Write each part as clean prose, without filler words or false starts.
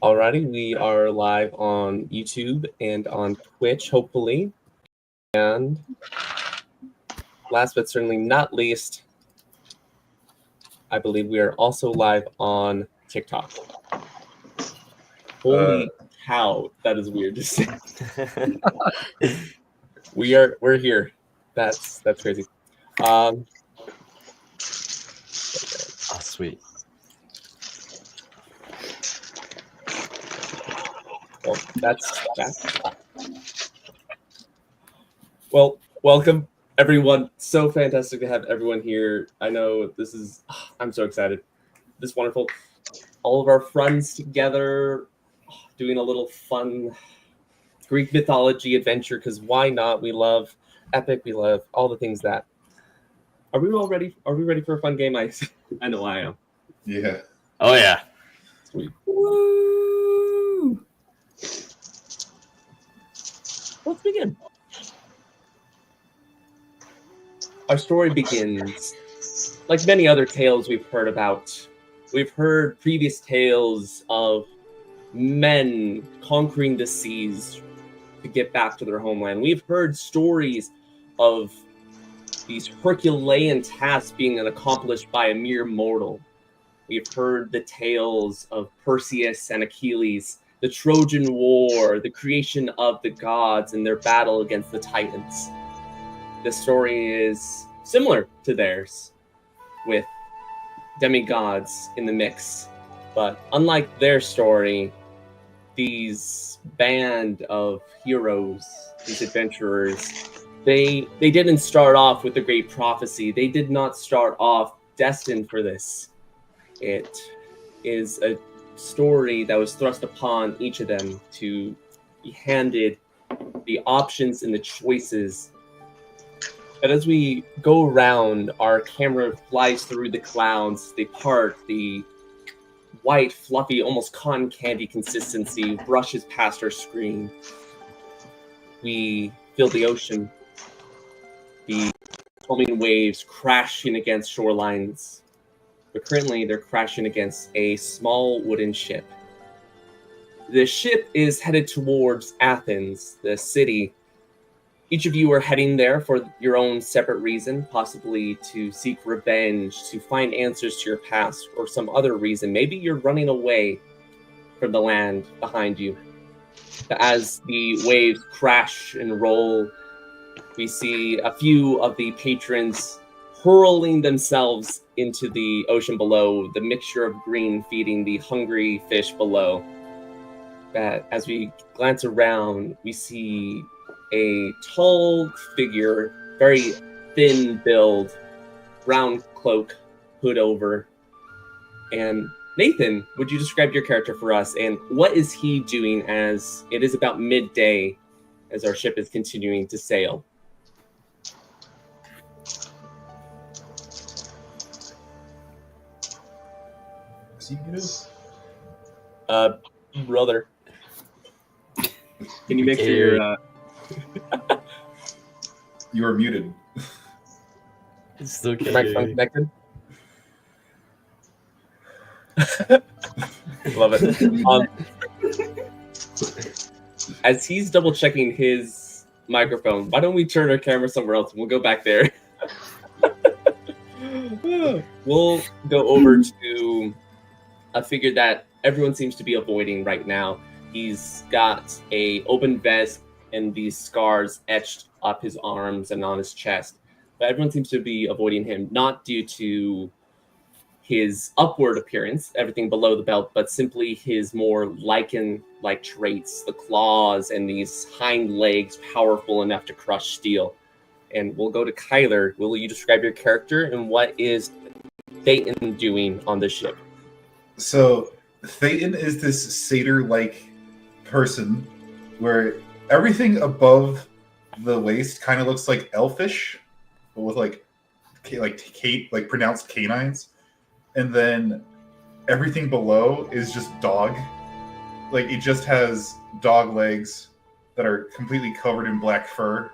Alrighty, we are live on YouTube and on Twitch, hopefully. And last but certainly not least, I believe we are also live on TikTok. Holy cow, that is weird to say. We're here. That's crazy. Oh, sweet. Well, that's that. Well, welcome everyone. So fantastic to have everyone here. I know this is, I'm so excited. This is wonderful. All of our friends together doing a little fun Greek mythology adventure, because why not? We love epic. We love all the things that. Are we all ready? Are we ready for a fun game? I know I am. Yeah. Oh, yeah. Sweet. Woo! Let's begin. Our story begins like many other tales we've heard about. We've heard previous tales of men conquering the seas to get back to their homeland. We've heard stories of these Herculean tasks being accomplished by a mere mortal. We've heard the tales of Perseus and Achilles, the Trojan War, the creation of the gods and their battle against the Titans. The story is similar to theirs, with demigods in the mix. But unlike their story, these band of heroes, these adventurers, they didn't start off with the great prophecy. They did not start off destined for this. It is a story that was thrust upon each of them to be handed the options and the choices. But as we go around, our camera flies through the clouds, they part, the white, fluffy, almost cotton candy consistency brushes past our screen. We feel the ocean, the foaming waves crashing against shorelines. But currently, they're crashing against a small wooden ship. The ship is headed towards Athens, the city. Each of you are heading there for your own separate reason, possibly to seek revenge, to find answers to your past, or some other reason. Maybe you're running away from the land behind you. But as the waves crash and roll, we see a few of the patrons hurling themselves into the ocean below, the mixture of green feeding the hungry fish below. That as we glance around, we see a tall figure, very thin build, brown cloak, hood over. And Nathan, would you describe your character for us, and what is he doing as it is about midday as our ship is continuing to sail? Brother. Can you make sure you're You are muted. It's still your microphone connected? Love it. As he's double checking his microphone, why don't we turn our camera somewhere else and we'll go back there. We'll go over to a figure that everyone seems to be avoiding right now. He's got a open vest and these scars etched up his arms and on his chest. But everyone seems to be avoiding him, not due to his upward appearance, everything below the belt, but simply his more lichen-like traits, the claws and these hind legs powerful enough to crush steel. And we'll go to Kyler. Will you describe your character and what is Thayton doing on the ship? So Thayton is this satyr-like person where everything above the waist kind of looks like elfish, but with like pronounced canines, and then everything below is just dog. Like it just has dog legs that are completely covered in black fur,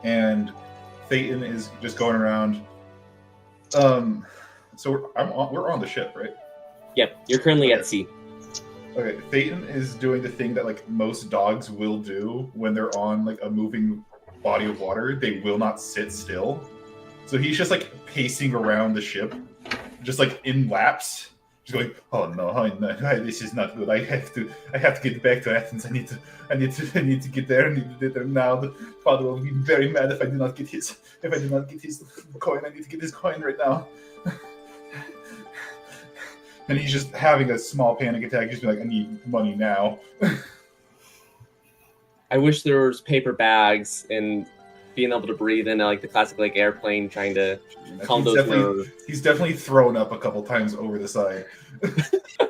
and Thayton is just going around. So we're on the ship, right? Yep, you're currently at sea. Okay, Thayton is doing the thing that like most dogs will do when they're on like a moving body of water. They will not sit still. So he's just like pacing around the ship, just like in laps, just going, "Oh no, this is not good. I have to get back to Athens. I need to get there. I need to get there now. The father will be very mad if I do not get his coin. I need to get his coin right now." And he's just having a small panic attack, just be like, "I need money now." I wish there was paper bags and being able to breathe in like the classic like airplane, trying to calm those nerves. He's definitely thrown up a couple times over the side. I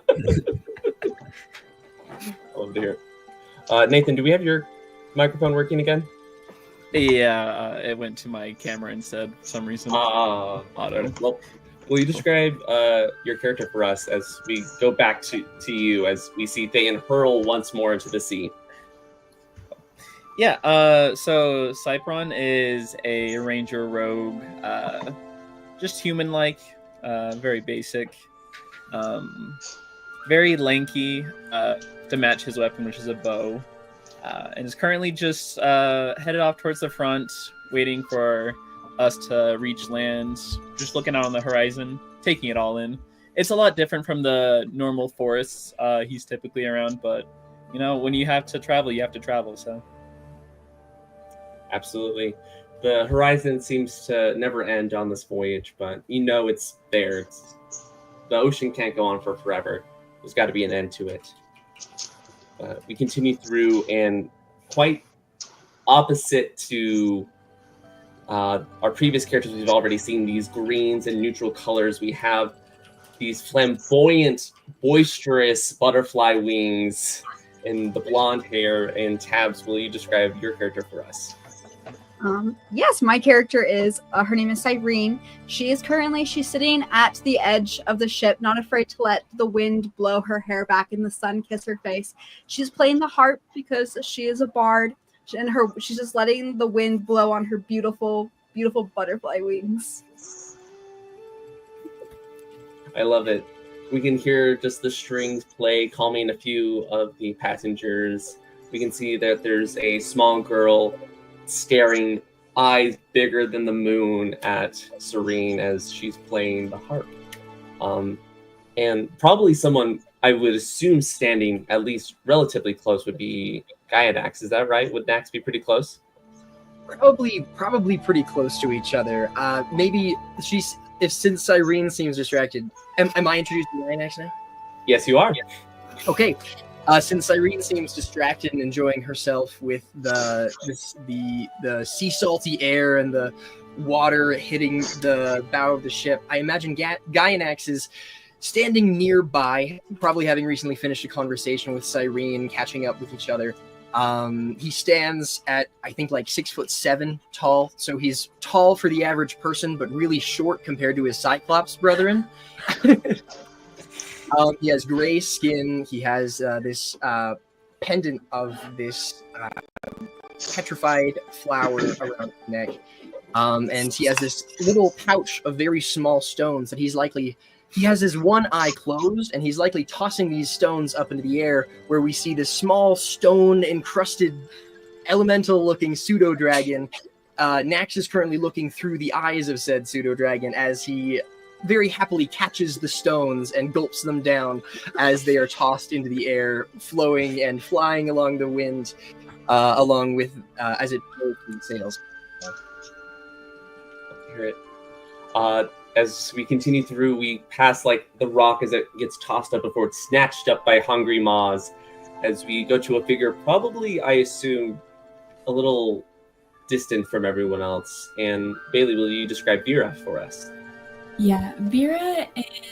love to hear it. Nathan, do we have your microphone working again? Yeah, it went to my camera instead for some reason. Well, will you describe your character for us as we go back to you as we see Thayton hurl once more into the sea? Yeah, so Cyprion is a ranger rogue, just human-like, very basic, very lanky to match his weapon, which is a bow, and is currently just headed off towards the front, waiting for us to reach land, just looking out on the horizon, taking it all in. It's a lot different from the normal forests he's typically around, but, you know, when you have to travel, you have to travel, so... Absolutely. The horizon seems to never end on this voyage, but you know it's there. The ocean can't go on for forever. There's got to be an end to it. We continue through, and quite opposite to our previous characters, we've already seen these greens and neutral colors. We have these flamboyant, boisterous butterfly wings and the blonde hair. And Tabs, will you describe your character for us? Yes, my character is, her name is Cyprion. She's sitting at the edge of the ship, not afraid to let the wind blow her hair back and the sun kiss her face. She's playing the harp because she is a bard, and she's just letting the wind blow on her beautiful, beautiful butterfly wings. I love it. We can hear just the strings play, calming a few of the passengers. We can see that there's a small girl staring, eyes bigger than the moon, at Serene as she's playing the harp. And probably someone I would assume standing at least relatively close would be Gaianax. Is that right? Would Nax be pretty close? Probably pretty close to each other. Maybe since Cyrene seems distracted. Am I introduced to Gaianax now? Yes, you are. Yeah. Okay. Since Cyrene seems distracted and enjoying herself with the sea salty air and the water hitting the bow of the ship, I imagine Gaianax is standing nearby, probably having recently finished a conversation with Cyrene, catching up with each other. He stands at, I think, like 6'7" tall, so he's tall for the average person, but really short compared to his Cyclops brethren. He has gray skin. He has this pendant of this petrified flower around his neck. And he has this little pouch of very small stones that he has his one eye closed, and he's likely tossing these stones up into the air, where we see this small stone-encrusted, elemental-looking pseudo-dragon. Nax is currently looking through the eyes of said pseudo-dragon as he very happily catches the stones and gulps them down as they are tossed into the air, flowing and flying along the wind, along with as it blows through the sails. Hear it. As we continue through, we pass like the rock as it gets tossed up before it's snatched up by hungry maws. As we go to a figure, probably I assume a little distant from everyone else. And Bailee, will you describe Veera for us? Yeah, Veera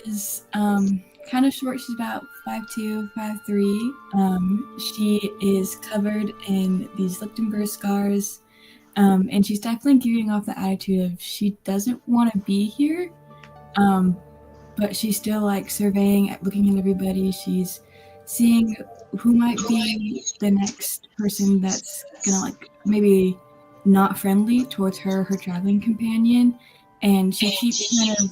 is kind of short. She's about 5'2", 5'3". She is covered in these Lichtenberg scars, and she's definitely giving off the attitude of she doesn't want to be here, but she's still like surveying, looking at everybody. She's seeing who might be the next person that's gonna like maybe not friendly towards her traveling companion. And she keeps kind of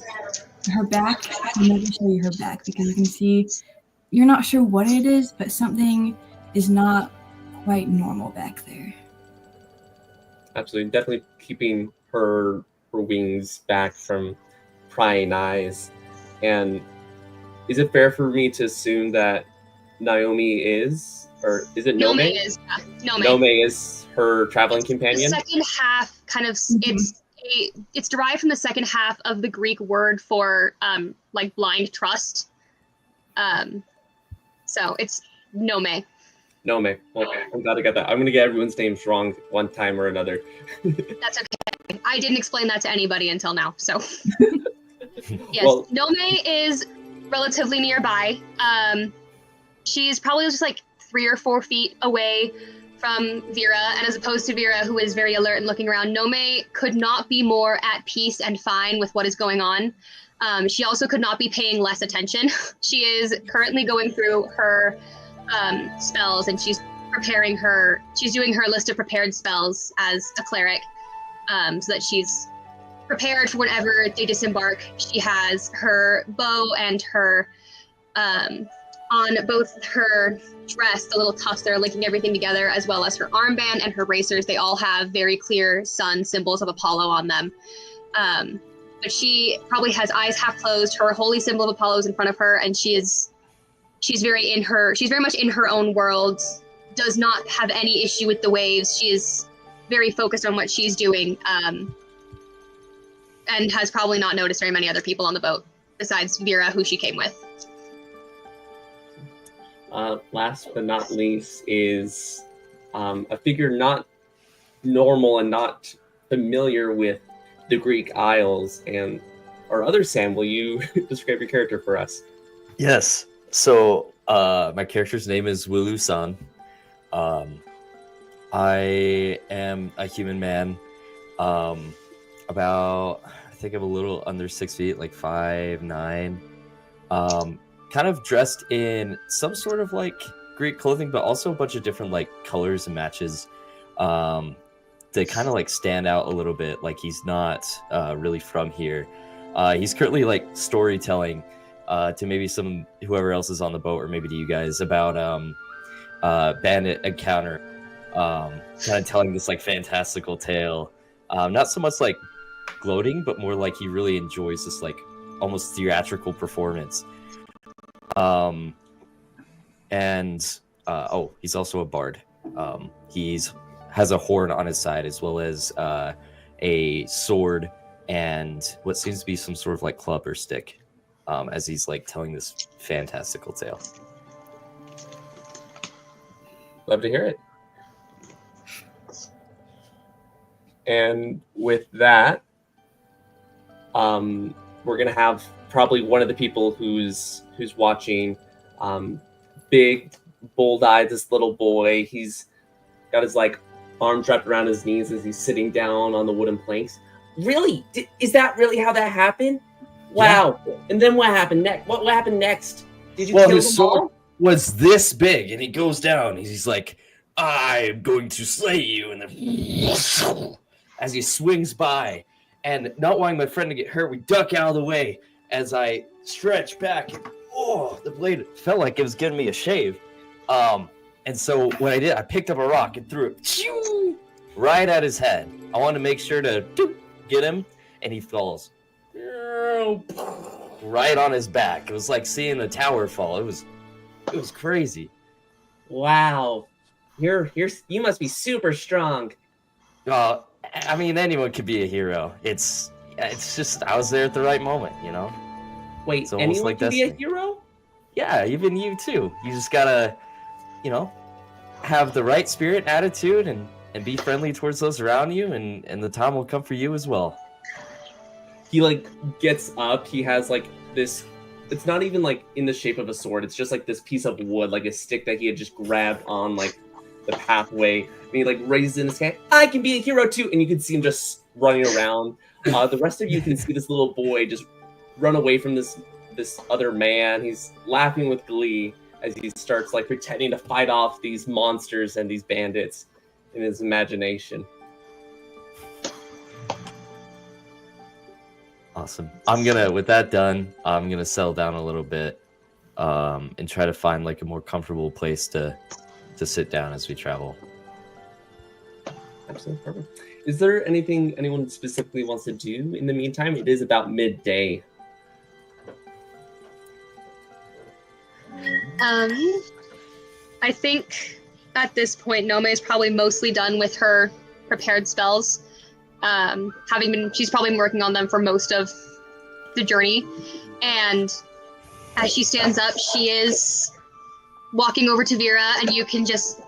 her back. I'm not going to show you her back because you can see you're not sure what it is, but something is not quite normal back there. Absolutely, definitely keeping her wings back from prying eyes. And is it fair for me to assume that Naomi is, or is it Nomei? Nomei is, yeah. Nomei. Nomei is her traveling companion. The second half kind of it's derived from the second half of the Greek word for like blind trust. So it's Nomei. Nomei. Okay, I'm glad I got that. I'm gonna get everyone's names wrong one time or another. That's okay. I didn't explain that to anybody until now. So yes, Well, Nomei is relatively nearby. She's probably just like 3 or 4 feet away from Veera, and as opposed to Veera, who is very alert and looking around, Nomei could not be more at peace and fine with what is going on. She also could not be paying less attention. She is currently going through her spells, and she's doing her list of prepared spells as a cleric, so that she's prepared for whenever they disembark. She has her bow and her on both her dress, the little tufts that are linking everything together, as well as her armband and her bracers. They all have very clear sun symbols of Apollo on them. But she probably has eyes half closed. Her holy symbol of Apollo is in front of her, and she's very much in her own world, does not have any issue with the waves. She is very focused on what she's doing, and has probably not noticed very many other people on the boat besides Veera, who she came with. Last but not least is a figure not normal and not familiar with the Greek Isles. And our other Sam, will you describe your character for us? Yes. So my character's name is Wulu-san. I am a human man. About, I think I'm a little under 6 feet, like 5'9". Kind of dressed in some sort of like Greek clothing, but also a bunch of different like colors and matches to kind of like stand out a little bit. Like he's not really from here. He's currently like storytelling to maybe whoever else is on the boat, or maybe to you guys, about bandit encounter. Kind of telling this like fantastical tale. Not so much like gloating, but more like he really enjoys this like almost theatrical performance. He's also a bard. Has a horn on his side, as well as a sword and what seems to be some sort of like club or stick, as he's like telling this fantastical tale. Love to hear it. And with that, we're gonna have probably one of the people who's watching, big, bold-eyed, this little boy. He's got his like arms wrapped around his knees as he's sitting down on the wooden planks. Really? Is that really how that happened? Wow. Yeah. And then what happened next? What happened next? Did you kill them his sword all? Was this big, and he goes down. He's like, "I'm going to slay you," and then as he swings by, and not wanting my friend to get hurt, we duck out of the way as I stretch back. And, the blade felt like it was giving me a shave. And so what I did, I picked up a rock and threw it right at his head. I wanted to make sure to get him, and he falls right on his back. It was like seeing the tower fall. It was crazy. Wow. You must be super strong. I mean, anyone could be a hero. It's just I was there at the right moment, you know? Wait, anyone like can be a hero? Yeah, even you too. You just gotta, have the right spirit and attitude and be friendly towards those around you, and the time will come for you as well. He like gets up, he has like this, it's not even like in the shape of a sword, it's just like this piece of wood, like a stick that he had just grabbed on like the pathway, and he like raises in his hand, "I can be a hero too," and you can see him just running around. The rest of you can see this little boy just run away from this other man. He's laughing with glee as he starts like pretending to fight off these monsters and these bandits in his imagination. Awesome. With that done, I'm gonna settle down a little bit, and try to find like a more comfortable place to sit down as we travel. Absolutely perfect. Is there anything anyone specifically wants to do in the meantime? It is about midday. I think at this point, Nomei is probably mostly done with her prepared spells. She's probably been working on them for most of the journey. And as she stands up, she is walking over to Veera, and you can just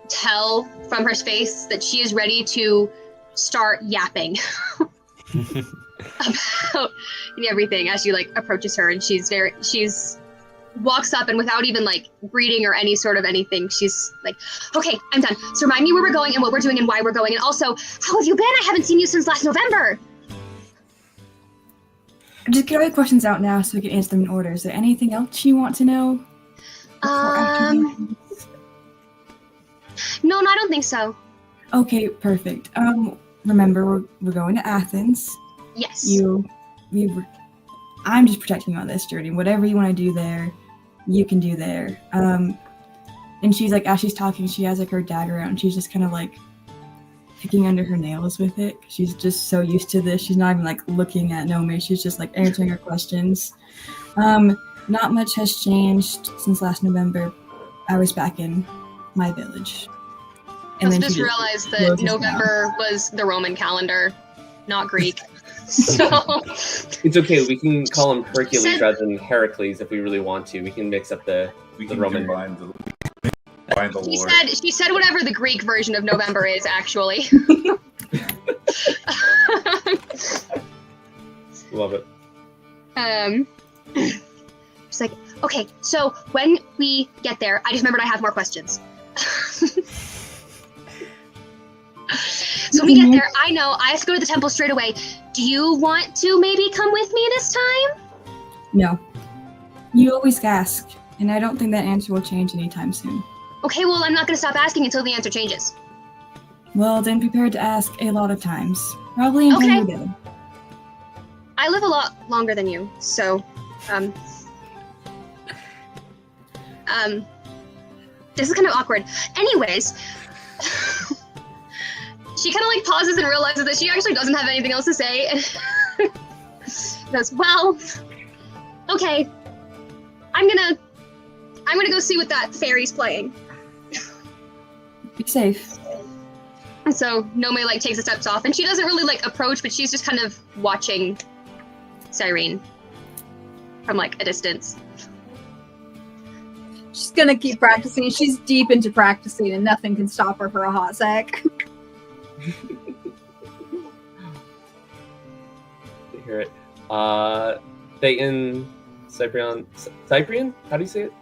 tell from her face that she is ready to start yapping about everything as you approaches her, and she's walks up, and without even greeting or any sort of anything, she's like, okay, I'm done. So remind me where we're going and what we're doing and why we're going, and also, how have you been? I haven't seen you since last November. Just get all the questions out now so we can answer them in order. Is there anything else you want to know? No, I don't think so. Okay, perfect. Remember, we're going to Athens. Yes. I'm just protecting you on this journey. Whatever you want to do there, you can do there. And she's as she's talking, she has her dagger out, and she's just kind of picking under her nails with it. She's just so used to this. She's not even looking at Nomei. She's just answering her questions. Not much has changed since last November. I was back in my village. And then just realized that November was the Roman calendar, not Greek. So it's okay. We can call him Hercules rather than Heracles if we really want to. We can mix up the Roman. She said whatever the Greek version of November is, actually. Love it. She's like, okay, so when we get there, I just remembered I have more questions. So when we get there, I know I have to go to the temple straight away. Do you want to maybe come with me this time? No. You always ask, and I don't think that answer will change anytime soon. Okay, well, I'm not going to stop asking until the answer changes. Well, then prepare to ask a lot of times. Probably until you're dead. I live a lot longer than you, so, this is kind of awkward. Anyways, she kind of pauses and realizes that she actually doesn't have anything else to say. And goes, well, okay, I'm gonna go see what that fairy's playing. Be safe. And so Nomei takes the steps off, and she doesn't really approach, but she's just kind of watching Cyrene from a distance. She's gonna keep practicing. She's deep into practicing, and nothing can stop her for a hot sec. Hear it. Thayton, Cyprion? How do you say it?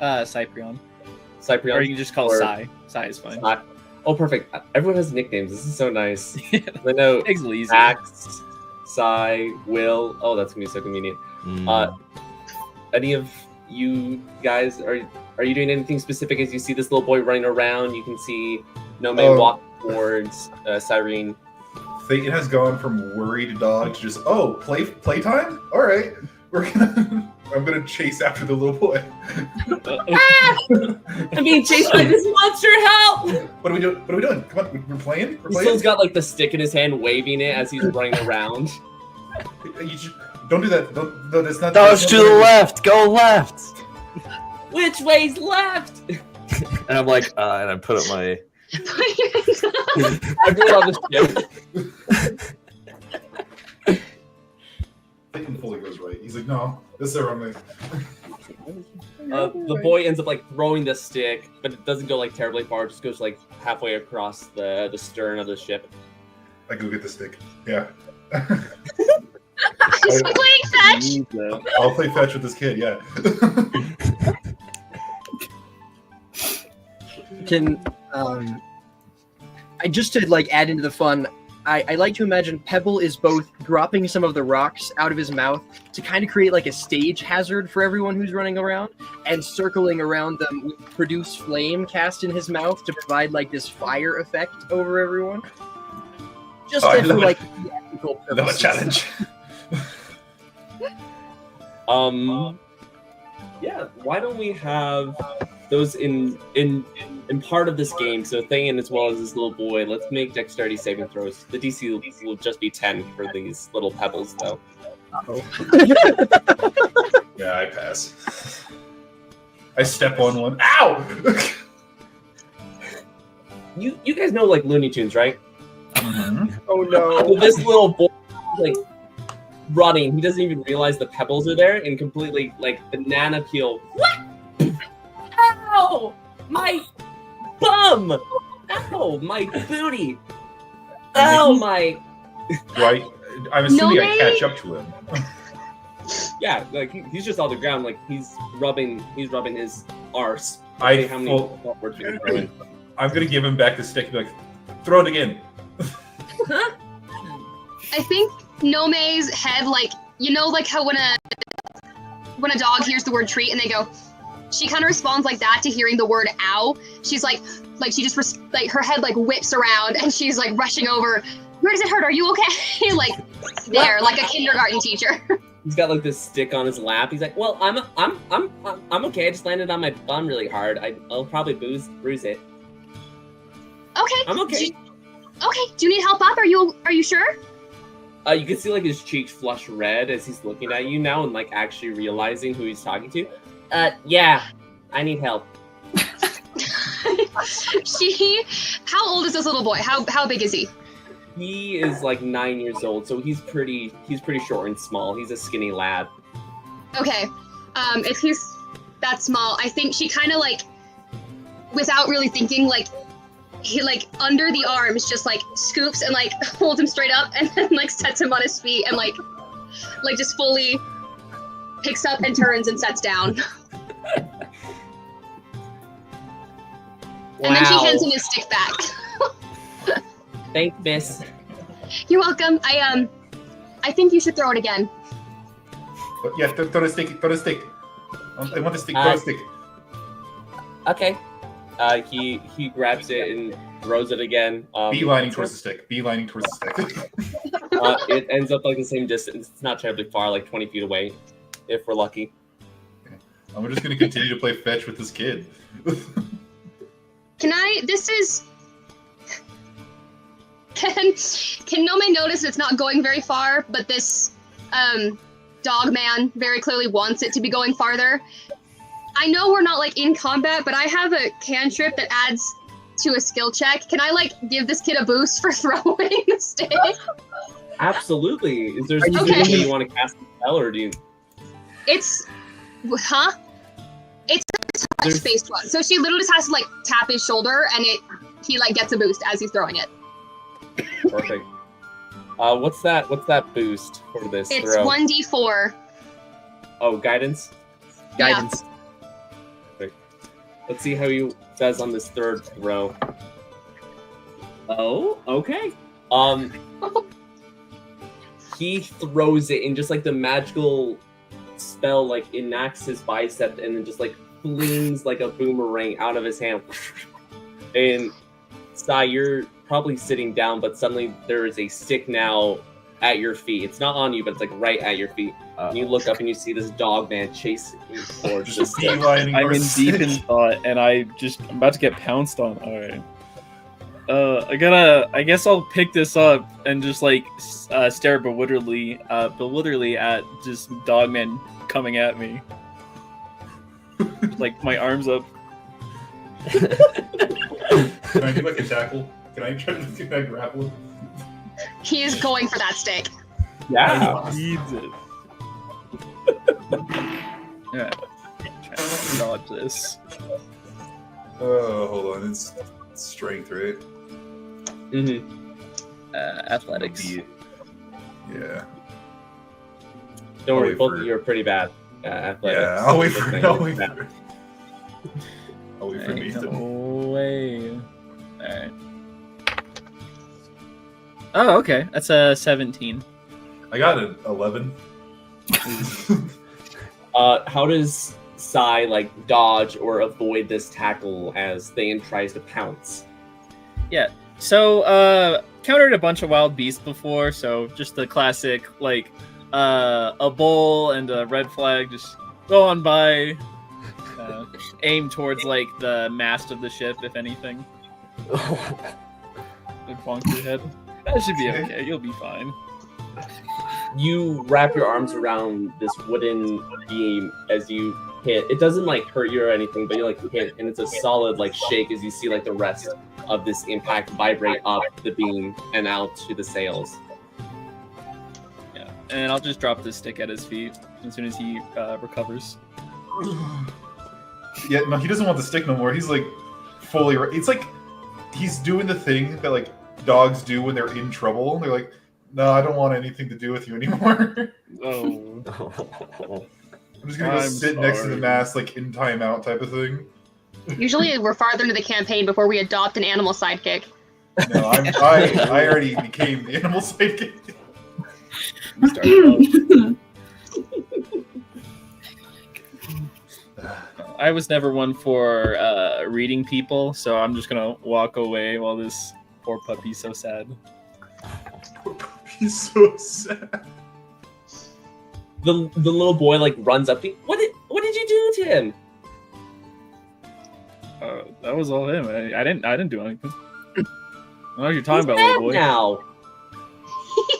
Cyprion. Cyprion. Or you can just call Cy. Cy is fine. Oh, perfect. Everyone has nicknames. This is so nice. I know easy. Axe, Cy, Will. Oh, that's gonna be so convenient. Any of you guys, are you doing anything specific as you see this little boy running around? You can see Nomei walk towards Cyrene. Thayton has gone from worried dog to just playtime. All right, I'm gonna chase after the little boy. I'm being chased by this monster! Help! What are we doing? Come on, we're playing. He still's got the stick in his hand, waving it as he's running around. Don't do that. No, that's not. Dodge to the left. Go left. Which way's left? And I'm and I put up my. I'm doing all this shit. Thayton fully goes right. He's like, no, this is the wrong way. The boy ends up throwing the stick, but it doesn't go terribly far. It just goes halfway across the stern of the ship. I go get the stick. Yeah. Is he playing fetch? I'll play fetch with this kid. Yeah. I just to add into the fun, I like to imagine Pebble is both dropping some of the rocks out of his mouth to kind of create a stage hazard for everyone who's running around, and circling around them with produce flame cast in his mouth to provide this fire effect over everyone. Just for theatrical purposes. Another challenge. Yeah, why don't we have those in part of this game? So Thayton as well as this little boy, let's make dexterity saving throws. The DC will just be 10 for these little pebbles, though. Yeah, I pass. I step on one. Ow! You guys know like Looney Tunes, right? Oh no. Well, this little boy like running, he doesn't even realize the pebbles are there and completely like banana peel. What? Ow! My bum! Ow! My booty! Oh my! Right? I'm assuming I Nomei? catch up to him. Yeah, like he's just on the ground, like he's rubbing his arse. I Okay, how many full- words you can throw in? I'm gonna give him back the stick and be like, throw it again. I think Nomei's head, like, you know, like how when a dog hears the word treat and they go, she kind of responds like that to hearing the word ow. She's like she just like her head like whips around and she's like rushing over. Where does it hurt? Are you okay? Like there, like a kindergarten teacher. He's got like this stick on his lap. He's like, "Well, I'm okay. I just landed on my bum really hard. I'll probably bruise it. Okay. I'm okay." Okay. Do you need help up? Are you sure? You can see like his cheeks flush red as he's looking at you now and like actually realizing who he's talking to. Yeah, I need help. How old is this little boy? How big is he? He is like 9 years old, so he's pretty short and small. He's a skinny lad. Okay. If he's that small, I think she kind of like, without really thinking, like, he like under the arms just like scoops and like holds him straight up and then like sets him on his feet and like just fully picks up and turns and sets down. And then she hands him his stick back. Thanks, miss. You're welcome. I think you should throw it again. But yeah, throw the stick. Throw the stick. I want the stick. Throw the stick. Okay. He grabs it and throws it again. Beelining towards the stick. Beelining towards the stick. It ends up like the same distance. It's not terribly far, like 20 feet away, if we're lucky. I'm just gonna continue to play fetch with this kid. Can Nomei notice it's not going very far, but this dog man very clearly wants it to be going farther? I know we're not like in combat, but I have a cantrip that adds to a skill check. Can I like give this kid a boost for throwing the stick? Absolutely. Is there Okay. something that you want to cast a spell, or do you? It's It's a touch-based one. So she literally just has to like tap his shoulder, and he like gets a boost as he's throwing it. Perfect. What's that boost for this It's throw? 1d4. Oh, guidance. Guidance. Let's see how he does on this third throw. Oh, okay. He throws it, and just like the magical spell like enacts his bicep and then just like flings like a boomerang out of his hand. And Sai, you're probably sitting down, but suddenly there is a stick now at your feet. It's not on you, but it's like right at your feet. And you look up and you see this dog man chasing towards the stick. Beelining I'm towards in the deep in stick. thought, and I'm about to get pounced on. All right. I guess I'll pick this up and just like stare bewilderedly at just Dogman coming at me. Like my arms up. Can I do like a tackle? Can I try to grapple him? He is going for that stick. Yeah. He needs it. Yeah. Try to dodge this. Oh, hold on. It's strength, right? Mm-hmm. Athletics. Yeah. Don't worry, wait both for- of you are pretty bad. Athletics. Yeah, I'll wait for Good it. thing. I'll wait for it. I'll wait for Ain't Nathan. no way. Alright. Oh, okay. That's a 17. I got an 11. How does Sai like dodge or avoid this tackle as Thayton tries to pounce? So, countered a bunch of wild beasts before, so just the classic, like, a bull and a red flag just go on by, aim towards like the mast of the ship, if anything. And bonk your head. That should be okay. You'll be fine. You wrap your arms around this wooden beam as you hit. It doesn't like hurt you or anything, but you like hit, and it's a solid like shake as you see like the rest of this impact vibrate up the beam and out to the sails. Yeah, and I'll just drop this stick at his feet as soon as he recovers. Yeah, no, he doesn't want the stick no more. He's like fully. It's like he's doing the thing that like dogs do when they're in trouble. They're like, "No, I don't want anything to do with you anymore." Oh. I'm just gonna go sit next to the mast, like in timeout type of thing. Usually, we're farther into the campaign before we adopt an animal sidekick. No, I already became the animal sidekick. I was never one for reading people, so I'm just gonna walk away while this poor puppy's so sad. Poor puppy's so sad. The little boy like runs up to you. What did you do to him? That was all him. I didn't do anything. I don't know what you're talking He's about, little mad boy. now.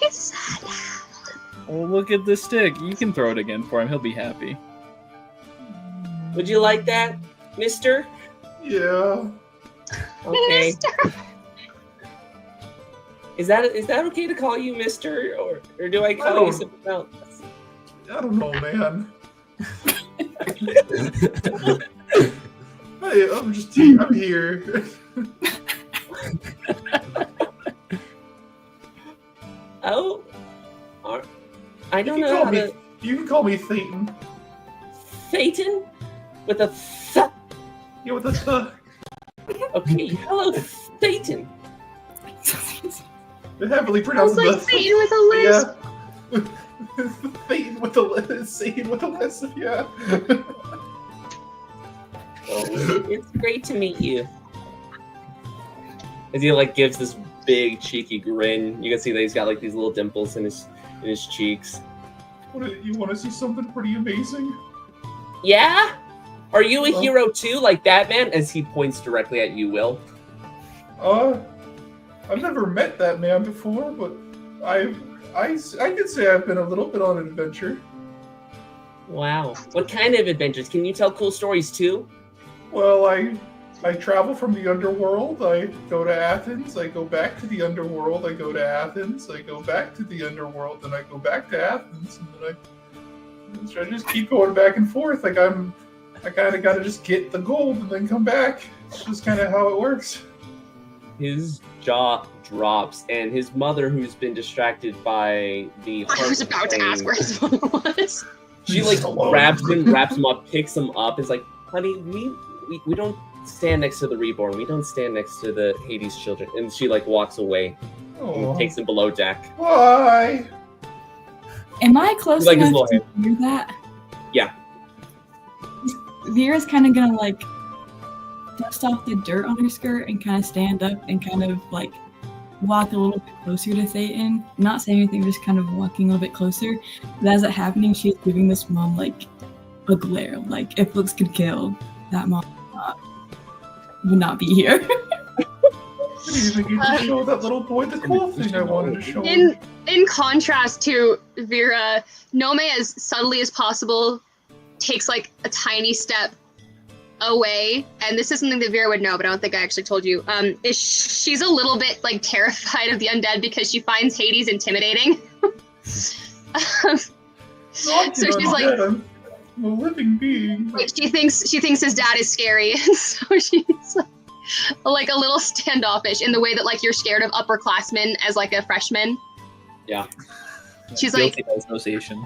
He's sad. Well, look at the stick. You can throw it again for him. He'll be happy. Would you like that, mister? Yeah. Okay. Is that okay to call you mister, or do I call you something else? I don't know, man. Hey, I'm here. Oh, I don't know how to. You can call me Thayton. Thayton, with a th. Yeah, with a th. Okay, hello, Thayton. They heavily pronounced Sounds like Satan with a lisp. Yeah. Satan with a lisp. Yeah. Oh, it's great to meet you. As he like gives this big cheeky grin, you can see that he's got like these little dimples in his cheeks. You want to see something pretty amazing? Yeah? Are you a hero too, like Batman? As he points directly at you, Will. I've never met that man before, but I could say I've been a little bit on an adventure. Wow. What kind of adventures? Can you tell cool stories too? Well, I travel from the underworld. I go to Athens. I go back to the underworld. I go to Athens. I go back to the underworld. Then I go back to Athens. And then I just keep going back and forth. Like I kind of got to just get the gold and then come back. It's just kind of how it works. His jaw drops, and his mother, who's been distracted by the I was about to ask where his mother was. She like grabs him, wraps him up, picks him up. Is like, honey, we don't stand next to the Reborn. We don't stand next to the Hades children. And she like walks away and takes him below deck. Why? Am I close Like his enough little to hear that? Yeah. Vera's kind of gonna like dust off the dirt on her skirt and kind of stand up and kind of like walk a little bit closer to Thayton. Not saying anything, just kind of walking a little bit closer. But as it's happening, she's giving this mom like a glare. Like if looks could kill, that mom would not be here. I didn't even get to show that little boy the cool thing I wanted to show him. In contrast to Veera, Nomei, as subtly as possible, takes like a tiny step away, and this is something that Veera would know, but I don't think I actually told you. She's a little bit like terrified of the undead because she finds Hades intimidating. So she's like, I'm a living being. she thinks his dad is scary, and so she's like a little standoffish in the way that like you're scared of upperclassmen as like a freshman. Yeah. She's like association.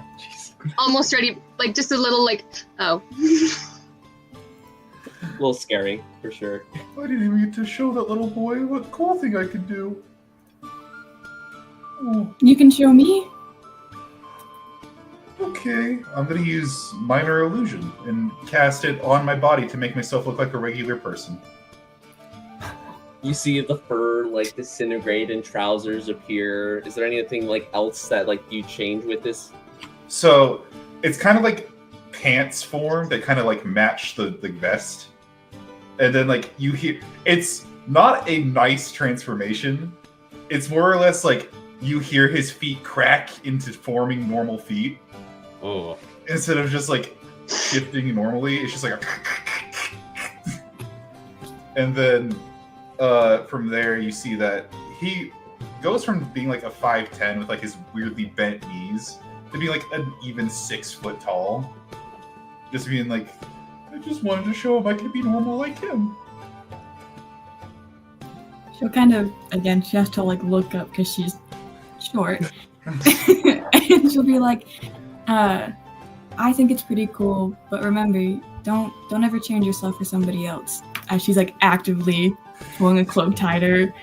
almost ready, like just a little like, oh. A little scary, for sure. I didn't even get to show that little boy what cool thing I could do. Oh, You can show me. okay. I'm gonna use minor illusion and cast it on my body to make myself look like a regular person. You see the fur like disintegrate and trousers appear. Is there anything like else that like you change with this? So it's kind of pants form that kind of like match the vest. And then like you hear, it's not a nice transformation. It's more or less like you hear his feet crack into forming normal feet. Oh. Instead of just like shifting normally, it's just like a and then from there you see that he goes from being like a 5'10" with like his weirdly bent knees to be like an even 6 foot tall. Just being like, I just wanted to show him I could be normal like him. She'll kind of, again, she has to like look up because she's short. And she'll be like, I think it's pretty cool, but remember, don't ever change yourself for somebody else. As she's like actively pulling a cloak tighter,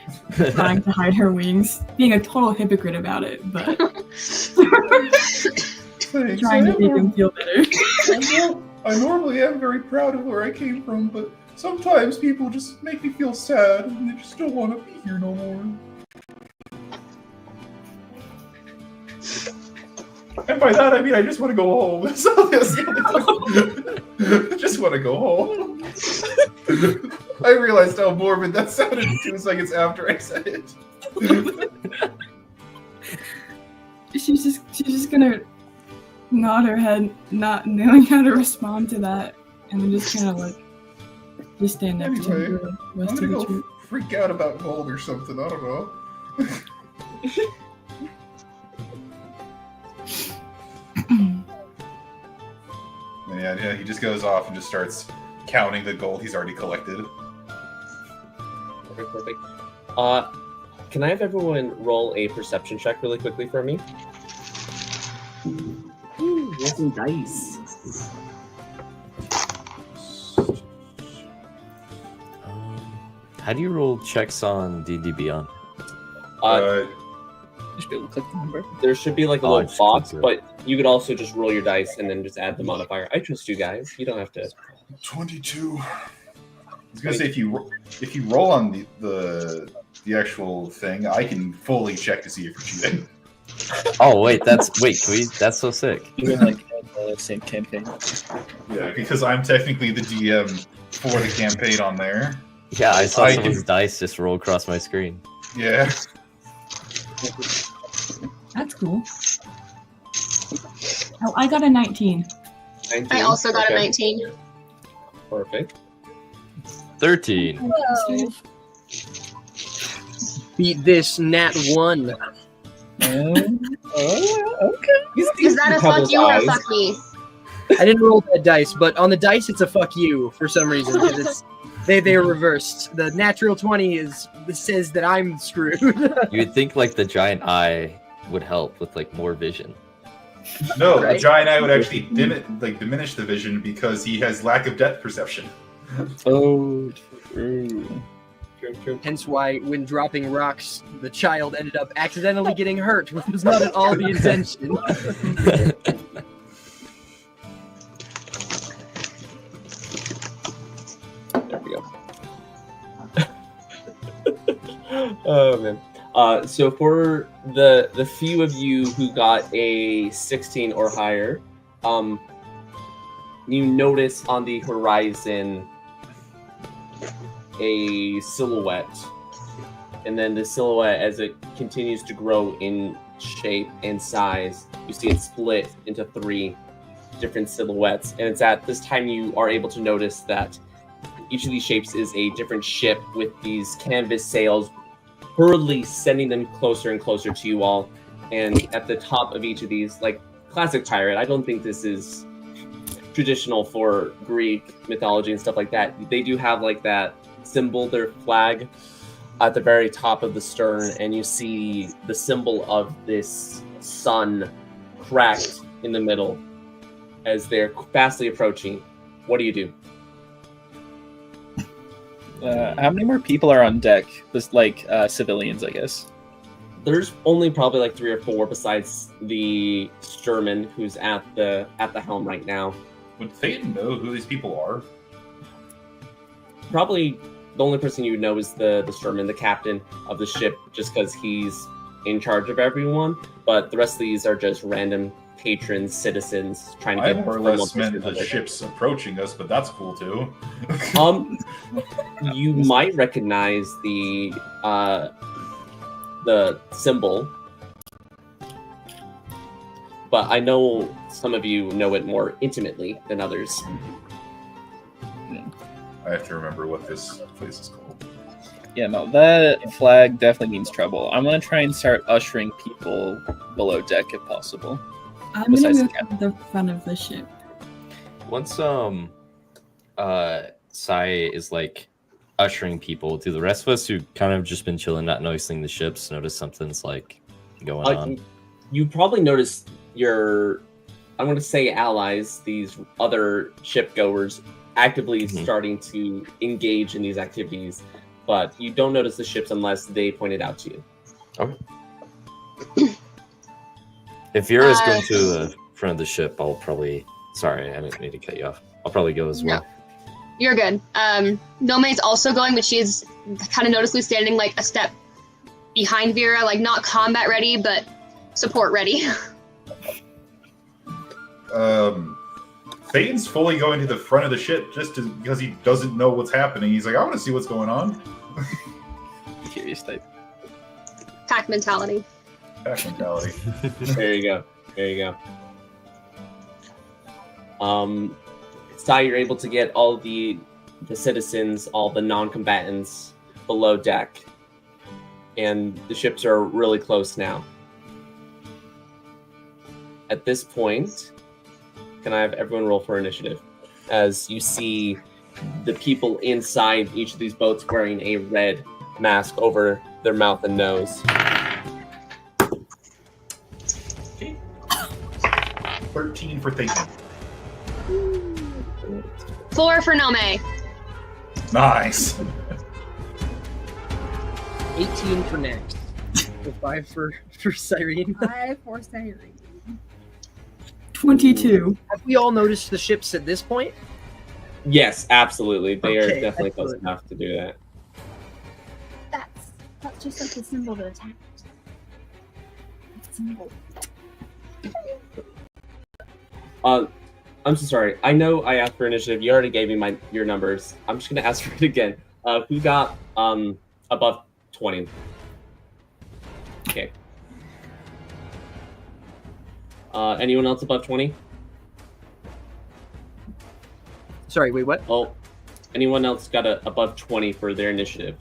trying to hide her wings, being a total hypocrite about it, but trying to make him feel better. I normally am very proud of where I came from, but sometimes people just make me feel sad and they just don't want to be here no more. And by that I mean I just want to go home. So that's the only thing. Just want to go home. I realized how morbid that sounded 2 seconds after I said it. She's just gonna nod her head, not knowing how to respond to that, and then just kind of like just stand next to her. Anyway, The I'm rest gonna of the go troop. freak out about gold or something. I don't know. And yeah, he just goes off and just starts counting the gold he's already collected. Perfect. Can I have everyone roll a perception check really quickly for me? Ooh, roll some dice. How do you roll checks on D&D Beyond? You should be able to click the number. There should be like a Oh, I little just box, clicked but you could also just roll your dice and then just add the modifier. I trust you guys. You don't have to. 22. I was gonna say if you roll on the actual thing, I can fully check to see if you're cheating. Oh wait, can we? That's so sick. Even like the same campaign. Yeah, because I'm technically the DM for the campaign on there. Yeah, I saw I someone's can- dice just roll across my screen. Yeah. That's cool. Oh, I got a 19. 19? I also got Okay, a 19. Perfect. 13. Whoa. Beat this nat 1. Okay. Is that a fuck you or a fuck me? I didn't roll that dice, but on the dice it's a fuck you for some reason. 'Cause it's, they are reversed. The natural 20 says that I'm screwed. You would think like the giant eye would help with like more vision. No, Right? the giant eye would actually diminish the vision because he has lack of depth perception. Oh, true. True. Hence why, when dropping rocks, the child ended up accidentally getting hurt, which was not at all the intention. There we go. Oh man. So for the few of you who got a 16 or higher, you notice on the horizon a silhouette, and then the silhouette, as it continues to grow in shape and size, you see it split into 3 different silhouettes. And it's at this time you are able to notice that each of these shapes is a different ship with these canvas sails hurriedly sending them closer and closer to you all. And at the top of each of these, like classic pirate, I don't think this is traditional for Greek mythology and stuff like that. They do have like that symbol, their flag, at the very top of the stern, and you see the symbol of this sun cracked in the middle as they're fastly approaching. What do you do? How many more people are on deck? Just like civilians, I guess. There's only probably like 3 or 4 besides the Sturman, who's at the helm right now. Would Thayton know who these people are? Probably the only person you would know is the Sturman, the captain of the ship, just because he's in charge of everyone. But the rest of these are just random patrons, citizens trying to I get more or thermal less meant vision of the it. ships approaching us, but that's cool too. You might recognize the symbol, but I know some of you know it more intimately than others. I have to remember what this place is called. Yeah, no, that flag definitely means trouble. I'm gonna try and start ushering people below deck if possible. I'm gonna Besides move the to the front of the ship. Once Sai is like ushering people, do the rest of us who kind of just been chilling, not noticing the ships, notice something's like going on? You probably noticed your, I'm going to say allies, these other ship goers, actively starting to engage in these activities, but you don't notice the ships unless they point it out to you. Okay. If Veera's going to the front of the ship, I'll probably... Sorry, I didn't mean to cut you off. I'll probably go as well. No. You're good. Nomei's also going, but she's kind of noticeably standing like a step behind Veera, like not combat ready, but support ready. Thayton's fully going to the front of the ship because he doesn't know what's happening. He's like, I want to see what's going on. Curious type. Pack mentality. Pack mentality. There you go. There you go. Sai, you're able to get all the citizens, all the non-combatants below deck. And the ships are really close now. At this point, can I have everyone roll for initiative? As you see the people inside each of these boats wearing a red mask over their mouth and nose. 13 for Thayton. 4 for Nomei. Nice. 18 for next. 5 for Cyrene. 5 for Cyrene. 22. Have we all noticed the ships at this point? Yes, absolutely. They are Okay, definitely close excellent. enough to do that. That's just like the symbol that attacked. Symbol. I'm so sorry. I know I asked for initiative. You already gave me your numbers. I'm just gonna ask for it again. Who got above 20? Okay. Anyone else above 20? Sorry, wait, what? Oh, anyone else got above 20 for their initiative?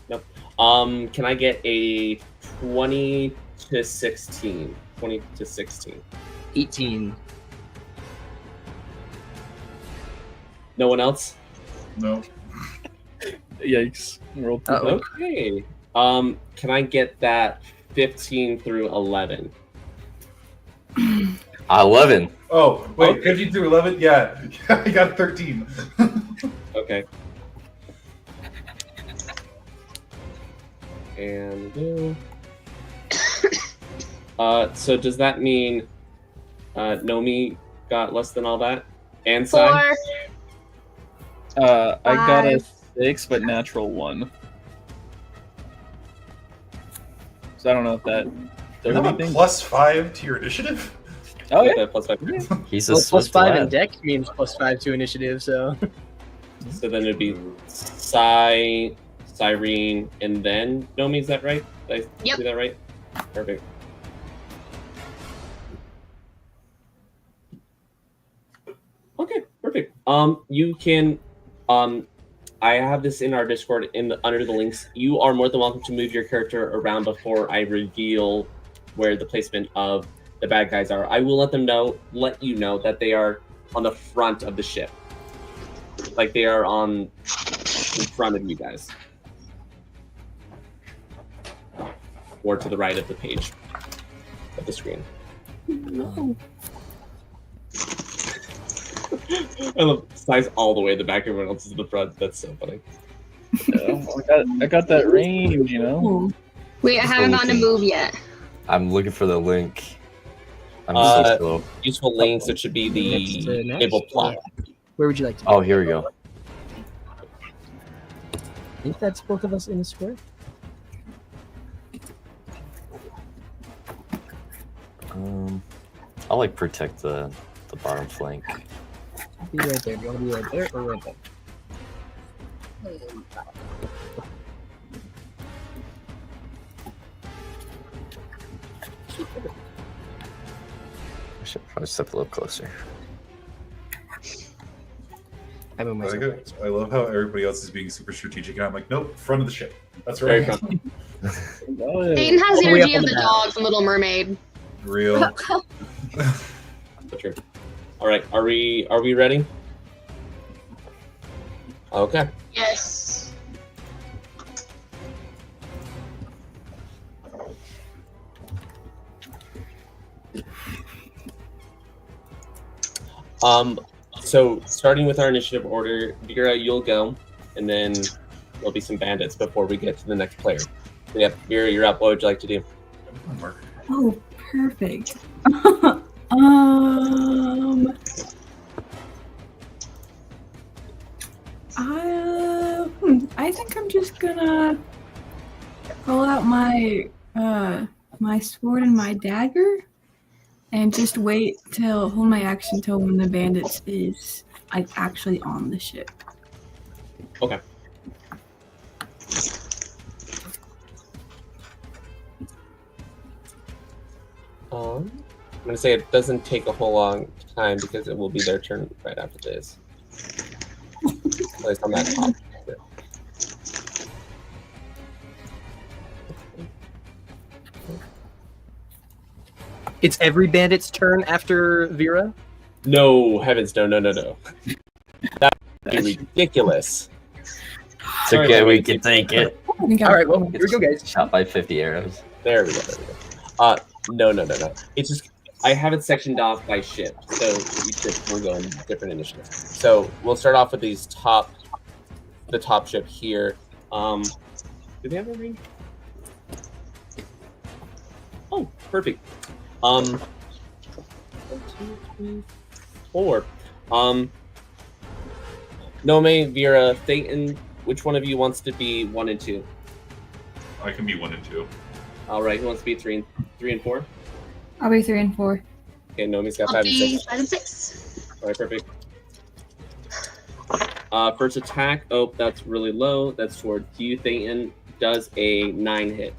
Nope. Can I get a 20 to 16? 20 to 16. 18. No one else? No. Yikes. Roll 2. Uh-oh. Okay. Can I get that 15 through 11? 11. Oh, wait, Okay. 15 through 11? Yeah, I got 13. Okay. And so does that mean Nomei got less than all that? And Sai? 4. I got a 5. 6, but natural 1. So I don't know if that does You have a anything. +5 to your initiative? Oh yeah. That plus 5. He's a Well, swift +5 in lad. deck means +5 to initiative, so. So then it'd be Sai, Cyrene, and then Nomei, is that right? Did I Yep. do that right? Perfect. Okay, perfect. You can, I have this in our Discord under the links. You are more than welcome to move your character around before I reveal where the placement of the bad guys are. I will let you know that they are on the front of the ship. Like they are in front of you guys. Or to the right of the page of the screen. No. I love Sai's all the way in the back, everyone else is in the front. That's so funny. Yeah, I got that range, you know. Wait, I haven't gotten to move yet. I'm looking for the link. I'm Uh, so slow. Useful links, it should be Next to the next, table plot. Where would you like to Oh, here we go. I think that's both of us in the square. I'll like protect the bottom flank. I'll be right there. Do you want to be right there or right there? I should probably step a little closer. I move myself. I love how everybody else is being super strategic, and I'm like, nope, front of the ship. That's Very right. front. Thayton has the All the way up energy on of the the bow. dog from Little Mermaid. Real. For sure. All right, are we ready? Okay. Yes. So starting with our initiative order, Veera, you'll go, and then there'll be some bandits before we get to the next player. So, yep, Veera, you're up. What would you like to do? Oh, perfect. I think I'm just gonna pull out my my sword and my dagger, and just hold my action till when the bandits is like actually on the ship. Okay. I'm gonna say it doesn't take a whole long time because it will be their turn right after this. At least on that top. It's every bandit's turn after Veera? No, heavens, no. That would be ridiculous. It's okay, we can take it. I think All right, well, here we go, guys. Shot by 50 arrows. There we go. No. It's just I have it sectioned off by ship, so each ship will go in different initiatives. So we'll start off with the top ship here. Do they have a range? Oh, perfect. 1, 2, 3, 4. Nomei, Veera, Thayton, which one of you wants to be 1 and 2? I can be 1 and 2. All right, who wants to be 3 and 4? I'll be 3 and 4. Okay, Nomi's got I'll 5 and be 6. 5 and 6. All right, perfect. First attack. Oh, that's really low. That's towards you, Thayton. Does a 9 hit.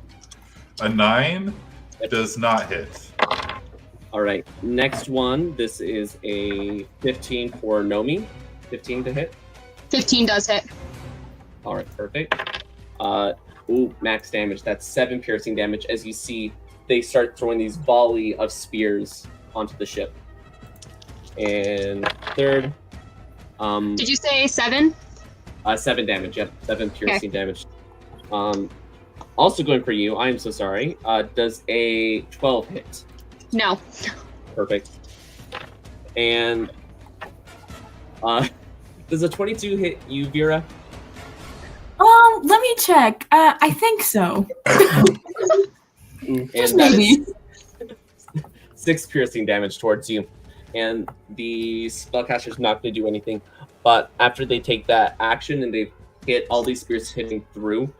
A 9 does not hit. All right, next one. This is a 15 for Nomei. 15 to hit. 15 does hit. All right, perfect. Max damage. That's 7 piercing damage. As you see, they start throwing these volley of spears onto the ship. And third. Did you say 7? 7 damage. Yep, 7 piercing damage. Also going for you. I am so sorry. Does a 12 hit? No. Perfect. And does a 22 hit you, Veera? Let me check. I think so. And Just that maybe. is 6 piercing damage towards you. And the spellcaster's not going to do anything. But after they take that action and they hit all these spears hitting through,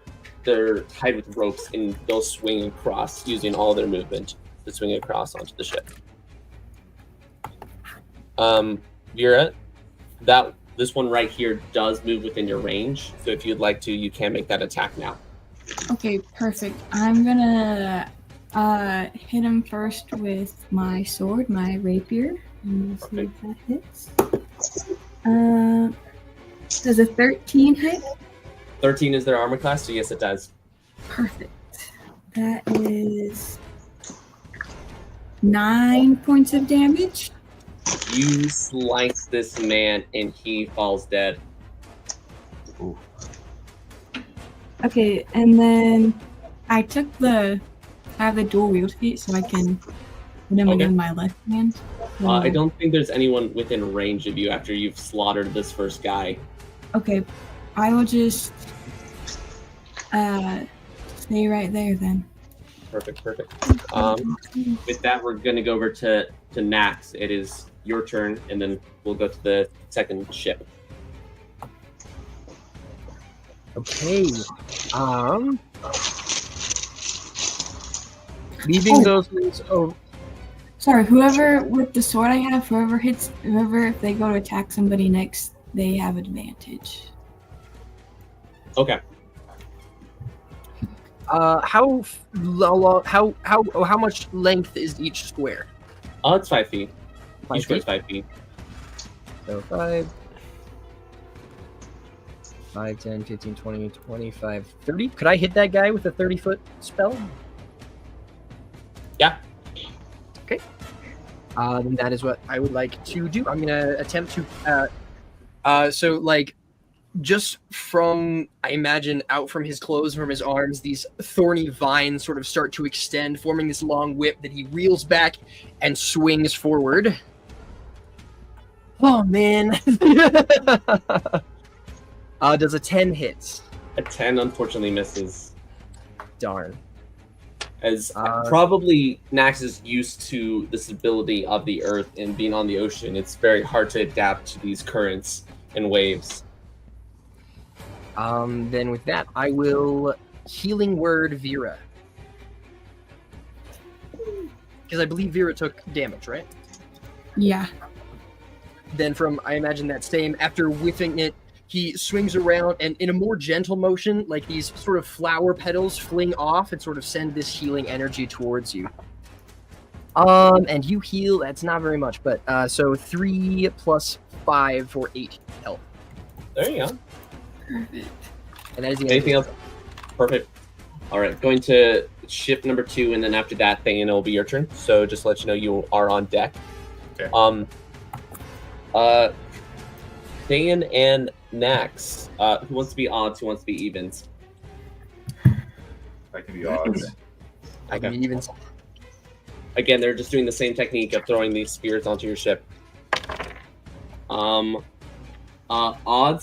they're tied with ropes and they'll swing across using all their movement to swing across onto the ship. Veera, this one right here does move within your range. So if you'd like to, you can make that attack now. Okay, perfect. I'm gonna hit him first with my sword, my rapier. And we'll see if that hits. Does a 13 hit? 13 is their armor class, so yes, it does. Perfect. That is 9 points of damage. You slice this man and he falls dead. Ooh. Okay, and then I have the dual wield feat, so I can put him in my left hand. I don't think there's anyone within range of you after you've slaughtered this first guy. Okay, I will just stay right there then. Perfect. With that, we're going to go over to Nax. It is your turn, and then we'll go to the second ship. Okay. Leaving those things over. Sorry, whoever with the sword I have, whoever if they go to attack somebody next, they have advantage. Okay. How much length is each square? It's 5 feet. 5 Each square is feet? 5 feet. So 5, 10, 15, 20, 25, 30. Could I hit that guy with a 30-foot spell? Yeah. Okay. Then that is what I would like to do. I'm gonna attempt to. So like, just from, I imagine, out from his clothes, from his arms, these thorny vines sort of start to extend, forming this long whip that he reels back and swings forward. Oh man. Does a 10 hit? A 10 unfortunately misses. Darn. As probably Nax is used to the stability of the earth and being on the ocean, it's very hard to adapt to these currents and waves. Then with that, I will healing word Veera. Because I believe Veera took damage, right? Yeah. Then from, I imagine that same, after whiffing it, he swings around and in a more gentle motion, like these sort of flower petals fling off and sort of send this healing energy towards you. And you heal, that's not very much, but so 3 plus 5 for 8 health. There you go. Perfect. And that is the Anything else? Perfect. All right, going to shift number 2, and then after that, Thayton, it'll be your turn. So just to let you know, you are on deck. Okay. Thayton and Nax, who wants to be odds, who wants to be evens? I can be odds. I can even. Again, they're just doing the same technique of throwing these spears onto your ship. Odds,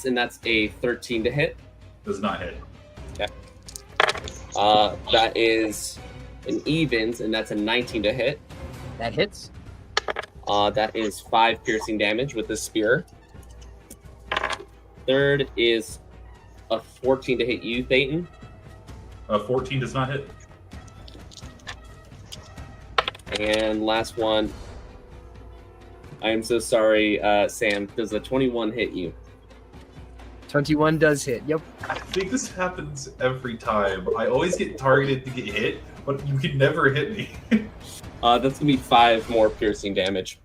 and that's a 13 to hit. Does not hit. Okay. That is an evens, and that's a 19 to hit. That hits. That is 5 piercing damage with the spear. Third is a 14 to hit you, Thayton. 14 does not hit. And last one, I am so sorry, Sam. Does a 21 hit you? 21 does hit. Yep. I think this happens every time. I always get targeted to get hit, but you can never hit me. That's gonna be 5 more piercing damage,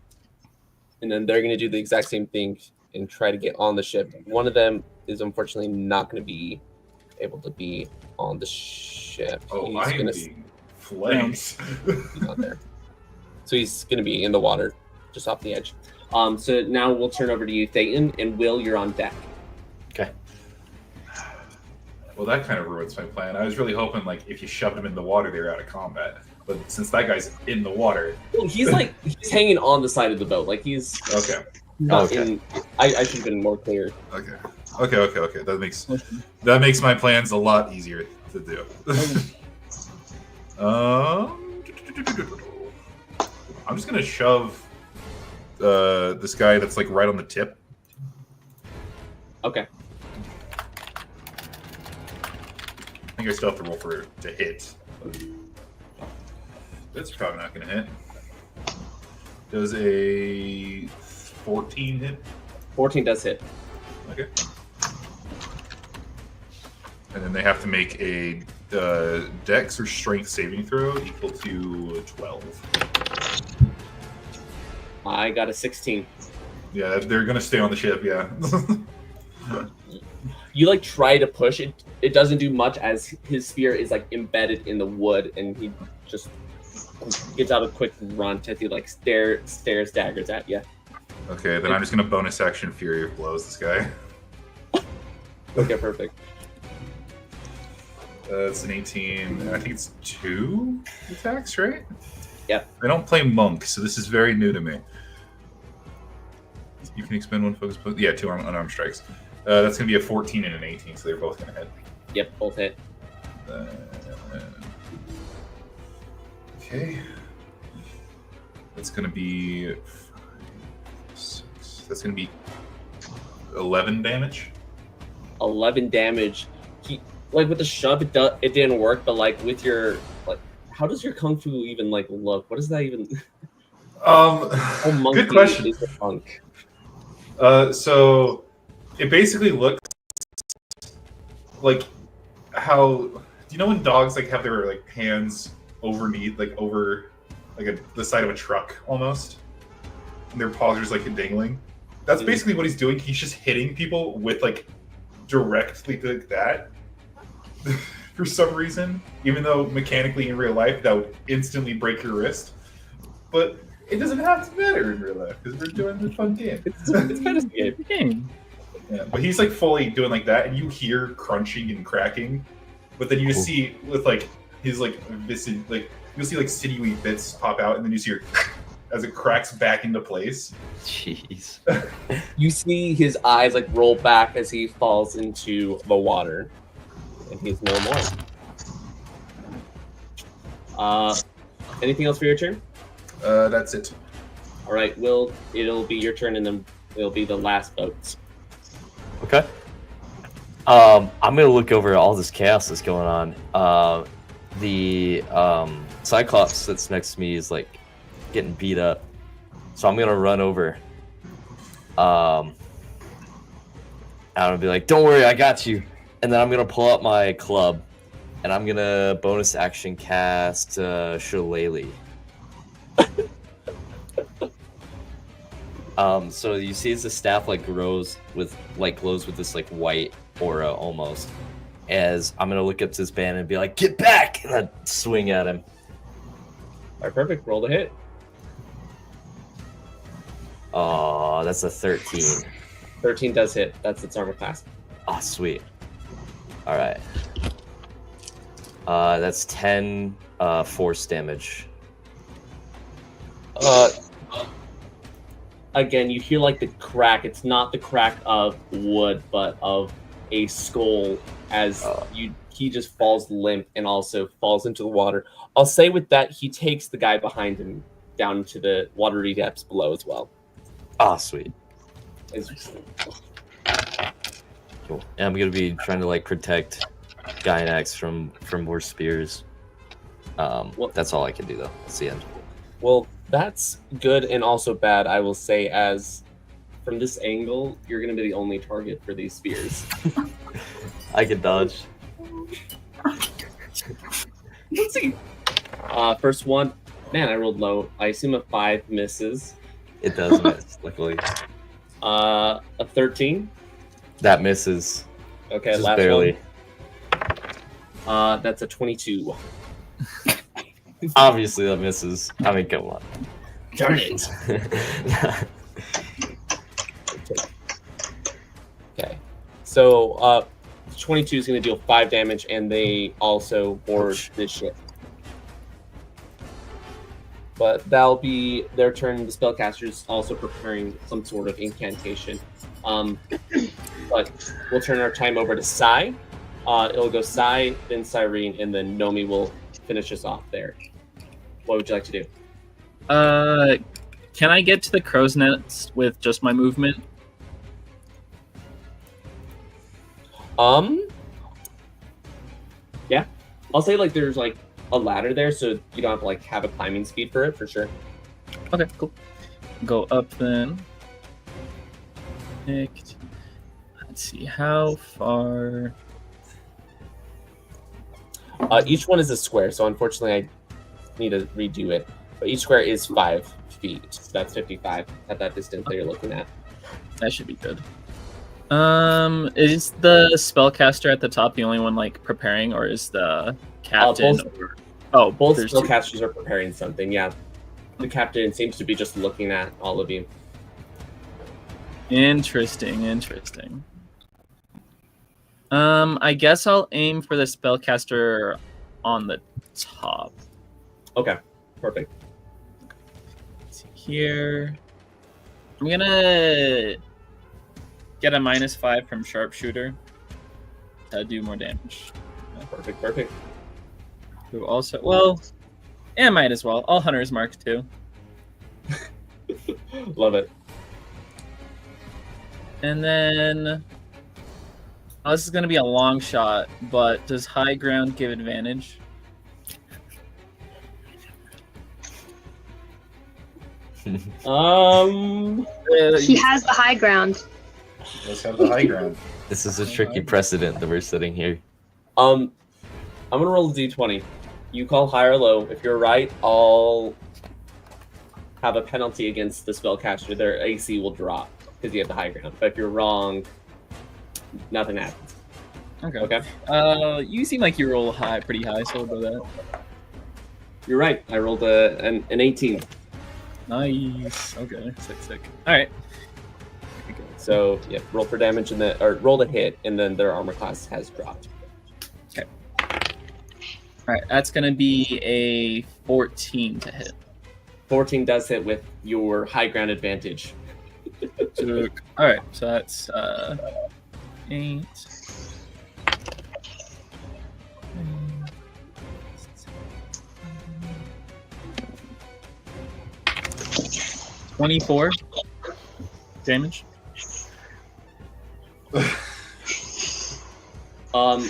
and then they're gonna do the exact same thing and try to get on the ship. One of them is unfortunately not gonna be able to be on the ship. Oh, I am being flanked. He's not there, so he's gonna be in the water, just off the edge. So now we'll turn over to you, Thayton, and Will, you're on deck. Okay. Well, that kind of ruins my plan. I was really hoping, like, if you shoved him in the water, they were out of combat. But since that guy's in the water, well, he's like he's hanging on the side of the boat, like he's okay. Not in. I should have been more clear. Okay. That makes my plans a lot easier to do. I'm just gonna shove this guy that's like right on the tip. Okay. I think I still have to roll to hit. That's probably not gonna hit. Does a 14 hit? 14 does hit. Okay. And then they have to make a dex or strength saving throw equal to 12. I got a 16. Yeah, they're gonna stay on the ship. Yeah. You like try to push it. It doesn't do much as his spear is like embedded in the wood, and he just gives out a quick runt as he like stares daggers at you. Okay, then I'm just gonna bonus action Fury of Blows this guy. Okay, perfect. It's an 18, and I think it's 2 attacks, right? Yep. I don't play Monk, so this is very new to me. You can expend 1 focus point. Yeah, 2 unarmed strikes. That's going to be a 14 and an 18, so they're both going to hit. Yep, both hit. Okay. That's going to be... That's going to be 11 damage. 11 damage. Like with the shove, it didn't work, but like with your how does your kung fu even like look? What does that even? Oh, monkey Good question. is a monk. So it basically looks like how, do you know when dogs like have their like hands over the side of a truck almost, and their paws are just like dangling? That's basically what he's doing. He's just hitting people with like directly like that for some reason, even though mechanically in real life that would instantly break your wrist. But it doesn't have to matter in real life because we're doing a fun game. It's kind of a game. Yeah, but he's like fully doing like that, and you hear crunching and cracking, but then you just see with like his like you'll see like sinewy bits pop out, and then you see her as it cracks back into place. Jeez. You see his eyes like roll back as he falls into the water, and he's no more. Anything else for your turn? That's it. All right, it'll be your turn, and then it'll be the last boats. Okay. I'm gonna look over all this chaos that's going on. The Cyclops that's next to me is like getting beat up, so I'm gonna run over. I'm gonna be like, "Don't worry, I got you," and then I'm gonna pull out my club, and I'm gonna bonus action cast Shillelagh. So you see as the staff like glows with this like white aura almost, as I'm gonna look up to this band and be like, "Get back!" and I swing at him. All right, perfect. Roll the hit. Oh, that's a 13. 13 does hit. That's its armor class. Oh, sweet. All right. That's 10 force damage. Again, you hear like the crack. It's not the crack of wood, but of a skull as he just falls limp and also falls into the water. I'll say with that, he takes the guy behind him down into the watery depths below as well. Ah, sweet. Cool. And I'm gonna be trying to like protect Gaianax from more spears. That's all I can do though. That's the end. Well, that's good and also bad, I will say, as from this angle, you're going to be the only target for these spears. I can dodge. Let's see. First one. Man, I rolled low. I assume a 5 misses. It does miss, luckily. A 13. That misses. Okay, just last barely. One. That's a 22. Obviously that misses. I mean, come on. Darn it. Okay. So 22 is going to deal 5 damage, and they also board this ship. But that'll be their turn. The spellcaster's also preparing some sort of incantation. But we'll turn our time over to Sai. It'll go Sai, then Cyrene, and then Nomei will finish us off there. What would you like to do? Can I get to the crow's nest with just my movement? Yeah. I'll say like there's like a ladder there, so you don't have to like have a climbing speed for it, for sure. Okay, cool. Go up then. Let's see, how far? Each one is a square, so unfortunately I need to redo it. But each square is 5 feet, so that's 55 at that distance that you're looking at. That should be good. Is the spellcaster at the top the only one like preparing, or is the captain? Both spellcasters are preparing something. Yeah, the captain seems to be just looking at all of you. Interesting. I guess I'll aim for the spellcaster on the top. Okay, perfect. Let's see here. I'm gonna get a -5 from sharpshooter to do more damage. Perfect. Who also, well, and might as well. All Hunter's Mark too. Love it. And then, this is gonna be a long shot, but does high ground give advantage? He has the high ground. Let's have the high ground. This is a tricky precedent that we're sitting here. I'm gonna roll a d20. You call high or low. If you're right, I'll have a penalty against the spellcaster. Their AC will drop because you have the high ground. But if you're wrong, nothing happens. Okay. Okay. You seem like you roll pretty high, so we'll go that. You're right. I rolled an 18. Nice. Okay. Sick. All right. So yeah, roll for damage or roll to hit, and then their armor class has dropped. Okay. All right. That's gonna be a 14 to hit. 14 does hit with your high ground advantage. All right. So that's 8. 24 damage. Love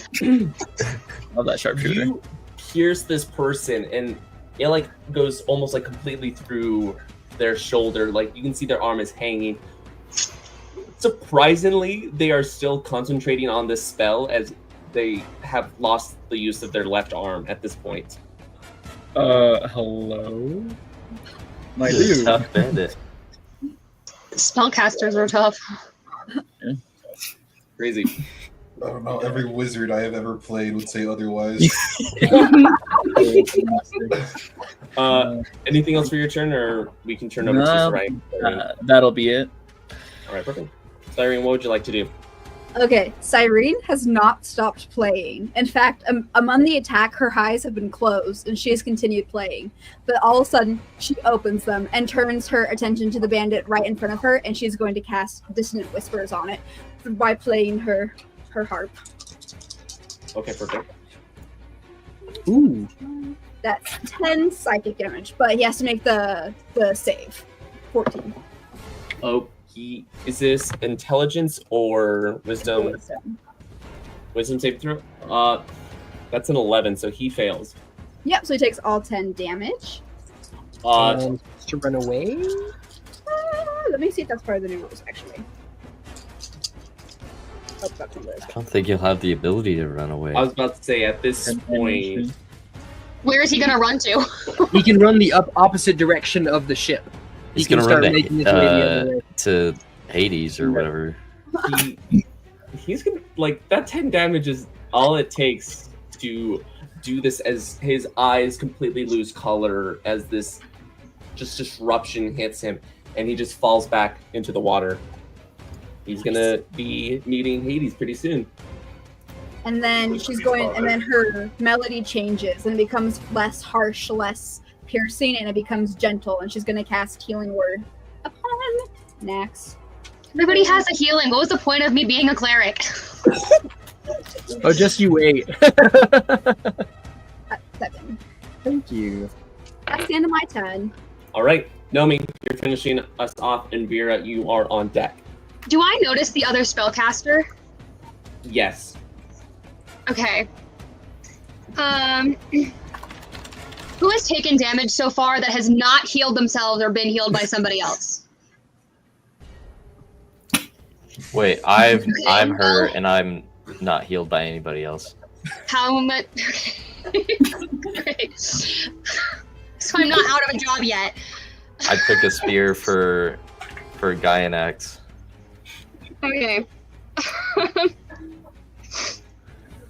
that sharpshooter. You pierce this person, and it like goes almost like completely through their shoulder. Like you can see their arm is hanging. Surprisingly, they are still concentrating on this spell as they have lost the use of their left arm at this point. Hello? My dude. Tough bandit. Spellcasters are tough. Yeah. Crazy. I don't know. Every wizard I have ever played would say otherwise. Anything else for your turn, or we can turn over to Cyprion? That'll be it. All right, perfect. Cyprion, what would you like to do? Okay, Cyprion has not stopped playing. In fact, among the attack, her eyes have been closed, and she has continued playing. But all of a sudden, she opens them and turns her attention to the bandit right in front of her, and she's going to cast Dissonant Whispers on it by playing her harp. Okay, perfect. Ooh. That's 10 psychic damage, but he has to make the save. 14. Oh, is this intelligence or wisdom? Wisdom save throw? That's an 11, so he fails. Yep, so he takes all 10 damage. To run away? Let me see if that's part of the new rules, actually. Oh, that's on the list. I don't think you'll have the ability to run away. I was about to say, at this point... Where is he gonna run to? He can run the opposite direction of the ship. He's gonna run to Hades or whatever. He's gonna, like, that 10 damage is all it takes to do this as his eyes completely lose color as this just disruption hits him, and he just falls back into the water. He's gonna be meeting Hades pretty soon. And then her melody changes and it becomes less harsh, less piercing, and it becomes gentle, and she's gonna cast Healing Word upon Nax. Everybody has a healing. What was the point of me being a cleric? Oh, just you wait. 7. Thank you. That's the end of my turn. All right, Nomei, you're finishing us off, and Veera, you are on deck. Do I notice the other spellcaster? Yes. Okay. Who has taken damage so far that has not healed themselves or been healed by somebody else? Wait, I'm her, and I'm not healed by anybody else. How much? Great. So I'm not out of a job yet. I took a spear for Gaianax. Okay.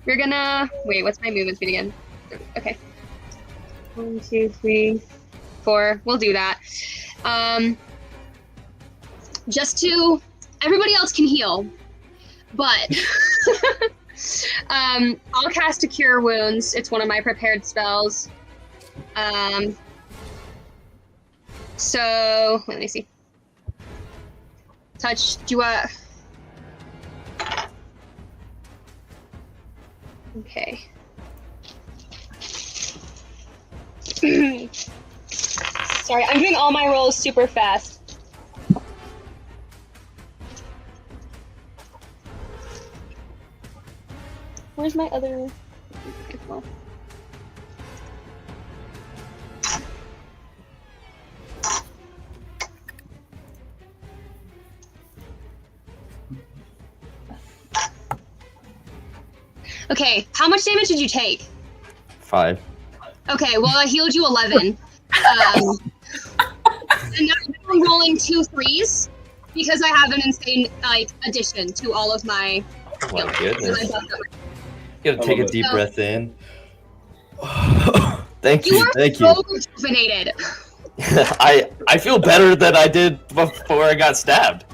We're gonna wait. What's my movement speed again? Okay. 1, 2, 3, 4. We'll do that. Just to everybody else can heal, but I'll cast a Cure Wounds. It's one of my prepared spells. So let me see. Touch. Do I? Okay. Sorry, I'm doing all my rolls super fast. Where's my other? Well. Okay, how much damage did you take? 5. Okay, well, I healed you 11. And now I'm rolling 2 3s because I have an insane addition to all of my. Oh my goodness. heals. You gotta take a deep So- breath in. Thank You you, are thank so you. rejuvenated. I feel better than I did before I got stabbed.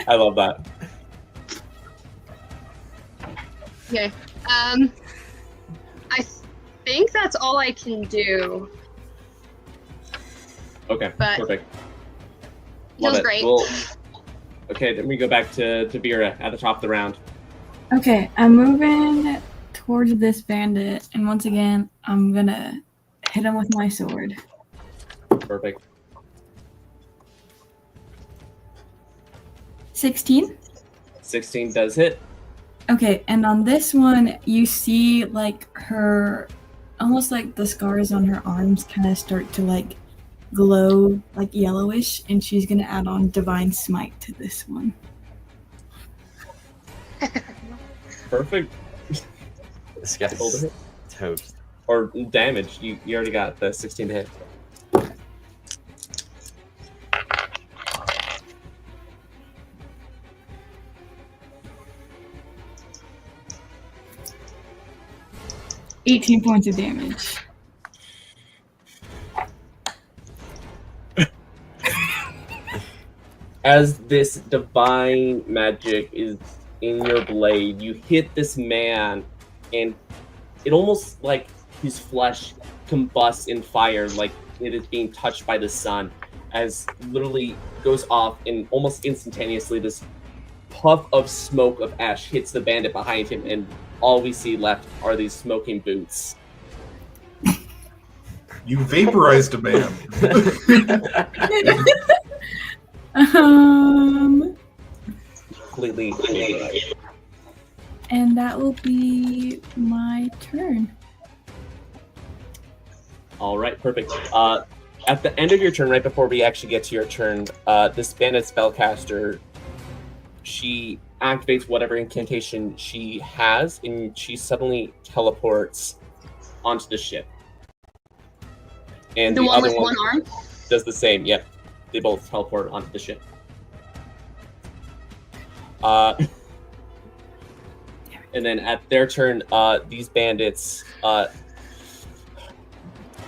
I love that. Okay. I think that's all I can do. Okay, But- perfect. Feels Love it. great. Well, okay, then we go back to Veera at the top of the round. Okay, I'm moving towards this bandit, and once again, I'm gonna hit him with my sword. Perfect. 16. 16 does hit. Okay, and on this one, you see her, almost like the scars on her arms kind of start to glow yellowish, and she's gonna add on Divine Smite to this one. Perfect. This guy's Hold it. toast. Or damage. You already got the 16 to hit. $18 points of damage. As this divine magic is in your blade, you hit this man, and it almost like his flesh combusts in fire, like it is being touched by the sun, as literally goes off, and almost instantaneously this puff of smoke of ash hits the bandit behind him, and all we see left are these smoking boots. You vaporized a man. Completely. And that will be my turn. All right, perfect. At the end of your turn, right before we actually get to your turn, this bandit spellcaster, she activates whatever incantation she has, and she suddenly teleports onto the ship. And The the one other with one arm? does the same. Yep, they both teleport onto the ship. And then at their turn, these bandits,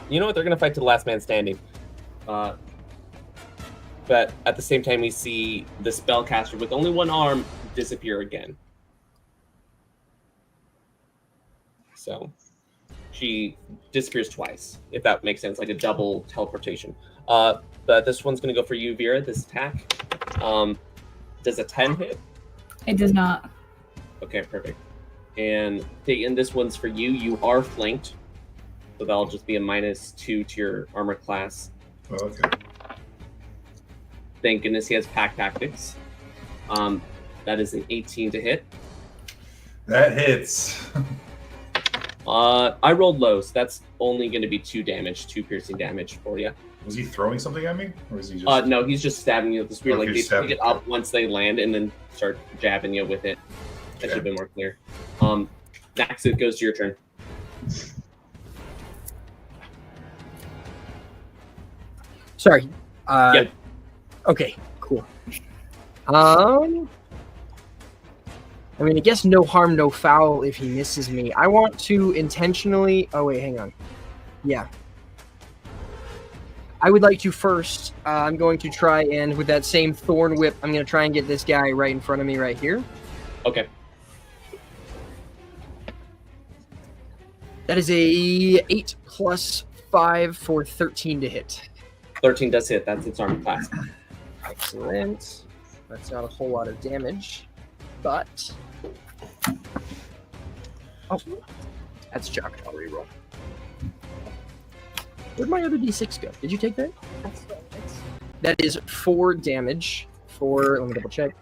you know what? They're gonna fight to the last man standing. But at the same time, we see the spellcaster with only one arm disappear again. So she disappears twice, if that makes sense, like a double teleportation. But this one's gonna go for you, Veera. This attack. Does a 10 hit? It does not. Okay, perfect. And Thayton, this one's for you. You are flanked, so that'll just be a -2 to your armor class. Oh, okay. Thank goodness he has pack tactics. That is an 18 to hit. That hits. I rolled low, so that's only going to be 2 damage, 2 piercing damage for you. Was he throwing something at me? Or was he just... No, he's just stabbing you with the spear. Okay, Like, they stabbing. pick it up once they land and then start jabbing you with it. That should have been more clear. Max, it goes to your turn. Sorry. Yep. Okay, cool. I mean, I guess no harm, no foul if he misses me. I want to intentionally... Oh, wait, hang on. Yeah. I would like to first, I'm going to try and, with that same thorn whip, I'm going to try and get this guy right in front of me right here. Okay. That is a 8 plus 5 for 13 to hit. 13 does hit. That's its armor class. Excellent. That's not a whole lot of damage, but... Oh, that's Chuck. I'll reroll. Where'd my other d6 go? Did you take that? That is 4 damage for, let me double check,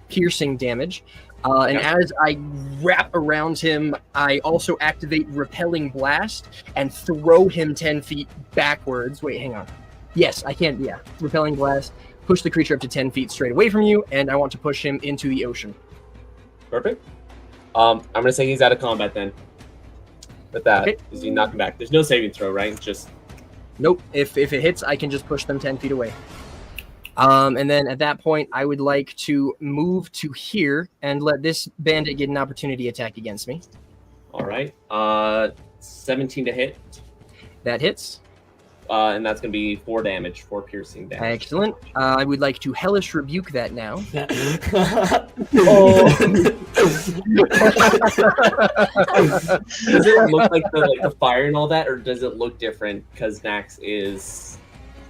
piercing damage. And as I wrap around him, I also activate Repelling Blast and throw him 10 feet backwards. Wait, hang on. Yes, I can, yeah. Repelling Blast, push the creature up to 10 feet straight away from you, and I want to push him into the ocean. Perfect. I'm gonna say he's out of combat then. With that, Okay. is he knocking back? There's no saving throw, right? Just Nope. If it hits, I can just push them 10 feet away. And then at that point, I would like to move to here and let this bandit get an opportunity attack against me. all right. 17 to hit, That hits. and that's gonna be 4 damage, 4 piercing damage. Excellent. I would like to hellish rebuke that now. Does it look like the fire and all that, or does it look different because Nax is?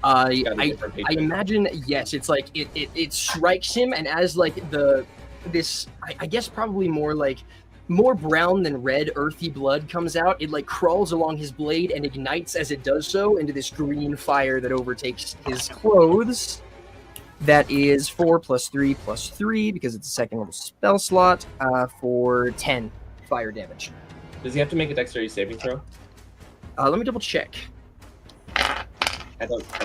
got a different I patron? imagine yes. It's like it strikes him, and as like I guess probably more brown than red, earthy blood comes out. It like crawls along his blade and ignites as it does so into this green fire that overtakes his clothes. That is 4 + 3 + 3 because it's a second level spell slot for 10 fire damage. Does he have to make a dexterity saving throw? Let me double check. I'm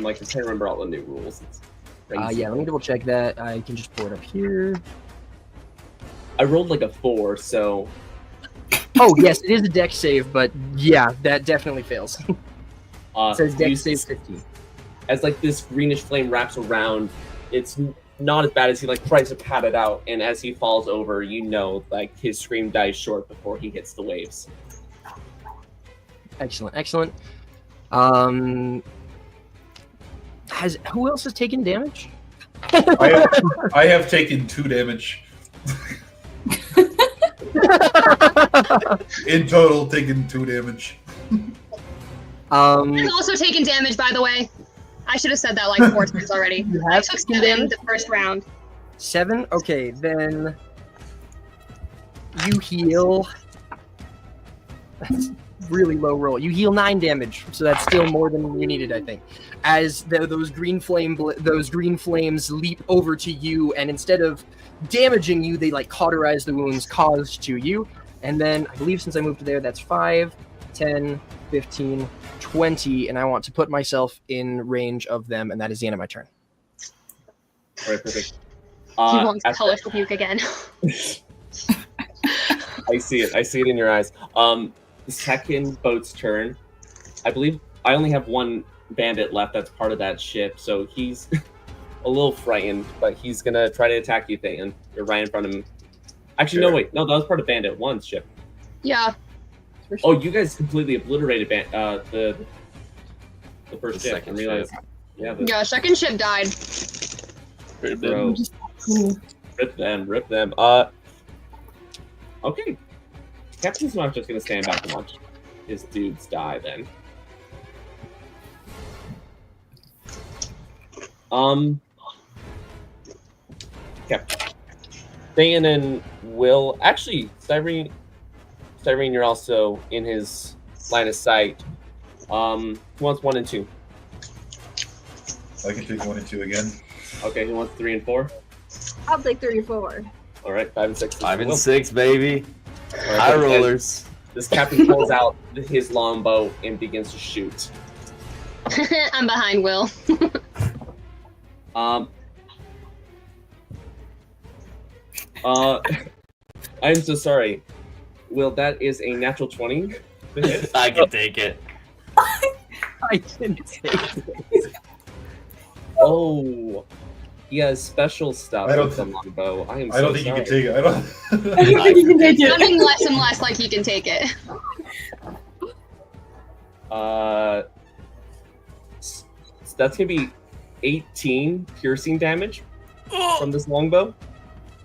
like just trying to remember all the new rules. It's crazy. Yeah, let me double check that. I can just pull it up here. I rolled like a 4, so Oh yes, it is a dex save, but yeah, that definitely fails. It says you dex save s- 15. as like this greenish flame wraps around, it's not as bad as he like tries to pat it out, and as he falls over, you know, like his scream dies short before he hits the waves. Excellent, excellent. Who else has taken damage? I have taken 2 damage. In total, taken 2 damage. I've also taken damage, by the way. I should have said that like 4 times already. You I have took taken 7 damage? the first round. 7? Okay, then you heal. That's really low roll. You heal 9 damage, so that's still more than you needed, I think. As those green flames leap over to you, and instead of damaging you, they like cauterize the wounds caused to you. And then I believe since I moved to there, that's 5, 10, 15, 20, and I want to put myself in range of them, and that is the end of my turn. All right, perfect. He wants after- hellish rebuke again. I see it. I see it in your eyes. The second boat's turn. I believe I only have one bandit left that's part of that ship, so he's a little frightened, but he's gonna try to attack you, Thayton. You're right in front of him. Actually, no, wait. No, that was part of Bandit 1's ship. Yeah. Oh, you guys completely obliterated the first The ship. second I realized. Yeah, Yeah, second ship died. bro. Just cool. Rip them. Okay. Captain's not just gonna stand back and watch his dudes die then. Yeah. Thayton and Will actually Cyrene, you're also in his line of sight. Who wants 1 and 2? I can take 1 and 2 again. Okay, who wants 3 and 4? I'll take 3 or 4. All right, 5 and 6. 5 and 6, baby. All right, High perfect. rollers. This captain pulls out his longbow and begins to shoot. I'm behind Will. I'm so sorry. Will, that is a natural 20 to hit. I can take it. I can take it. Oh, he has special stuff I don't with the longbow. I am so I don't think you sorry. can take it. I don't. I don't think you can take it. Sounding less and less like he can take it. That's gonna be 18 piercing damage from this longbow.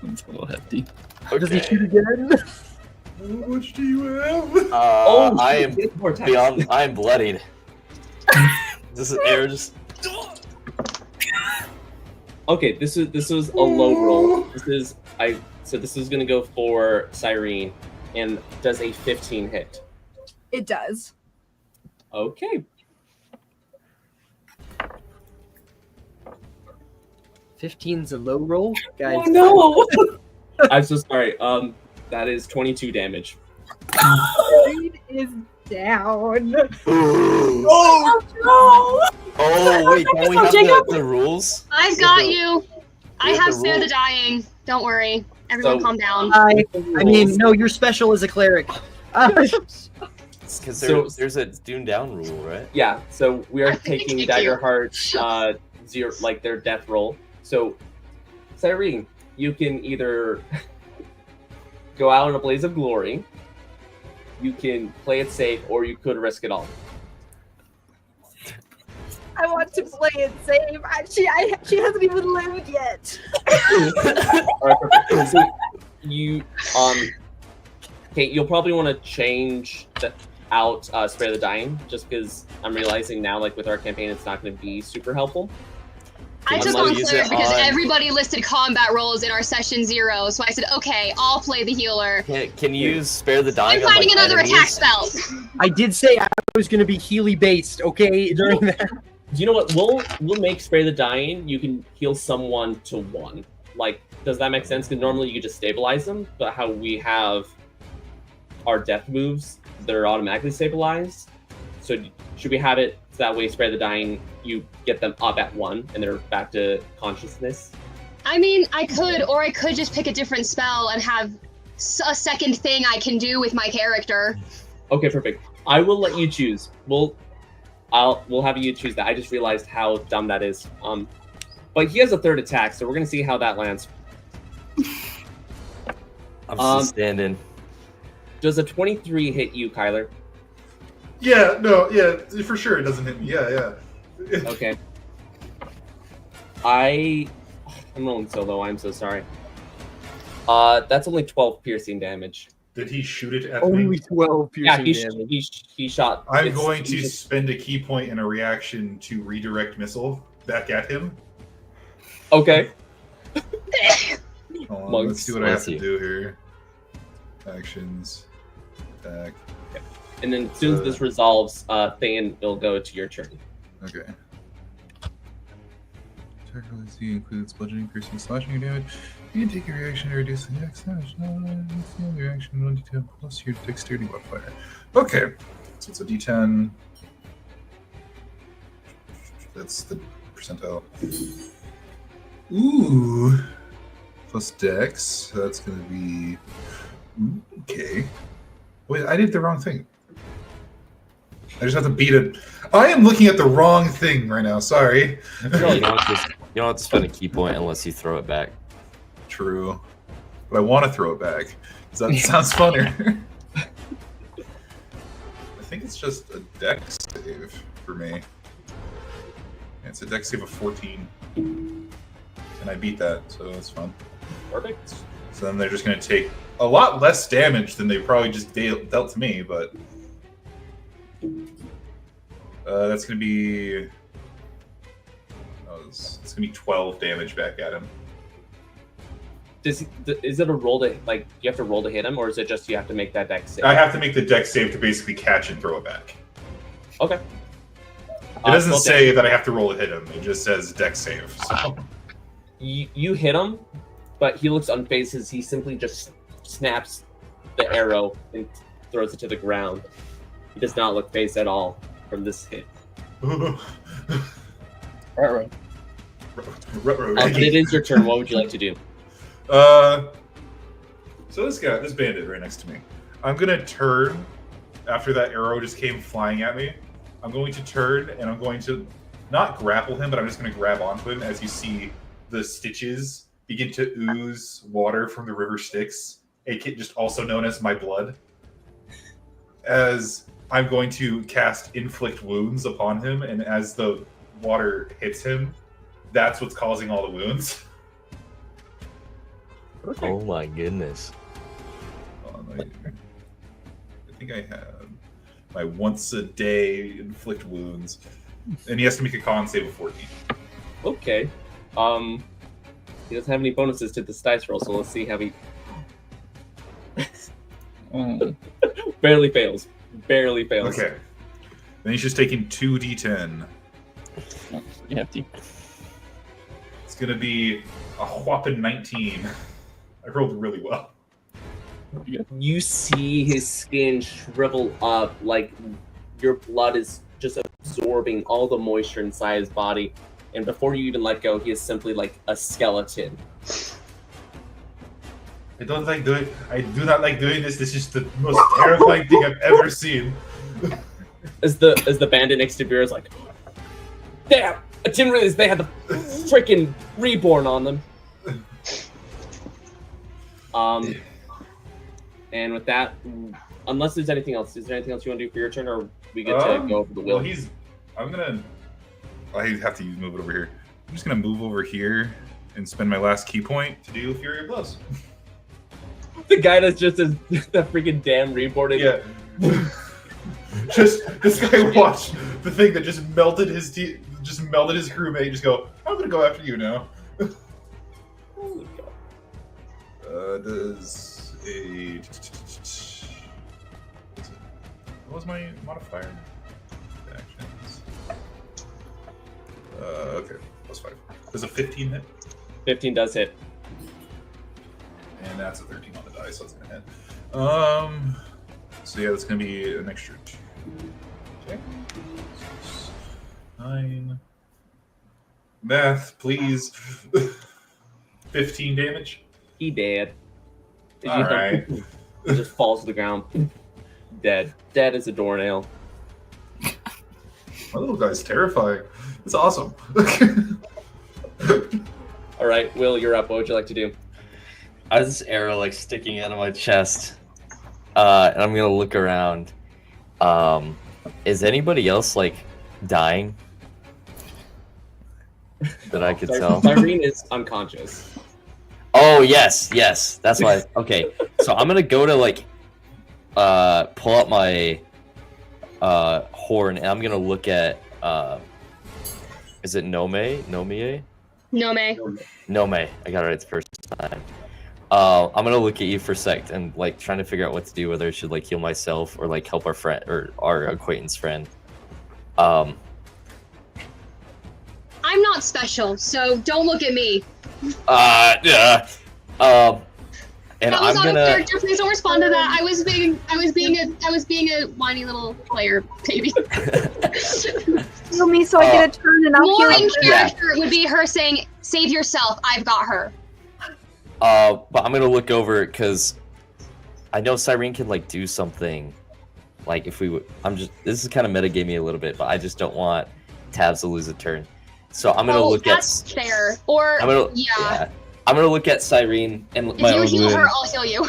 It's a little hefty. Does he Okay. shoot again? How much do you have? I am shit, more attack. beyond. I am bloodied. This is air just. Okay, this was a low roll. This is gonna go for Cyrene, and does a 15 hit. It does. Okay. 15's a low roll, guys. no! I'm so sorry. That is 22 damage. Reed is down. Oh wait, don't we have the rules? I've got you. I Here's have the spare the rule. dying. Don't worry. Everyone So- calm down. I mean, no, you're special as a cleric. Because So- there's a Dune Down rule, right? Yeah, so we are I think taking it's Daggerheart's zero, like their death roll. So, Cyrene, you can either go out in a blaze of glory, you can play it safe, or you could risk it all. I want to play it safe. She hasn't even lived yet. Alright, perfect. So you, Kate, you'll probably want to change out Spare the Dying, just because I'm realizing now, like with our campaign, it's not going to be super helpful. I took Unless on you use Cleric it because on- everybody listed combat roles in our session 0, so I said, okay, I'll play the healer. Can you use Spare the I'm Dying on, finding like, another attack enemies? spell. I did say I was going to be Healy based, okay? During that. Do you know what? We'll make Spare the Dying. You can heal someone to 1. Like, does that make sense? Because normally you could just stabilize them, but how we have our death moves, they're automatically stabilized. So should we have it so that way Spare the Dying, you get them up at 1 and they're back to consciousness? I mean, I could, or I could just pick a different spell and have a second thing I can do with my character. Okay, perfect. I will let you choose. We'll have you choose that. I just realized how dumb that is. But he has a 3rd attack, so we're gonna see how that lands. I'm still standing. Does a 23 hit you, Kyler? Yeah, no, yeah, for sure it doesn't hit me. Yeah. Okay. I'm rolling so low. I'm so sorry. That's only 12 piercing damage. Did he shoot it at Only me? 12 Yeah, piercing damage. he shot. I'm it's- going to he just- spend a key point in a reaction to redirect missile back at him. Okay. Hold on, Monks. let's see what I have Let's to see. do here. Actions, attack. And then as soon as this resolves, Thayton will go to your turn. Okay. Attack velocity includes bludgeoning, piercing, slashing damage. You can take a reaction to reduce the next damage. The reaction 1d10 plus your dexterity modifier. Okay, so it's a d10. That's the percentile. Ooh, plus dex. So that's going to be okay. Wait, I did the wrong thing. I just have to beat it. I am looking at the wrong thing right now. Sorry. You don't have to spend a key point unless you throw it back. True, but I want to throw it back because that sounds funner. I think it's just a dex save for me. It's a dex save of 14, and I beat that, so that's fun. Perfect. So then they're just going to take a lot less damage than they probably just dealt to me, but that's going to be it's going to be 12 damage back at him. Is it a roll to, like, you have to roll to hit him, or is it just you have to make that dex save? I have to make the dex save to basically catch and throw it back. Okay. It doesn't well, say that I have to roll to hit him. It just says dex save. So. You hit him, but he looks unfazed as he simply just snaps the arrow and throws it to the ground. He does not look phased at all from this hit. Right. But it is your turn. What would you like to do? So this bandit right next to me. I'm gonna turn after that arrow just came flying at me. I'm going to turn and I'm going to not grapple him, but I'm just gonna grab onto him as you see the stitches begin to ooze water from the river Styx, just also known as my blood. As I'm going to cast Inflict Wounds upon him, and as the water hits him, that's what's causing all the wounds. Oh my goodness. I think I have my once a day inflict wounds, and he has to make a con save of 14. Okay. He doesn't have any bonuses to this dice roll, so let's see how he barely fails. Barely fails. Okay. Then he's just taking 2d10. You have to. It's gonna be a whopping 19. I rolled really well. You see his skin shrivel up, like your blood is just absorbing all the moisture inside his body, and before you even let go, he is simply like a skeleton. I do not like doing this. This is the most terrifying thing I've ever seen. As the bandit next to Veera is like, damn! I didn't realize they had the freaking reborn on them. And with that, unless there's anything else, is there anything else you want to do for your turn, or we get to go over the wheel? Well, I have to move it over here. I'm just gonna move over here and spend my last key point to do Fury of Blows. The guy that's just that freaking damn reborn. Yeah. Just this guy watched the thing that just melted his crewmate. Just go, I'm gonna go after you now. Holy God. Does a what was my modifier? Actions. Okay, +5. Does a 15 hit? 15 does hit. And that's a 13 on the die, so it's gonna hit. So yeah, that's gonna be an extra 2. Okay. 6, 9. Math, please. 15 damage. He dead. All right. He just falls to the ground. Dead. Dead as a doornail. My little guy's terrifying. It's awesome. All right, Will, you're up. What would you like to do? I have this arrow like sticking out of my chest, and I'm gonna look around. Is anybody else like dying that I could tell? Cyrene is unconscious. Oh yes, that's why. Okay, so I'm gonna go to like pull out my horn, and I'm gonna look at is it Nomei? Nomei. Nomei. I got it right the first time. I'm gonna look at you for a sec and like trying to figure out what to do, whether I should like heal myself or like help our friend or our acquaintance friend. I'm not special, so don't look at me. Yeah. And that was I'm out gonna. of character. Please don't respond to that. I was being a whiny little player, baby. Heal me so I get a turn and I'll More heal in you. character would be her saying, "Save yourself. I've got her." But I'm gonna look over because I know Cyrene can like do something. Like if we would, this is kind of metagaming a little bit, but I just don't want Tabs to lose a turn. So I'm gonna look that's at. fair. Or Yeah. I'm gonna look at Cyrene and if my you own heal wound, her, I'll heal you.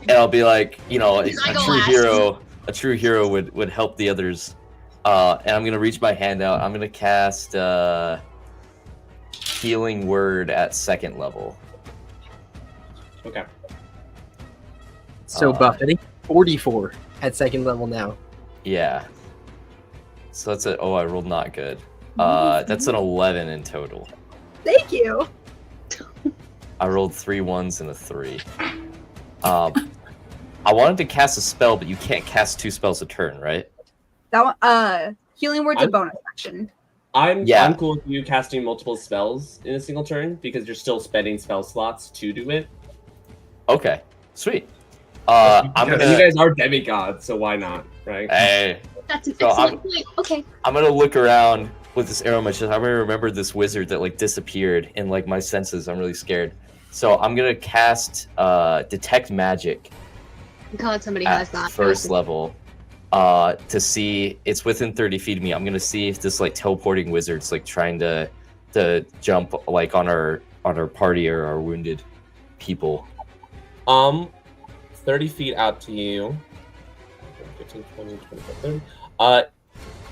and I'll be like, you know, a I go true last. hero. A true hero would help the others. And I'm gonna reach my hand out. I'm gonna cast Healing Word at 2nd level. Okay. So buff. I think 44 at 2nd level now. Yeah. So that's it. Oh, I rolled not good. That's an 11 in total. Thank you. I rolled 3 1s and a 3. I wanted to cast a spell, but you can't cast 2 spells a turn, right? That one, healing word's a bonus action. I'm cool with you casting multiple spells in a single turn because you're still spending spell slots to do it. Okay, sweet. You guys are demigods, so why not, right? Hey. That's an excellent point. Okay. I'm gonna look around with this arrow in my chest. I remember this wizard that like disappeared in like my senses. I'm really scared. So I'm gonna cast Detect Magic. God, somebody at has that. 1st level. To see it's within 30 feet of me. I'm gonna see if this like teleporting wizard's like trying to jump like on our party or our wounded people. 30 feet out to you. 15, 20, 25, 30.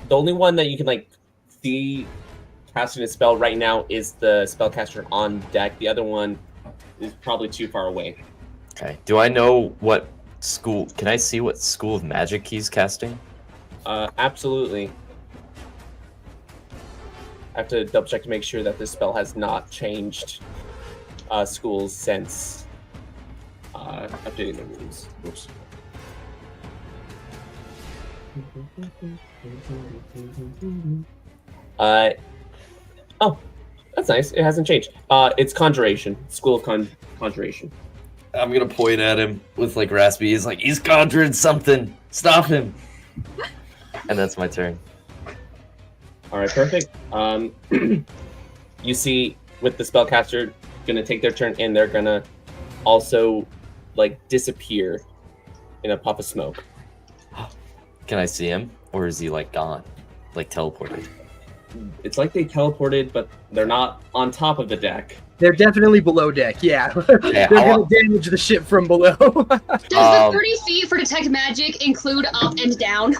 The only one that you can like see casting a spell right now is the spellcaster on deck. The other one is probably too far away. Okay. Do I know what school? Can I see what school of magic he's casting? Absolutely. I have to double check to make sure that this spell has not changed schools since updating the rules. Oops. Oh, that's nice. It hasn't changed. It's Conjuration. School of Conjuration. I'm gonna point at him with like raspy. He's like, he's conjuring something. Stop him. And that's my turn. All right, perfect. You see, with the spellcaster gonna take their turn, and they're gonna also like disappear in a puff of smoke. Can I see him, or is he like gone, like teleported? It's like they teleported, but they're not on top of the deck. They're definitely below deck. Yeah, Yeah, they're gonna damage the ship from below. Does the 30 feet for detect magic include up and down?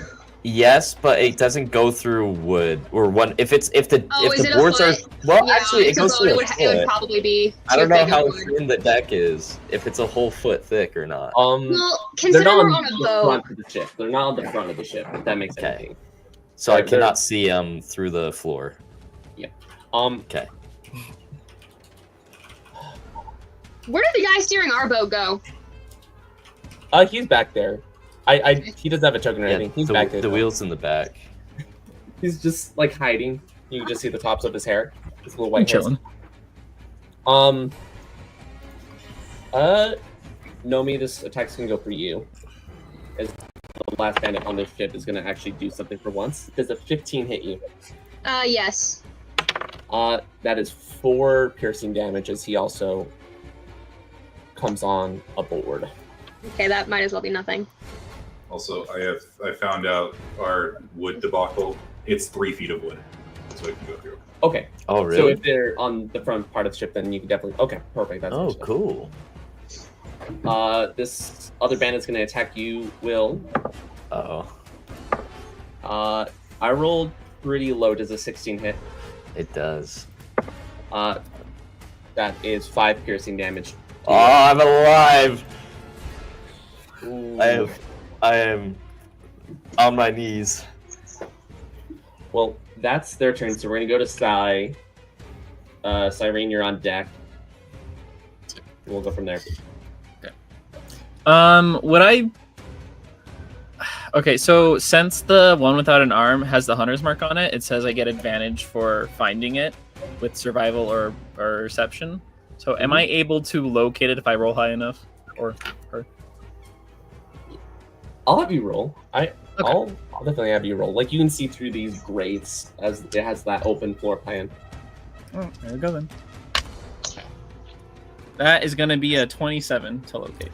Yes, but it doesn't go through wood or one. If is the it a boards are foot? well, Yeah, actually, it it's a goes boat, through it a would, it would foot. probably be I don't too know big how of wood. thin the deck is. If it's a whole foot thick or not. Well, They're consider not we're on on a the boat. front of the ship. They're not on the front of the ship. If that makes Okay. anything. So I they're- cannot see him through the floor. Okay. Where did the guy steering our boat go? He's back there. He doesn't have a token or Yeah, anything. He's back there. the though. wheel's in the back. He's just like hiding. You can just see the tops of his hair. His little white hairs. Chilling. Nomei, this attack's gonna go for you. As the last bandit on this ship is gonna actually do something for once. Does a 15 hit you? Yes. That is 4 piercing damage as he also comes on aboard. Okay, that might as well be nothing. Also, I found out our wood debacle. It's 3 feet of wood, so I can go through. Okay. Oh, So really? if they're on the front part of the ship, then you can definitely. Okay, perfect. That's Oh, understood. cool. This other bandit's gonna attack you, Will. Oh, I rolled pretty low. Does a 16 hit? it does. That is 5 piercing damage. Oh, I'm alive. Ooh. I am on my knees. Well, that's their turn. So we're gonna go to Sai. Cyrene, you're on deck. We'll go from there. Would I? Okay, so since the one without an arm has the hunter's mark on it, it says I get advantage for finding it with survival or perception. So am I able to locate it if I roll high enough? Or her? I'll have you roll. I'll definitely have you roll. Like you can see through these grates as it has that open floor plan. Oh, there we go then. That is gonna be a 27 to locate.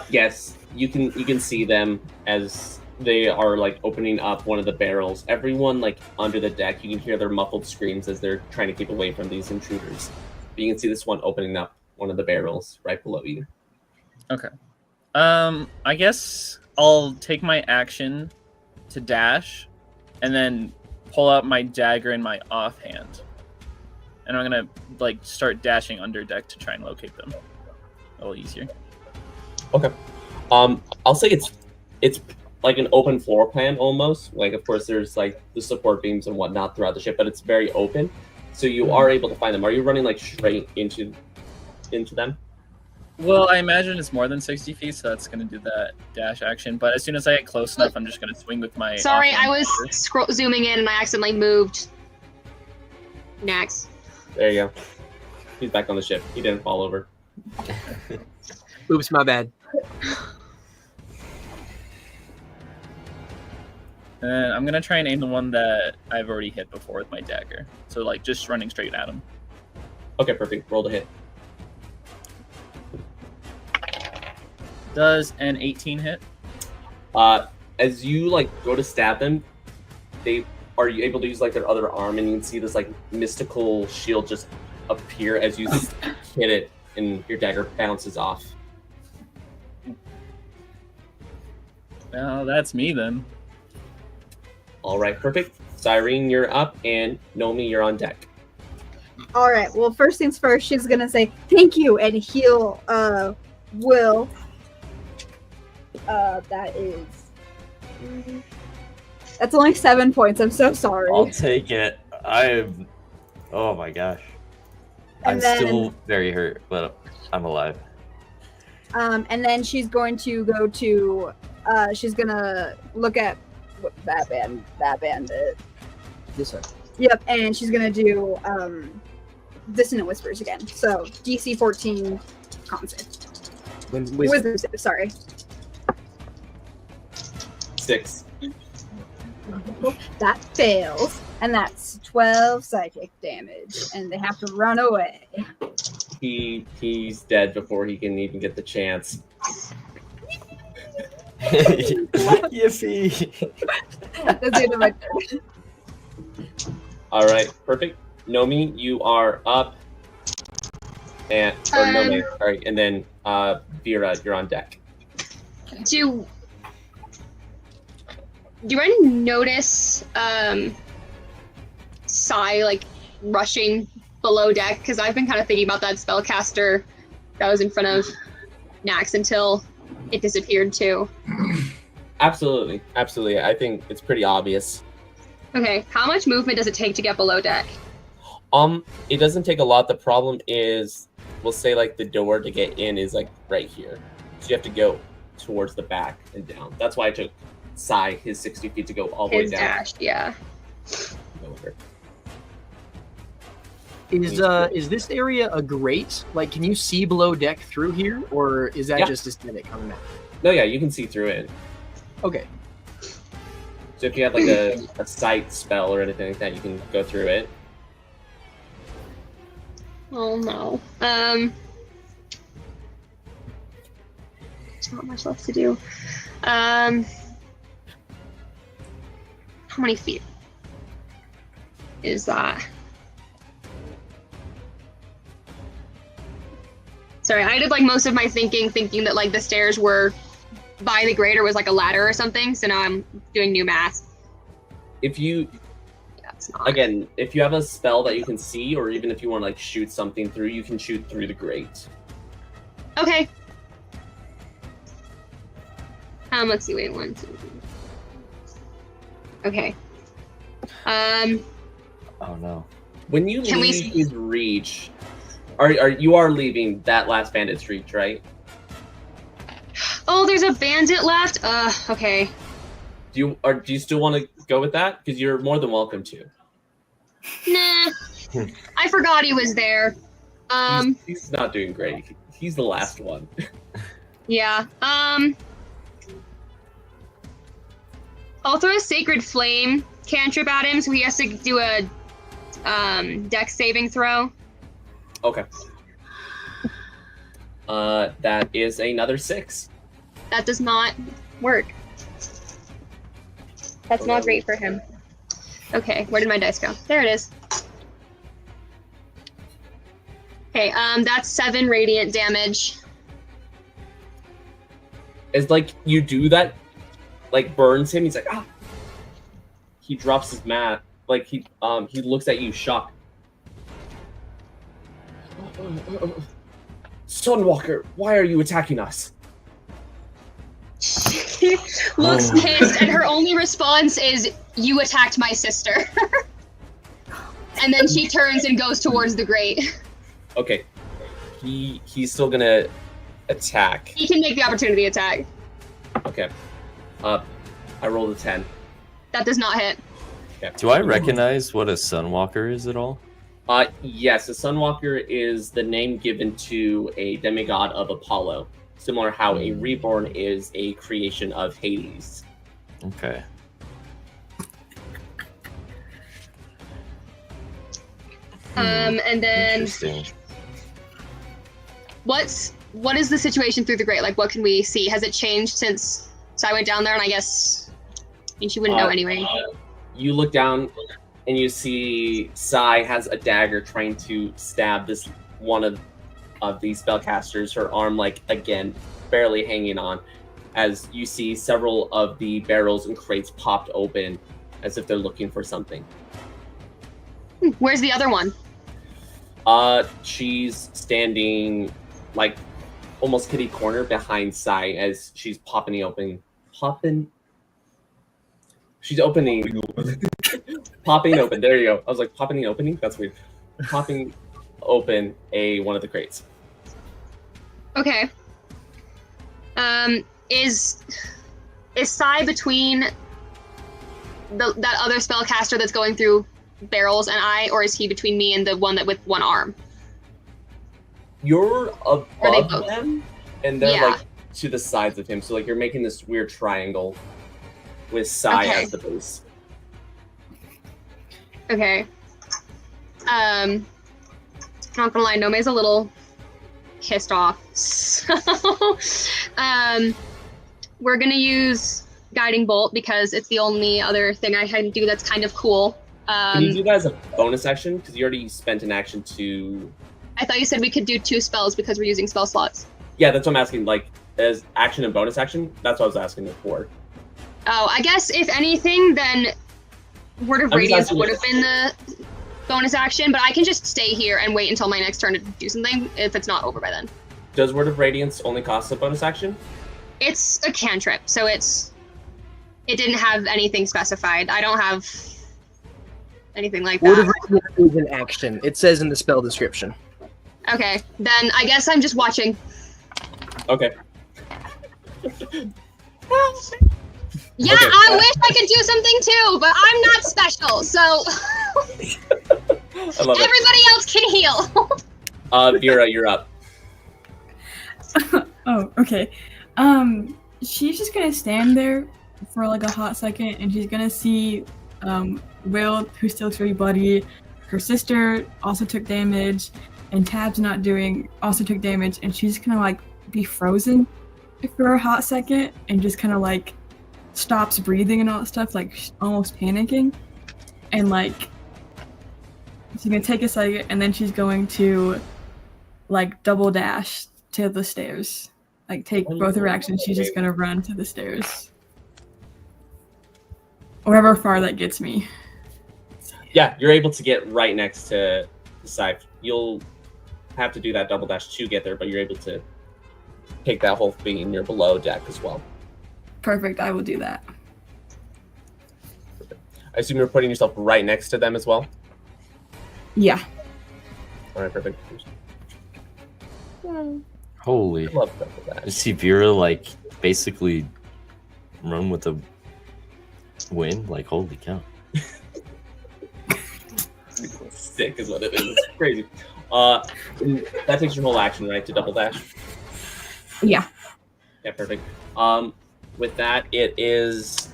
Yes, you can see them as they are like opening up one of the barrels. Everyone like under the deck, you can hear their muffled screams as they're trying to keep away from these intruders. But you can see this one opening up one of the barrels right below you. Okay. I guess I'll take my action to dash, and then pull out my dagger in my offhand, and I'm gonna like start dashing under deck to try and locate them. A little easier. Okay. I'll say it's like an open floor plan almost. Like of course there's like the support beams and whatnot throughout the ship, but it's very open. So you are able to find them. Are you running like straight into them? Well, I imagine it's more than 60 feet, so that's gonna do that dash action. But as soon as I get close enough, I'm just gonna swing with my. Sorry, I offhand was zooming in and I accidentally moved. Nax. There you go. He's back on the ship. He didn't fall over. Oops, my bad. And I'm gonna try and aim the one that I've already hit before with my dagger. So like just running straight at him. Okay, perfect. Roll the hit. Does an 18 hit? As you like go to stab them, are you able to use like their other arm, and you can see this like mystical shield just appear as you hit it, and your dagger bounces off. Well, that's me then. All right, perfect. Cyrene, you're up, and Nomei, you're on deck. All right. Well, first things first, she's gonna say thank you and heal Will. That is. That's only 7 points. I'm so sorry. I'll take it. Oh my gosh. I'm And then- still very hurt, but I'm alive. And then she's going to go to. She's gonna look at that bandit. This one. Yep, and she's gonna do dissonant whispers again. So DC 14 con save. Wisdom save, sorry. 6. That fails, and that's 12 psychic damage, and they have to run away. He's dead before he can even get the chance. Yippee! That's the end of my turn. All right, perfect. Nomei, you are up. And Nomei, sorry, and then Veera, you're on deck. Do I notice Sai like rushing below deck? Because I've been kind of thinking about that spellcaster that was in front of Nax until it disappeared too. Absolutely. I think it's pretty obvious. Okay, how much movement does it take to get below deck? It doesn't take a lot. The problem is, we'll say like the door to get in is like right here, so you have to go towards the back and down. That's why I took Sai his 60 feet to go all the way His down. dash, yeah. Is this area a grate? Like, can you see below deck through here, or is that Yeah. just aesthetic on the map? No, yeah, you can see through it. Okay. So if you have like a sight spell or anything like that, you can go through it. Oh no. There's not much left to do. How many feet is that? Sorry, I did like most of my thinking that like the stairs were by the grate or was like a ladder or something. So now I'm doing new math. If you Yeah, it's not. Again, if you have a spell that you can see, or even if you want to like shoot something through, you can shoot through the grate. Okay. Let's see. Wait, 1, 2, 3. Okay. Oh no. When you Can we leave his reach, you are leaving that last bandit's reach, right? Oh, there's a bandit left. Okay. Do you still want to go with that? Because you're more than welcome to. Nah. I forgot he was there. He's not doing great. He's the last one. Yeah. I'll throw a Sacred Flame cantrip at him, so he has to do a dex saving throw. Okay. That is another 6. That does not work. That's not great for him. Okay, where did my dice go? There it is. Okay, that's 7 radiant damage. It's like you do that, like burns him. He's like, ah. He drops his mat. Like he looks at you shocked. Sunwalker, why are you attacking us? She looks pissed, and her only response is, "You attacked my sister." And then she turns and goes towards the grate. Okay, he's still gonna attack. He can make the opportunity attack. Okay, I rolled a 10. That does not hit. Okay. Do I recognize what a Sunwalker is at all? Yes, a Sunwalker is the name given to a demigod of Apollo. Similar how a Reborn is a creation of Hades. Okay. And then Interesting. what is the situation through the grate? Like, what can we see? Has it changed since I went down there? And I guess she wouldn't know anyway. You look down and you see Sai has a dagger trying to stab this one of these spellcasters. Her arm, like, again, barely hanging on, as you see several of the barrels and crates popped open as if they're looking for something. Where's the other one? She's standing like almost kitty corner behind Sai as she's popping open. She's opening. Popping open. There you go. I was like, popping opening? That's weird. Popping open one of the crates. Okay. Is Sai between that other spellcaster that's going through barrels and I, or is he between me and the one that with one arm? You're Are they above both? them, and they're Yeah. like to the sides of him. So like you're making this weird triangle with Sai Okay. as the base. Okay. Not gonna lie, Nomei's a little pissed off. So we're gonna use Guiding Bolt because it's the only other thing I can do that's kind of cool. Can you do that as a bonus action? Because you already spent an action to... I thought you said we could do 2 spells because we're using spell slots. Yeah, that's what I'm asking. Like, as action and bonus action? That's what I was asking before. Oh, I guess if anything, then Word of Radiance would have been the bonus action, but I can just stay here and wait until my next turn to do something if it's not over by then. Does Word of Radiance only cost a bonus action? It's a cantrip, so it didn't have anything specified. I don't have anything like that. Word of Radiance is an action. It says in the spell description. Okay, then I guess I'm just watching. Okay. Yeah, Okay. I wish I could do something too, but I'm not special, so I love it. everybody else can heal. Veera, you're up. Oh, okay. She's just gonna stand there for like a hot second, and she's gonna see Will, who still looks really bloody. Her sister also took damage, and Tab's also took damage, and she's gonna like be frozen for a hot second, and just kind of like stops breathing and all that stuff, like almost panicking, and like she's gonna take a second, and then she's going to like double dash to the stairs. Like take both her actions, she's just gonna run to the stairs. Or however far that gets me. Yeah, you're able to get right next to the side. You'll have to do that double dash to get there, but you're able to take that whole thing and you're below deck as well. Perfect, I will do that. I assume you're putting yourself right next to them as well? Yeah. Alright, perfect. Holy. I love double I dash. see Veera like basically run with the wind. Like holy cow. Sick is what it is. It's crazy. That takes your whole action, right, to double dash? Yeah. Yeah, perfect. With that, it is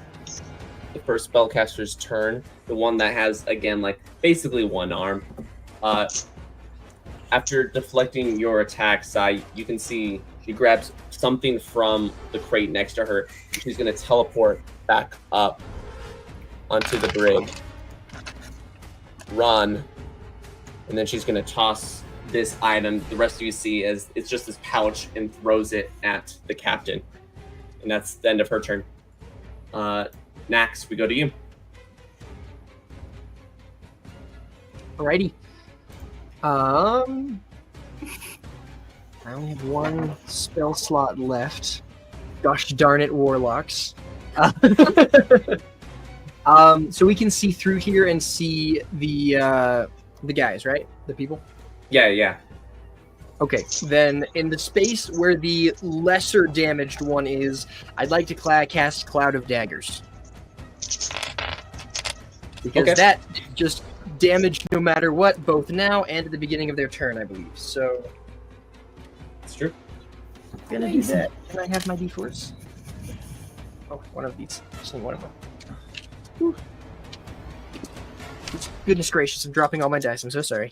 the first spellcaster's turn. The one that has, again, like, basically one arm. After deflecting your attack, Sai, you can see she grabs something from the crate next to her. She's going to teleport back up onto the bridge. Run. And then she's going to toss this item. The rest of you see as it's just this pouch and throws it at the captain. And that's the end of her turn. Nax, we go to you. Alrighty. I only have one spell slot left. Gosh darn it, Warlocks. So we can see through here and see the guys, right? The people? Yeah. Okay, then in the space where the lesser damaged one is, I'd like to cast Cloud of Daggers. Because that just damaged no matter what, both now and at the beginning of their turn, I believe. So, It's true. I'm gonna do that. Can I have my d4s? Oh, one of these. Just need one of them. Whew. Goodness gracious, I'm dropping all my dice. I'm so sorry.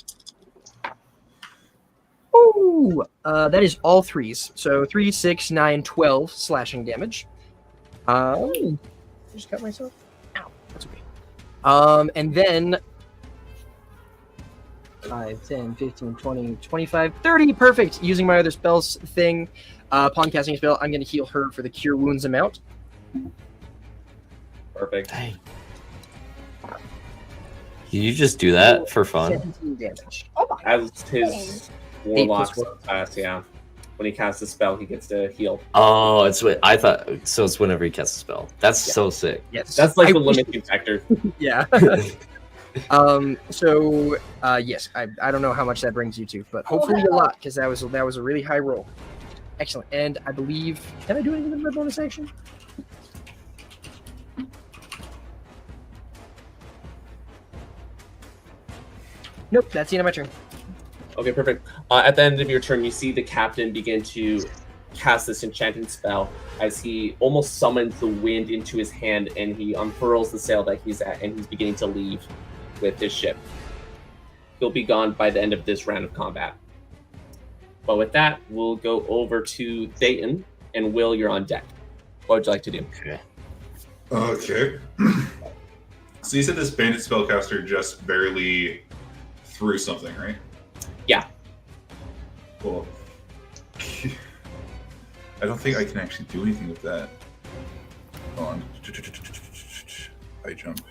Ooh, that is all threes. So 3, 6, 9, 12 slashing damage. I just cut myself. Ow, that's okay. And then 5, 10, 15, 20, 25, 30. Perfect. Using my other spells thing, upon casting a spell, I'm going to heal her for the Cure Wounds amount. Perfect. Dang. Can you just do that for fun? 17 damage. As his warlock class, yeah. When he casts a spell, he gets to heal. Oh, it's what I thought. So it's whenever he casts a spell. That's so sick. Yes. That's like I the wish- limiting factor. Yeah. Yes, I don't know how much that brings you to, but hopefully a lot, because that was a really high roll. Excellent. And I believe, can I do anything with my bonus action? Nope, that's the end of my turn. Okay, perfect. At the end of your turn, you see the captain begin to cast this enchanted spell as he almost summons the wind into his hand and he unfurls the sail that he's at and he's beginning to leave with his ship. He'll be gone by the end of this round of combat. But with that, we'll go over to Thayton, and Will, you're on deck. What would you like to do? Okay. So you said this bandit spellcaster just barely threw something, right? Yeah. Cool. I don't think I can actually do anything with that. Hold on. I jump.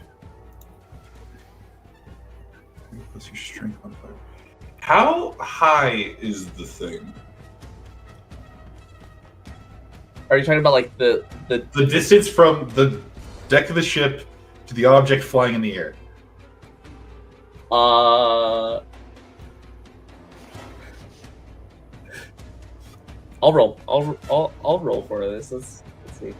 Plus your strength modifier. How high is the thing? Are you talking about like the The distance from the deck of the ship to the object flying in the air. I'll roll. I'll roll for this. Let's see.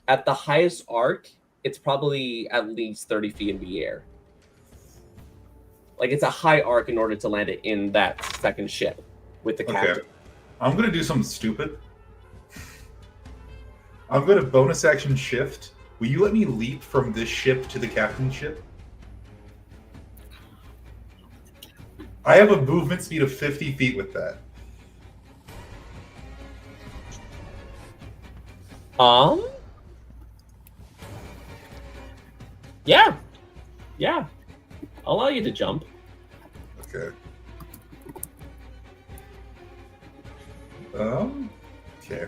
At the highest arc, it's probably at least 30 feet in the air. Like it's a high arc in order to land it in that second ship with the captain. Okay. I'm gonna do something stupid. I'm gonna bonus action shift. Will you let me leap from this ship to the captain's ship? I have a movement speed of 50 feet with that. Yeah. I'll allow you to jump. Okay. Okay.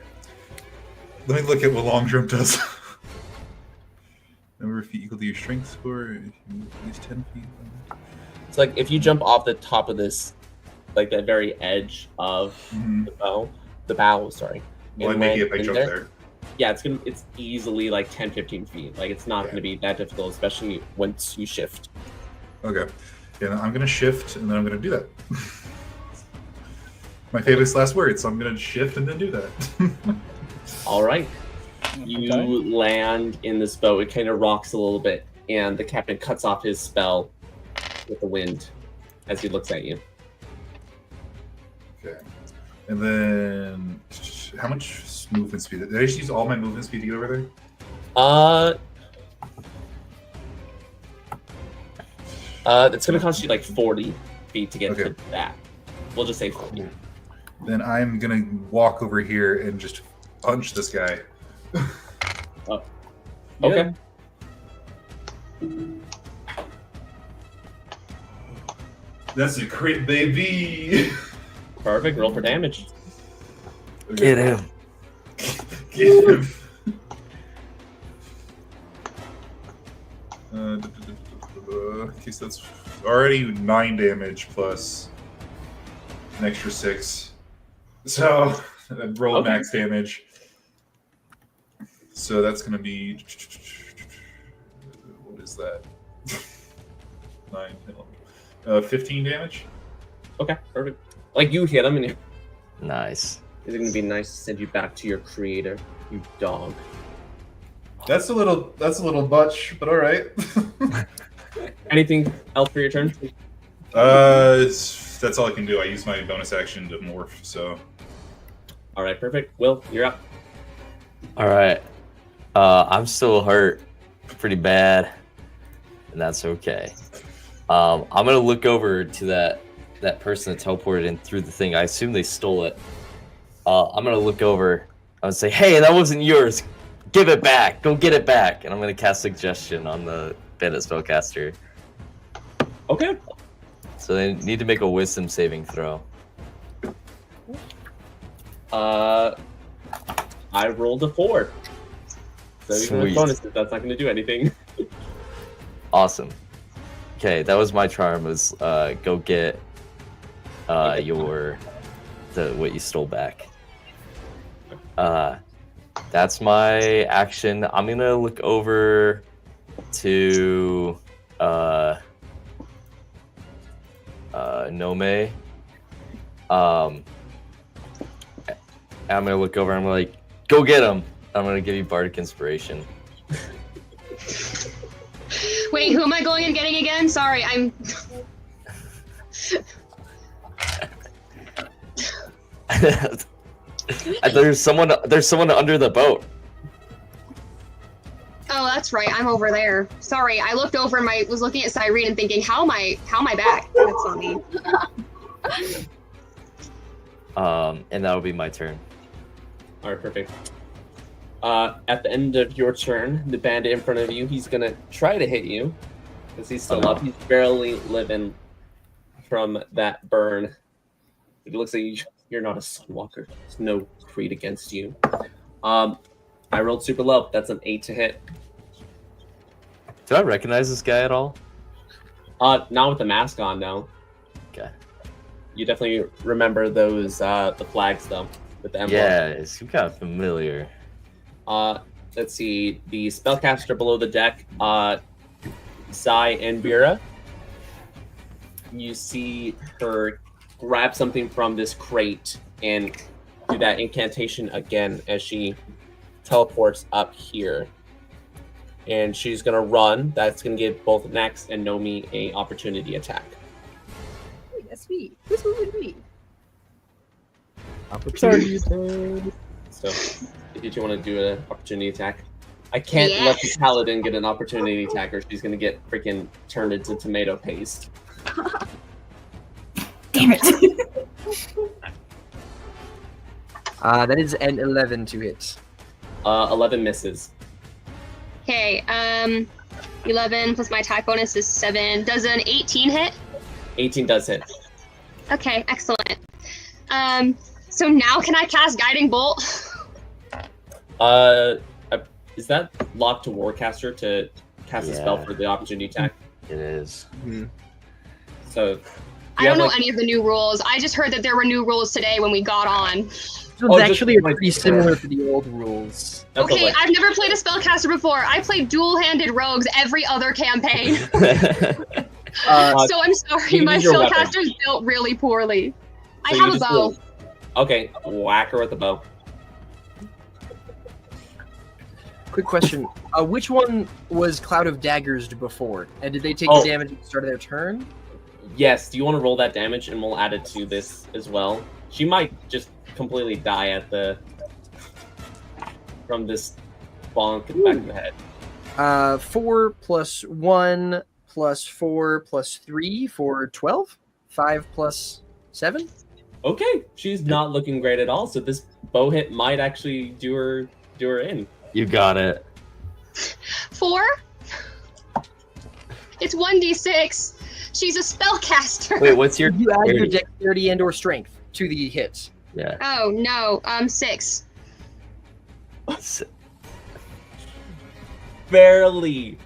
Let me look at what long jump does. Number of feet equal to your strength score. If you move at least 10 feet. It's like if you jump off the top of this, like that very edge of the bow, sorry. Will I make it if I jump there? Yeah, it's easily like 10, 15 feet. Like it's not going to be that difficult, especially once you shift. Okay. Yeah, I'm gonna shift and then I'm gonna do that. My famous last words, so I'm gonna shift and then do that. All right. You land in this boat. It kind of rocks a little bit, and the captain cuts off his spell with the wind as he looks at you. Okay. And then, how much movement speed? Did I just use all my movement speed to get over there? It's gonna cost you like 40 feet to get to that. We'll just say 40. Then I'm gonna walk over here and just punch this guy. Oh. Okay. That's a crit, baby. Perfect. Roll for damage. Get him. Get him. Okay, so that's already 9 damage plus an extra 6. So I rolled max damage. So that's going to be... What is that? 9, 15 damage? Okay, perfect. Like you hit him, and Nice. is it going to be nice to send you back to your creator, you dog? That's a little much, but all right. Anything else for your turn? That's all I can do. I use my bonus action to morph. So. All right, perfect. Will, you're up. All right. I'm still hurt pretty bad, and that's okay. I'm gonna look over to that person that teleported in through the thing. I assume they stole it. I'm gonna look over. I'm gonna say, "Hey, that wasn't yours. Give it back. Go get it back." And I'm gonna cast suggestion on the bandit spellcaster. Okay. So they need to make a wisdom saving throw. I rolled a 4. So even with Sweet. bonuses, that's not going to do anything. Awesome. Okay, that was my charm. Was go get what you stole back. That's my action. I'm gonna look over to Nomei. I'm gonna look over and I'm like, go get him. I'm gonna give you bardic inspiration. Wait, who am I going and getting again? Sorry, I'm. There's someone under the boat. Oh, that's right. I'm over there. Sorry, I looked over and was looking at Cyrene and thinking, how am I back? That's not me. And that will be my turn. All right, perfect. At the end of your turn, the bandit in front of you, he's gonna try to hit you because he's still up. He's barely living from that burn. It looks like you're not a Sunwalker. There's no creed against you. I rolled super low. That's an 8 to hit. Do I recognize this guy at all? Not with the mask on, no. Okay. You definitely remember those the flags though, with the emblem. Yeah, it's kind of familiar. Let's see. The spellcaster below the deck, Sai and Veera. You see her grab something from this crate and do that incantation again as she teleports up here. And she's gonna run. That's gonna give both Nymph and Nomei a opportunity attack. That's me. This would be me. Opportunity. So, did you want to do an opportunity attack? I can't let the Paladin get an opportunity attack, or she's gonna get freaking turned into tomato paste. Damn it. That is an 11 to hit. 11 misses. Okay, 11 plus my attack bonus is 7. Does an 18 hit? 18 does hit. Okay, excellent. So now can I cast Guiding Bolt? Is that locked to Warcaster to cast a spell for the opportunity attack? It is. Mm-hmm. So I don't know any of the new rules. I just heard that there were new rules today when we got on. So it's actually pretty similar to the old rules. Okay, I've never played a spellcaster before. I played dual-handed rogues every other campaign. So I'm sorry, my spellcaster's built really poorly. So I have a bow. Okay, whack her with the bow. Quick question. Which one was Cloud of Daggers before? And did they take the damage at the start of their turn? Yes, do you want to roll that damage and we'll add it to this as well? She might just completely die at from this bonk in the back of the head. 4 plus 1 plus 4 plus 3 for 12. 5 plus 7. Okay, she's not looking great at all, so this bow hit might actually do her in. You got it. 4? It's 1d6. She's a spellcaster. Wait, what's your... You add your dexterity and or strength to the hits. Yeah. Oh, no. 6. Barely.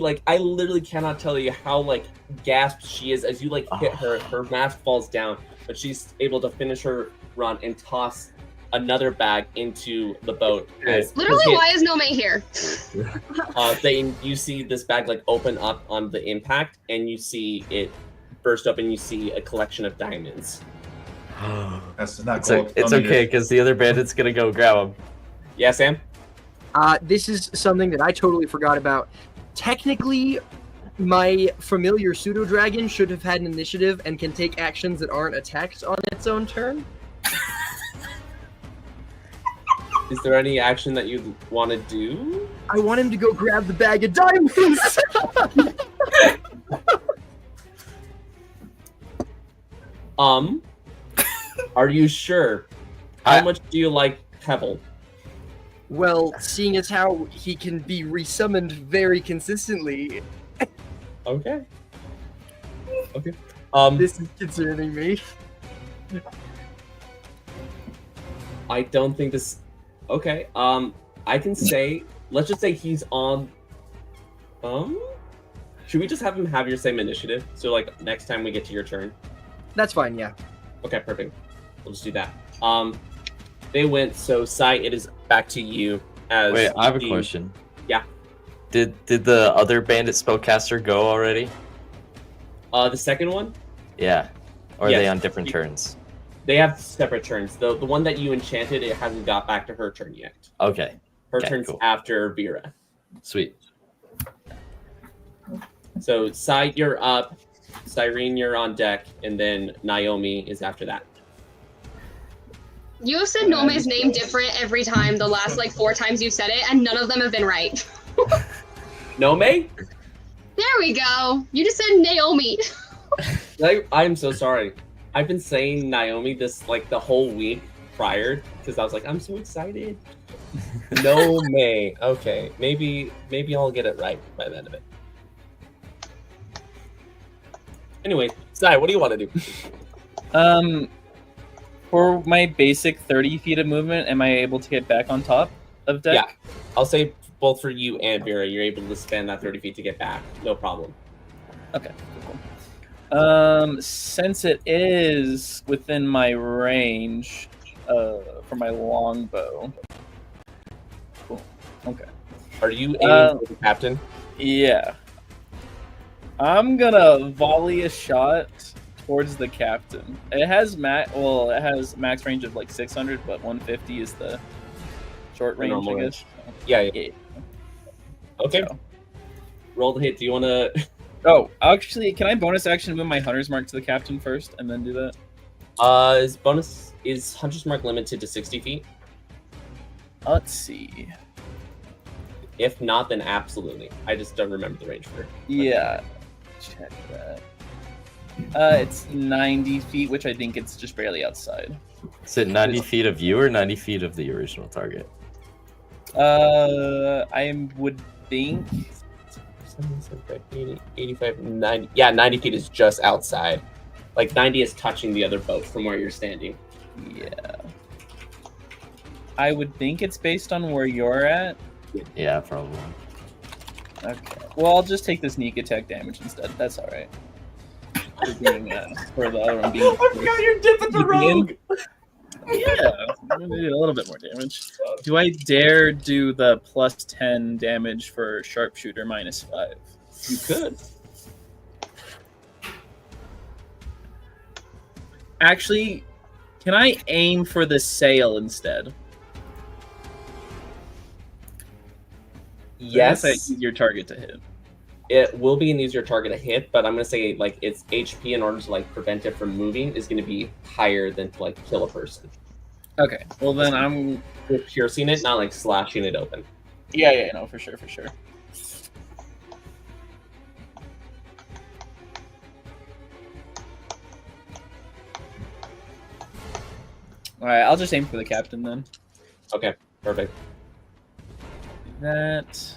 Like, I literally cannot tell you how, like, gasped she is as you, like, hit her. Her mask falls down, but she's able to finish her run and toss another bag into the boat. Literally, why is Nomei here? Thayton, you see this bag, like, open up on the impact, and you see it burst up, and you see a collection of diamonds. That's not cool. It's okay, because the other bandit's gonna go grab them. Yeah, Sam? This is something that I totally forgot about. Technically, my familiar pseudo-dragon should have had an initiative and can take actions that aren't attacks on its own turn. Is there any action that you want to do? I want him to go grab the bag of diamonds! Are you sure? How much do you like Pebble? Well, seeing as how he can be resummoned very consistently. Okay. This is concerning me. I don't think this... Okay, I can say... Let's just say he's on... Should we just have him have your same initiative? So, like, next time we get to your turn? That's fine, yeah. Okay, perfect. We'll just do that. They went, so Sai, it is back to you. Wait, I have a question. Yeah. Did the other bandit spellcaster go already? The second one? Yeah. Or are they on different turns? They have separate turns. The one that you enchanted, it hasn't got back to her turn yet. Okay. Her turn's after Veera. Sweet. So, Sai, you're up. Cyrene, you're on deck. And then Naomi is after that. You have said Nomei's name different every time the last like 4 times you've said it, and none of them have been right. Nomei? There we go. You just said Naomi. I'm so sorry. I've been saying Naomi this like the whole week prior because I was like, I'm so excited. Nomei. Okay, maybe I'll get it right by the end of it. Anyway, Sai, what do you want to do? For my basic 30 feet of movement, am I able to get back on top of deck? Yeah, I'll say both for you and Veera, you're able to spend that 30 feet to get back. No problem. Okay, cool. Since it is within my range for my longbow. Cool. Okay. Are you aiming for the captain? Yeah. I'm gonna volley a shot towards the captain. It has max range of like 600, but 150 is the short range, I guess. Yeah. Okay. So. Roll the hit. Do you want to? Oh, actually, can I bonus action move my Hunter's Mark to the captain first, and then do that? Is Hunter's Mark limited to 60 feet? Let's see. If not, then absolutely. I just don't remember the range for it. Yeah. Check that. It's 90 feet, which I think it's just barely outside. Is it 90 feet of you or 90 feet of the original target? I would think 80, 85, 90. Yeah, 90 feet is just outside. Like 90 is touching the other boat from where you're standing. Yeah. I would think it's based on where you're at. Yeah, probably. Okay. Well, I'll just take the sneak attack damage instead. That's all right. For the other one being. I forgot you're dipping the rogue. Yeah, I'm gonna do a little bit more damage. Do I dare do the plus 10 damage for sharpshooter minus 5? You could. Actually, can I aim for the sail instead? Yes. That's your target to hit. It will be an easier target to hit, but I'm gonna say like its HP in order to like prevent it from moving is gonna be higher than to like kill a person. Okay. Well then I'm piercing it, not like slashing it open. Yeah, no, for sure. Alright, I'll just aim for the captain then. Okay, perfect. That.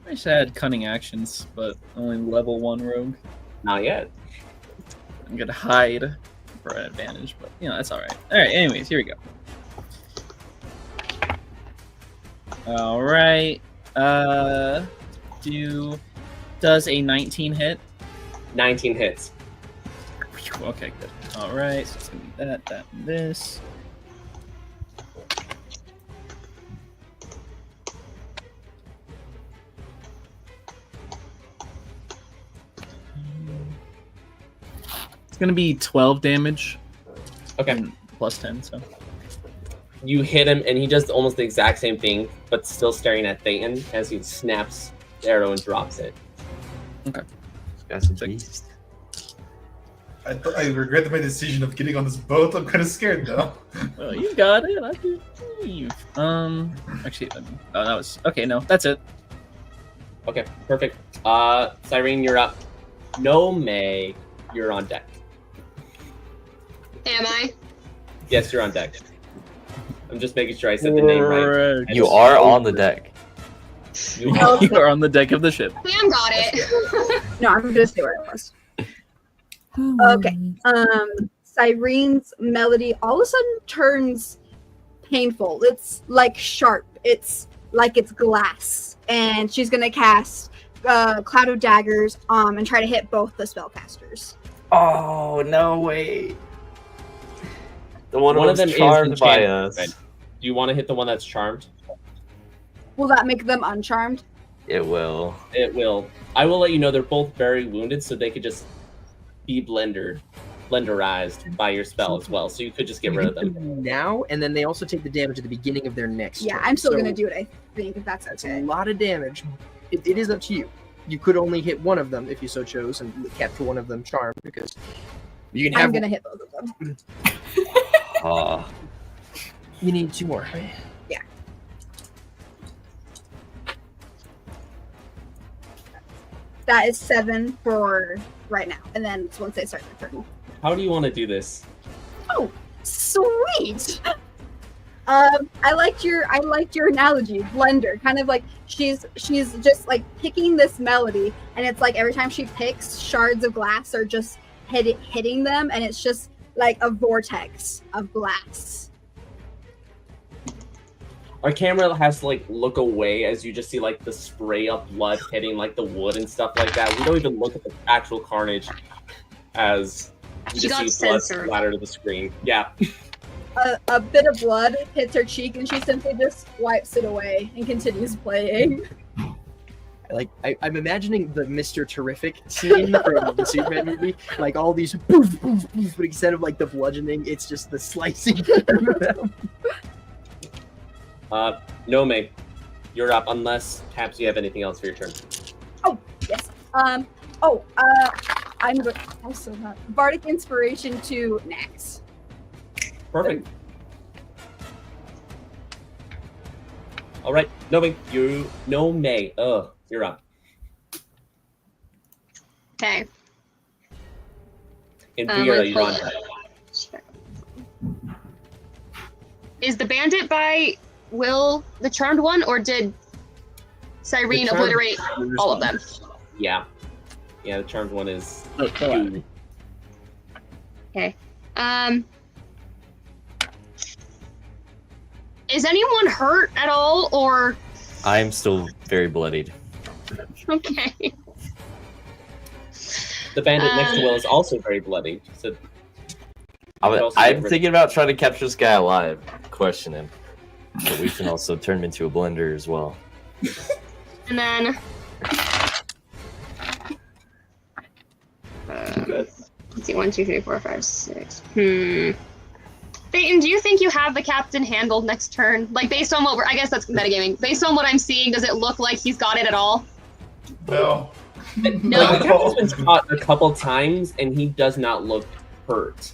I wish I had cunning actions, but only level 1 rogue. Not yet. I'm gonna hide for an advantage, but you know that's alright. Alright, anyways, here we go. Alright. Does a 19 hit? 19 hits. Okay, good. Alright, so it's gonna be that, and this. It's gonna be 12 damage. Okay. Plus 10, so. You hit him, and he does almost the exact same thing, but still staring at Thayton as he snaps the arrow and drops it. Okay. That's a beast. I regret my decision of getting on this boat. I'm kind of scared now. Well, you got it. I do believe. Actually, oh, that was okay. No, that's it. Okay, perfect. Cyrene, you're up. Nomei, you're on deck. Am I? Yes, you're on deck. I'm just making sure I said the name right. You are on the deck. You are on the deck of the ship. Sam got it. No, I'm gonna stay where I was. Okay. Cyrene's melody all of a sudden turns painful. It's like sharp. It's like it's glass. And she's gonna cast Cloud of Daggers and try to hit both the spellcasters. Oh no! Wait. The one of them charmed is by us. Do you want to hit the one that's charmed? Will that make them uncharmed? It will. It will. I will let you know they're both very wounded, so they could just be blenderized by your spell as well. So you could just get rid of them now, and then they also take the damage at the beginning of their next turn. I'm still gonna do it. I think if that's okay. A lot of damage. It is up to you. You could only hit one of them if you so chose, and kept one of them charmed because you can have. I'm gonna hit both of them. You need 2 more. Yeah. That is 7 for right now, and then it's once they start their turn. How do you want to do this? Oh, sweet. I liked your analogy, blender. Kind of like she's just like picking this melody, and it's like every time she picks, shards of glass are just hitting them, and it's just like a vortex of glass. Our camera has to like look away as you just see like the spray of blood hitting like the wood and stuff like that. We don't even look at the actual carnage as we just see blood splatter to the screen. Yeah. A bit of blood hits her cheek, and she simply just wipes it away and continues playing. Like I'm imagining the Mr. Terrific scene from the Superman movie, like all these poof, poof, poof, but instead of like the bludgeoning, it's just the slicing. Nomei, you're up. Unless Caps, you have anything else for your turn. Oh yes. I'm also not Bardic Inspiration to Nax. Perfect. All right, Nomei, you're up. Okay. And Veera, you're on. Is the bandit by Will the charmed one, or did Cyrene obliterate all of them? Yeah. Yeah, the charmed one is. Okay. Is anyone hurt at all, or? I'm still very bloodied. Okay. The bandit next to Will is also very bloody. So I'm thinking about trying to capture this guy alive, question him. But we can also turn him into a blender as well. And then... let's see, 1, 2, 3, 4, 5, 6. Thayton, do you think you have the captain handled next turn? Like, based on what I guess that's metagaming. Based on what I'm seeing, does it look like he's got it at all? No. No. Like, the captain's been caught a couple times, and he does not look hurt.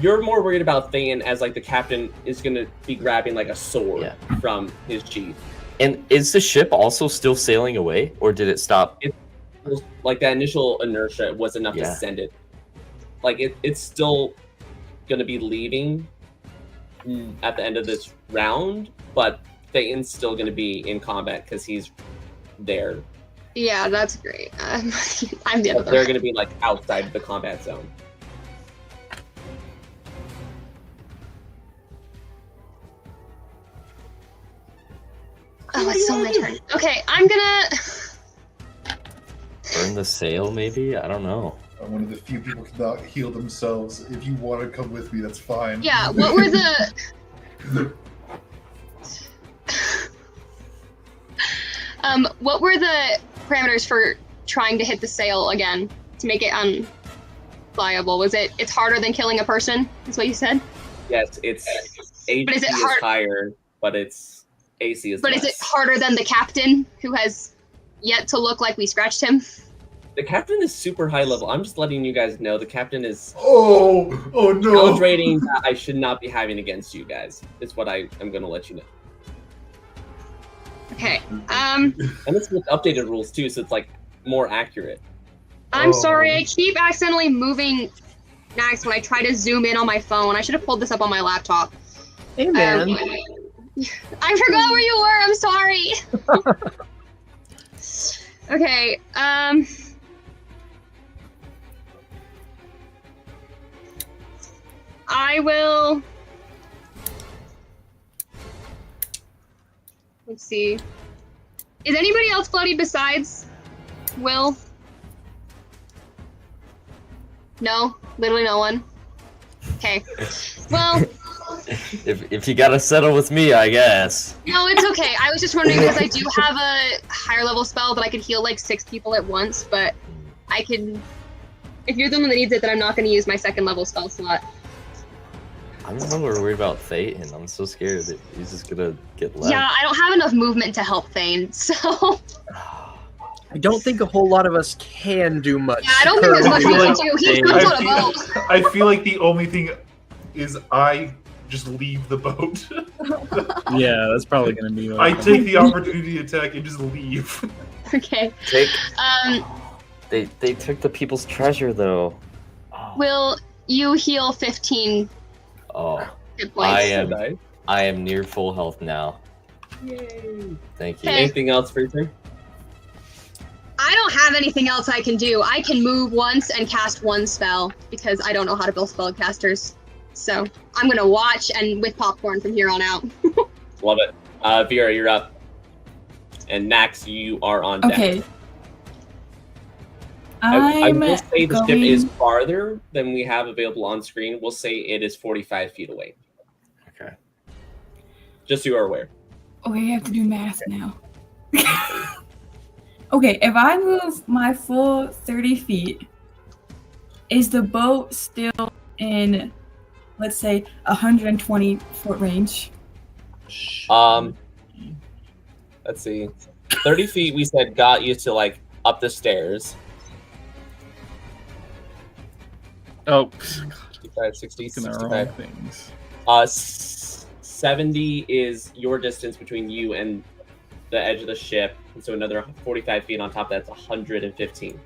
You're more worried about Thayton as, like, the captain is going to be grabbing, like, a sword from his sheath. And is the ship also still sailing away, or did it stop? Like, that initial inertia was enough to send it. Like, it's still going to be leaving at the end of this round, but Thayton's still going to be in combat because he's there. Yeah, that's great. I'm the other. They're going to be, like, outside the combat zone. Oh, it's so my turn. Okay, I'm gonna... Burn the sail, maybe? I don't know. I'm one of the few people who cannot heal themselves. If you want to come with me, that's fine. Yeah, what were the... what were the parameters for trying to hit the sail again to make it unflyable? Was it's harder than killing a person? Is what you said? Yes, it's AC is higher, but it's AC is less. Is it harder than the captain, who has yet to look like we scratched him? The captain is super high level. I'm just letting you guys know the captain is oh no, challenge rating that I should not be having against you guys. Is what I am going to let you know. Okay. And it's with updated rules too, so it's like more accurate. I'm sorry, I keep accidentally moving Nax when I try to zoom in on my phone. I should have pulled this up on my laptop. Hey man. I forgot where you were. I'm sorry. Okay. I will. Let's see. Is anybody else bloody besides Will? No, literally no one. Okay. Well. If you gotta settle with me, I guess. No, it's okay. I was just wondering because I do have a higher level spell that I could heal like 6 people at once, but I can. If you're the one that needs it, then I'm not going to use my 2nd level spell slot. I don't know. We're worried about Thayton. I'm so scared that he's just gonna get left. Yeah, I don't have enough movement to help Thayne, so. I don't think a whole lot of us can do much. Yeah, I don't think there's much we can do. He's not on a boat. I feel like the only thing is I just leave the boat. Yeah, that's probably gonna be. I take the opportunity attack and just leave. Okay. They took the people's treasure though. Oh. Will you heal 15 Oh, hit points? I am near full health now. Yay. Thank you. Okay. Anything else for your turn? I don't have anything else I can do. I can move once and cast one spell because I don't know how to build spellcasters. So I'm gonna watch and with popcorn from here on out. Love it. Veera, you're up. And Nax, you are on deck. Okay. I will say the ship going- is farther than we have available on screen. We'll say it is 45 feet away. Okay. Just so you are aware. Oh, we have to do math now. Okay, if I move my full 30 feet, is the boat still in, let's say, 120-foot range? Let's see. 30 feet, we said, got you to, like, up the stairs. Oh, 55, 60, God, the 65. wrong things. 70 is your distance between you and the edge of the ship. And so another 45 feet on top of that's 115.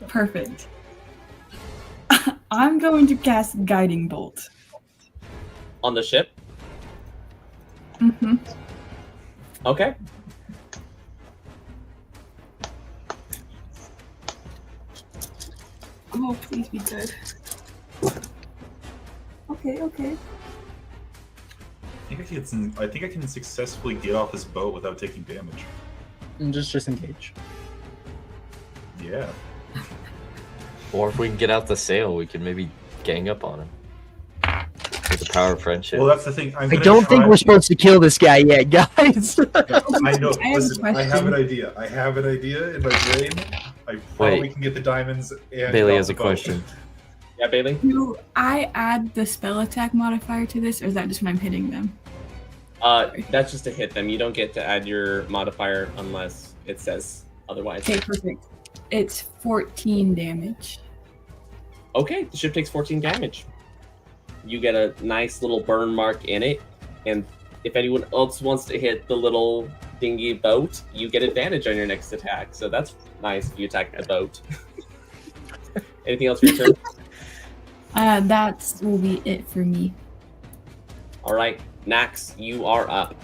Perfect. I'm going to cast Guiding Bolt. On the ship? Mm-hmm. Okay. Oh, please be good. Okay. I think I can successfully get off this boat without taking damage. And just engage. Yeah. Or if we can get out the sail, we can maybe gang up on him. With the power of friendship. Well, that's the thing. I don't think we're supposed to kill this guy yet, guys. I know. I have a Listen, I have question. an idea. I have an idea in my brain. I probably can get the diamonds and Bailey get has a off the boat. question. Yeah, Bailee? Do I add the spell attack modifier to this, or is that just when I'm hitting them? That's just to hit them. You don't get to add your modifier unless it says otherwise. Okay, perfect. It's 14 damage. Okay, the ship takes 14 damage. You get a nice little burn mark in it, and if anyone else wants to hit the little dingy boat, you get advantage on your next attack. So that's nice if you attack the boat. Anything else for your turn? That will be it for me. All right, Nax, you are up.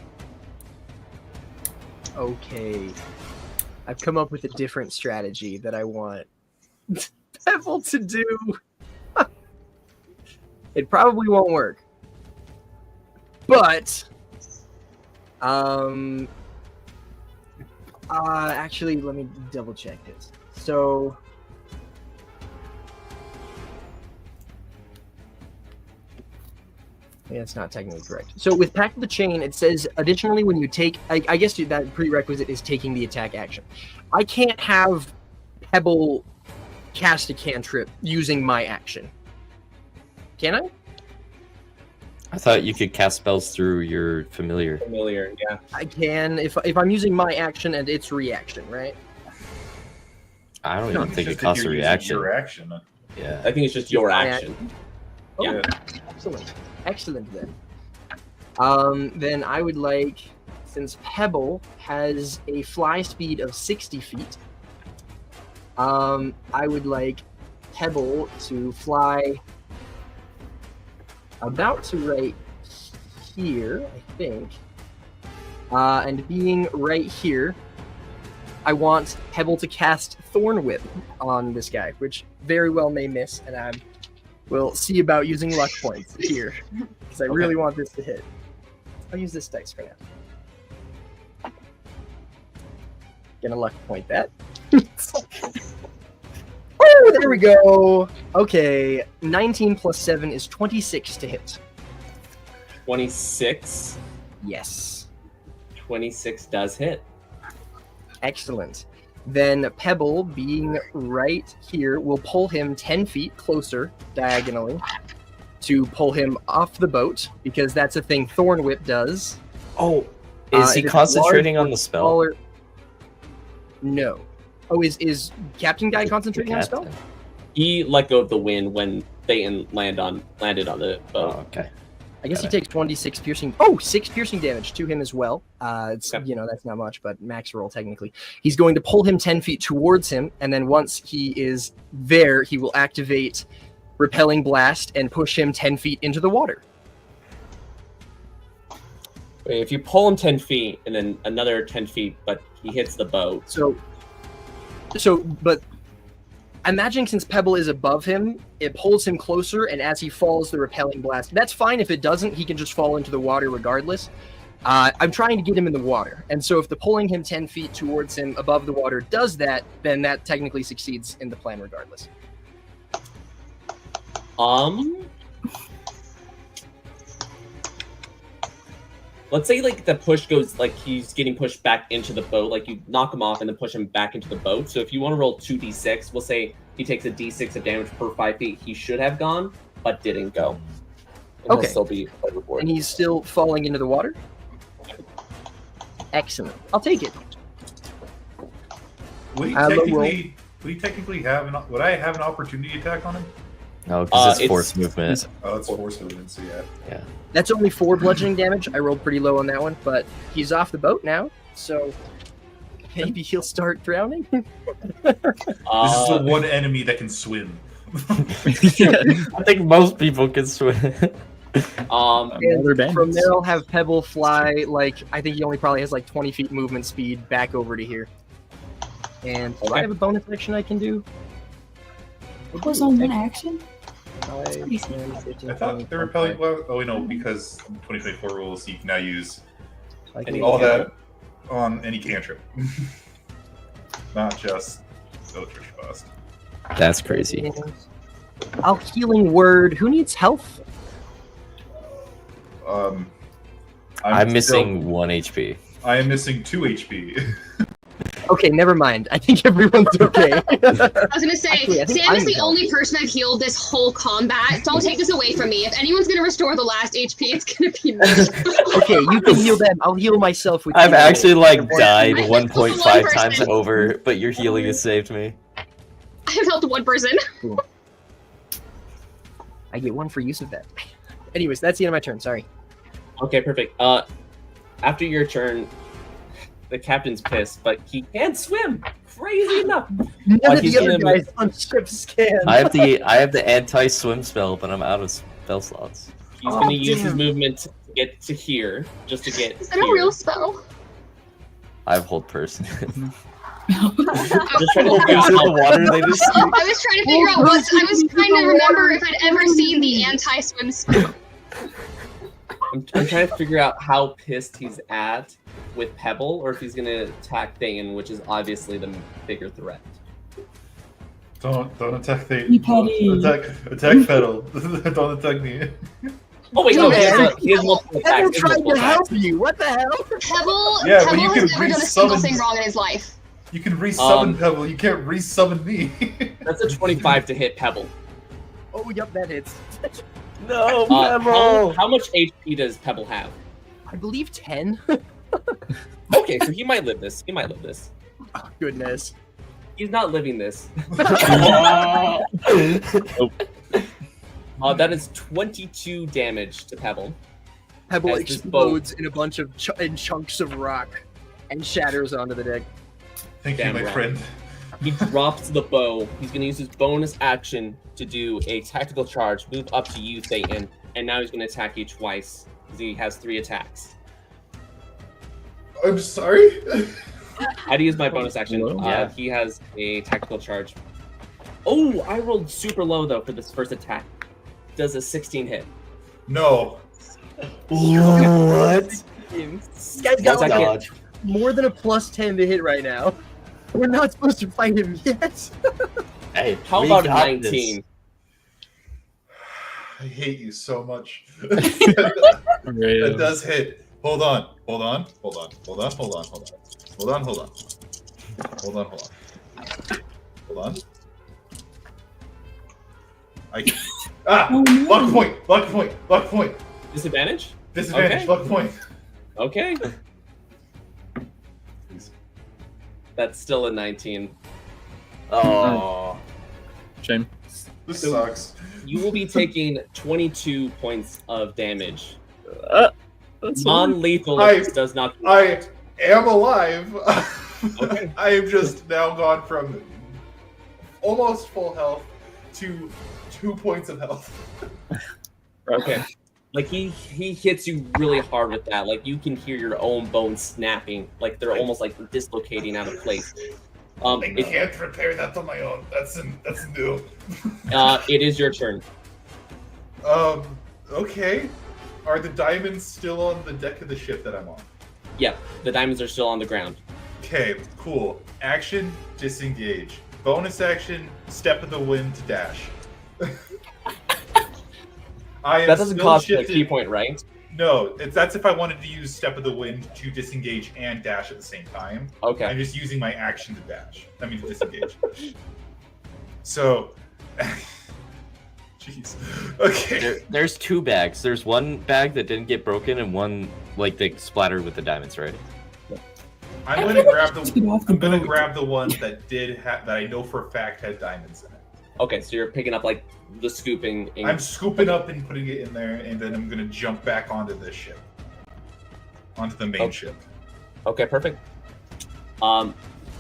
Okay. I've come up with a different strategy that I want Pebble to do. It probably won't work. But actually let me double check this. So yeah, it's not technically correct. So with Pact of the Chain, it says, additionally, when you take... I guess that prerequisite is taking the attack action. I can't have Pebble cast a cantrip using my action. Can I? I thought you could cast spells through your familiar. Familiar, yeah. I can, if I'm using my action and its reaction, right? I don't No, even it's think it just that costs a you're using reaction. Your action. Yeah. I think it's just your My action. Oh, Yeah. Excellent then. Then I would like, since Pebble has a fly speed of 60 feet, I would like Pebble to fly about to right here, I think. And being right here, I want Pebble to cast Thorn Whip on this guy, which very well may miss, and I will see about using luck points here, because I really want this to hit. I'll use this dice for now. Gonna luck point that. Oh, there we go. Okay, 19 plus 7 is 26 to hit. 26. Yes. 26 does hit. Excellent. Then Pebble, being right here, will pull him 10 feet closer diagonally to pull him off the boat, because that's a thing Thorn Whip does. Oh, is he it is concentrating large on the spell? Smaller... No. Oh, is Captain Guy concentrating on a spell? He let go of the wind when Thayton landed on the Oh, boat. okay. I guess he Okay. takes 1d6 piercing. Oh, 6 piercing damage to him as well. It's Okay. that's not much, but max roll technically. He's going to pull him 10 feet towards him, and then once he is there, he will activate Repelling Blast and push him 10 feet into the water. Wait, if you pull him 10 feet and then another 10 feet, but he hits the boat. But imagine since Pebble is above him, it pulls him closer, and as he falls, the Repelling Blast. That's fine. If it doesn't, he can just fall into the water regardless. I'm trying to get him in the water, and so if the pulling him 10 feet towards him above the water does that, then that technically succeeds in the plan regardless. Let's say like the push goes like he's getting pushed back into the boat, like you knock him off and then push him back into the boat. So if you want to roll 2d6, we'll say he takes a d6 of damage per 5 feet. He should have gone, but didn't go. And Okay. He'll still be overboard. And he's still falling into the water? Excellent. I'll take it. Would he Low technically? Would he technically have an? Would I have an opportunity attack on him? No, because it's it's- force movement. Oh, it's force movement. So yeah. That's only 4 bludgeoning damage. I rolled pretty low on that one, but he's off the boat now, so maybe he'll start drowning. This is the one enemy that can swim. I think most people can swim. Another bandits. From there, I'll have Pebble fly, I think he only probably has 20 feet movement speed back over to here. And do I have a bonus action I can do? It was on one action? 5, 10, 15, I thought 20, they were repelling. Well, oh, no, because 2024 rules, you can now use Any all cantrip. that on any cantrip, not just Eldritch Blast. That's crazy. I'll healing word. Who needs health? I'm missing 1 HP. I am missing 2 HP. Okay, never mind. I think everyone's okay. I was gonna say, Actually, I think Sam is I'm the down. only person I've healed this whole combat. Don't take this away from me. If anyone's gonna restore the last HP, it's gonna be me. Okay, you can heal them. I'll heal myself with I've healing. actually died I 1.5 one times person. over, but your healing has saved me. I have helped one person. I get 1 for use of that. Anyways, that's the end of my turn. Sorry. Okay, perfect. After your turn, the captain's pissed, but he can swim. Crazy enough. None of he's the other gonna- guys on ship's scan. I have the anti-swim spell, but I'm out of spell slots. He's Oh, gonna use his damn. movement to get to here, just to get Is that a here. real spell? I have hold person. Just trying to Hold figure out person in the how- water. They just. I was trying to figure out what. I was trying to remember if I'd ever seen the anti-swim spell. I'm trying to figure out how pissed he's at with Pebble, or if he's gonna attack Thayton, which is obviously the bigger threat. Don't attack the. You petty. Attack Fettle. Don't attack me. Oh wait, no, Man. he has multiple attacks. Never he has tried multiple to help attacks. you. What the hell? Pebble, Yeah, but Pebble you has can never done a single resummon- thing wrong in his life. You can resummon Um, Pebble. You can't resummon me. That's a 25 to hit Pebble. Oh, yep, that hits. No, How much HP does Pebble have? I believe 10. Okay, so he might live this. He might live this. Goodness. He's not living this. That is 22 damage to Pebble. Pebble As this boat- explodes in a bunch of chunks of rock and shatters onto the deck. Thank Damn you, my right. friend. He drops the bow. He's going to use his bonus action to do a tactical charge, move up to you, Thayton, and now he's going to attack you twice because he has 3 attacks. I'm sorry. How do you use my bonus action? Yeah. He has a tactical charge. Oh, I rolled super low though for this first attack. Does a 16 hit? No. What? This guy's got Second. Dodge. more than a plus 10 to hit right now. We're not supposed to fight him yet. Hey, How we about a got 19? I hate you so much. Right. That does hit. Hold on. Hold on. Hold on. Hold on. Hold on. Hold on. Hold on. Hold on. Hold on. Hold on. Hold on. Oh, no. Luck point. Luck point. Luck point. Disadvantage? Disadvantage. Okay. Luck point. Okay. Please. That's still a 19. Oh. Shame. This So- sucks. You will be taking 22 points of damage. That's Non-lethal I- if this does not. I am alive. Okay. I have just now gone from almost full health to 2 points of health. Okay. Like he hits you really hard with that. Like you can hear your own bones snapping. Like they're almost like dislocating out of place. I can't repair that on my own. That's new. It is your turn. Okay. Are the diamonds still on the deck of the ship that I'm on? Yeah, the diamonds are still on the ground. Okay, cool. Action, disengage. Bonus action, step of the wind to dash. I am That doesn't still cost a shifted- key point, right? No, that's if I wanted to use step of the wind to disengage and dash at the same time. Okay. I'm just using my action to dash. I mean to disengage. So, jeez. Okay. There's 2 bags. There's one bag that didn't get broken and one like that splattered with the diamonds, right? I'm gonna grab Just get off the. the I'm gonna boat. grab the one that that I know for a fact had diamonds in it. Okay, so you're picking up like the scooping. I'm scooping up and putting it in there, and then I'm gonna jump back onto this ship, onto the main Okay. ship. Okay, perfect.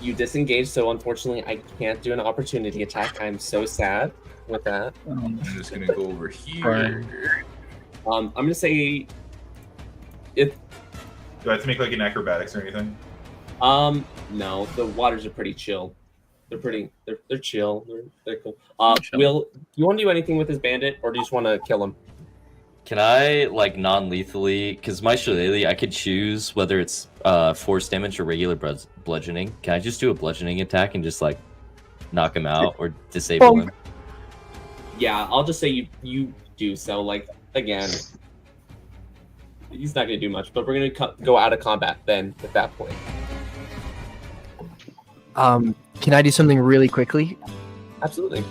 You disengage, so unfortunately I can't do an opportunity attack. I'm so sad with that. I'm just gonna go over here. I'm gonna say if Do I have to make like an acrobatics or anything? no, the waters are pretty chill. They're chill. They're cool. Chill. Will you want to do anything with this bandit, or do you just want to kill him? Can I like non-lethally? Because my shillelagh, I could choose whether it's force damage or regular bludgeoning. Can I just do a bludgeoning attack and just like knock him out or disable him? Yeah, I'll just say you do so. Like again, he's not gonna do much, but we're gonna go out of combat then at that point. Can I do something really quickly? Absolutely.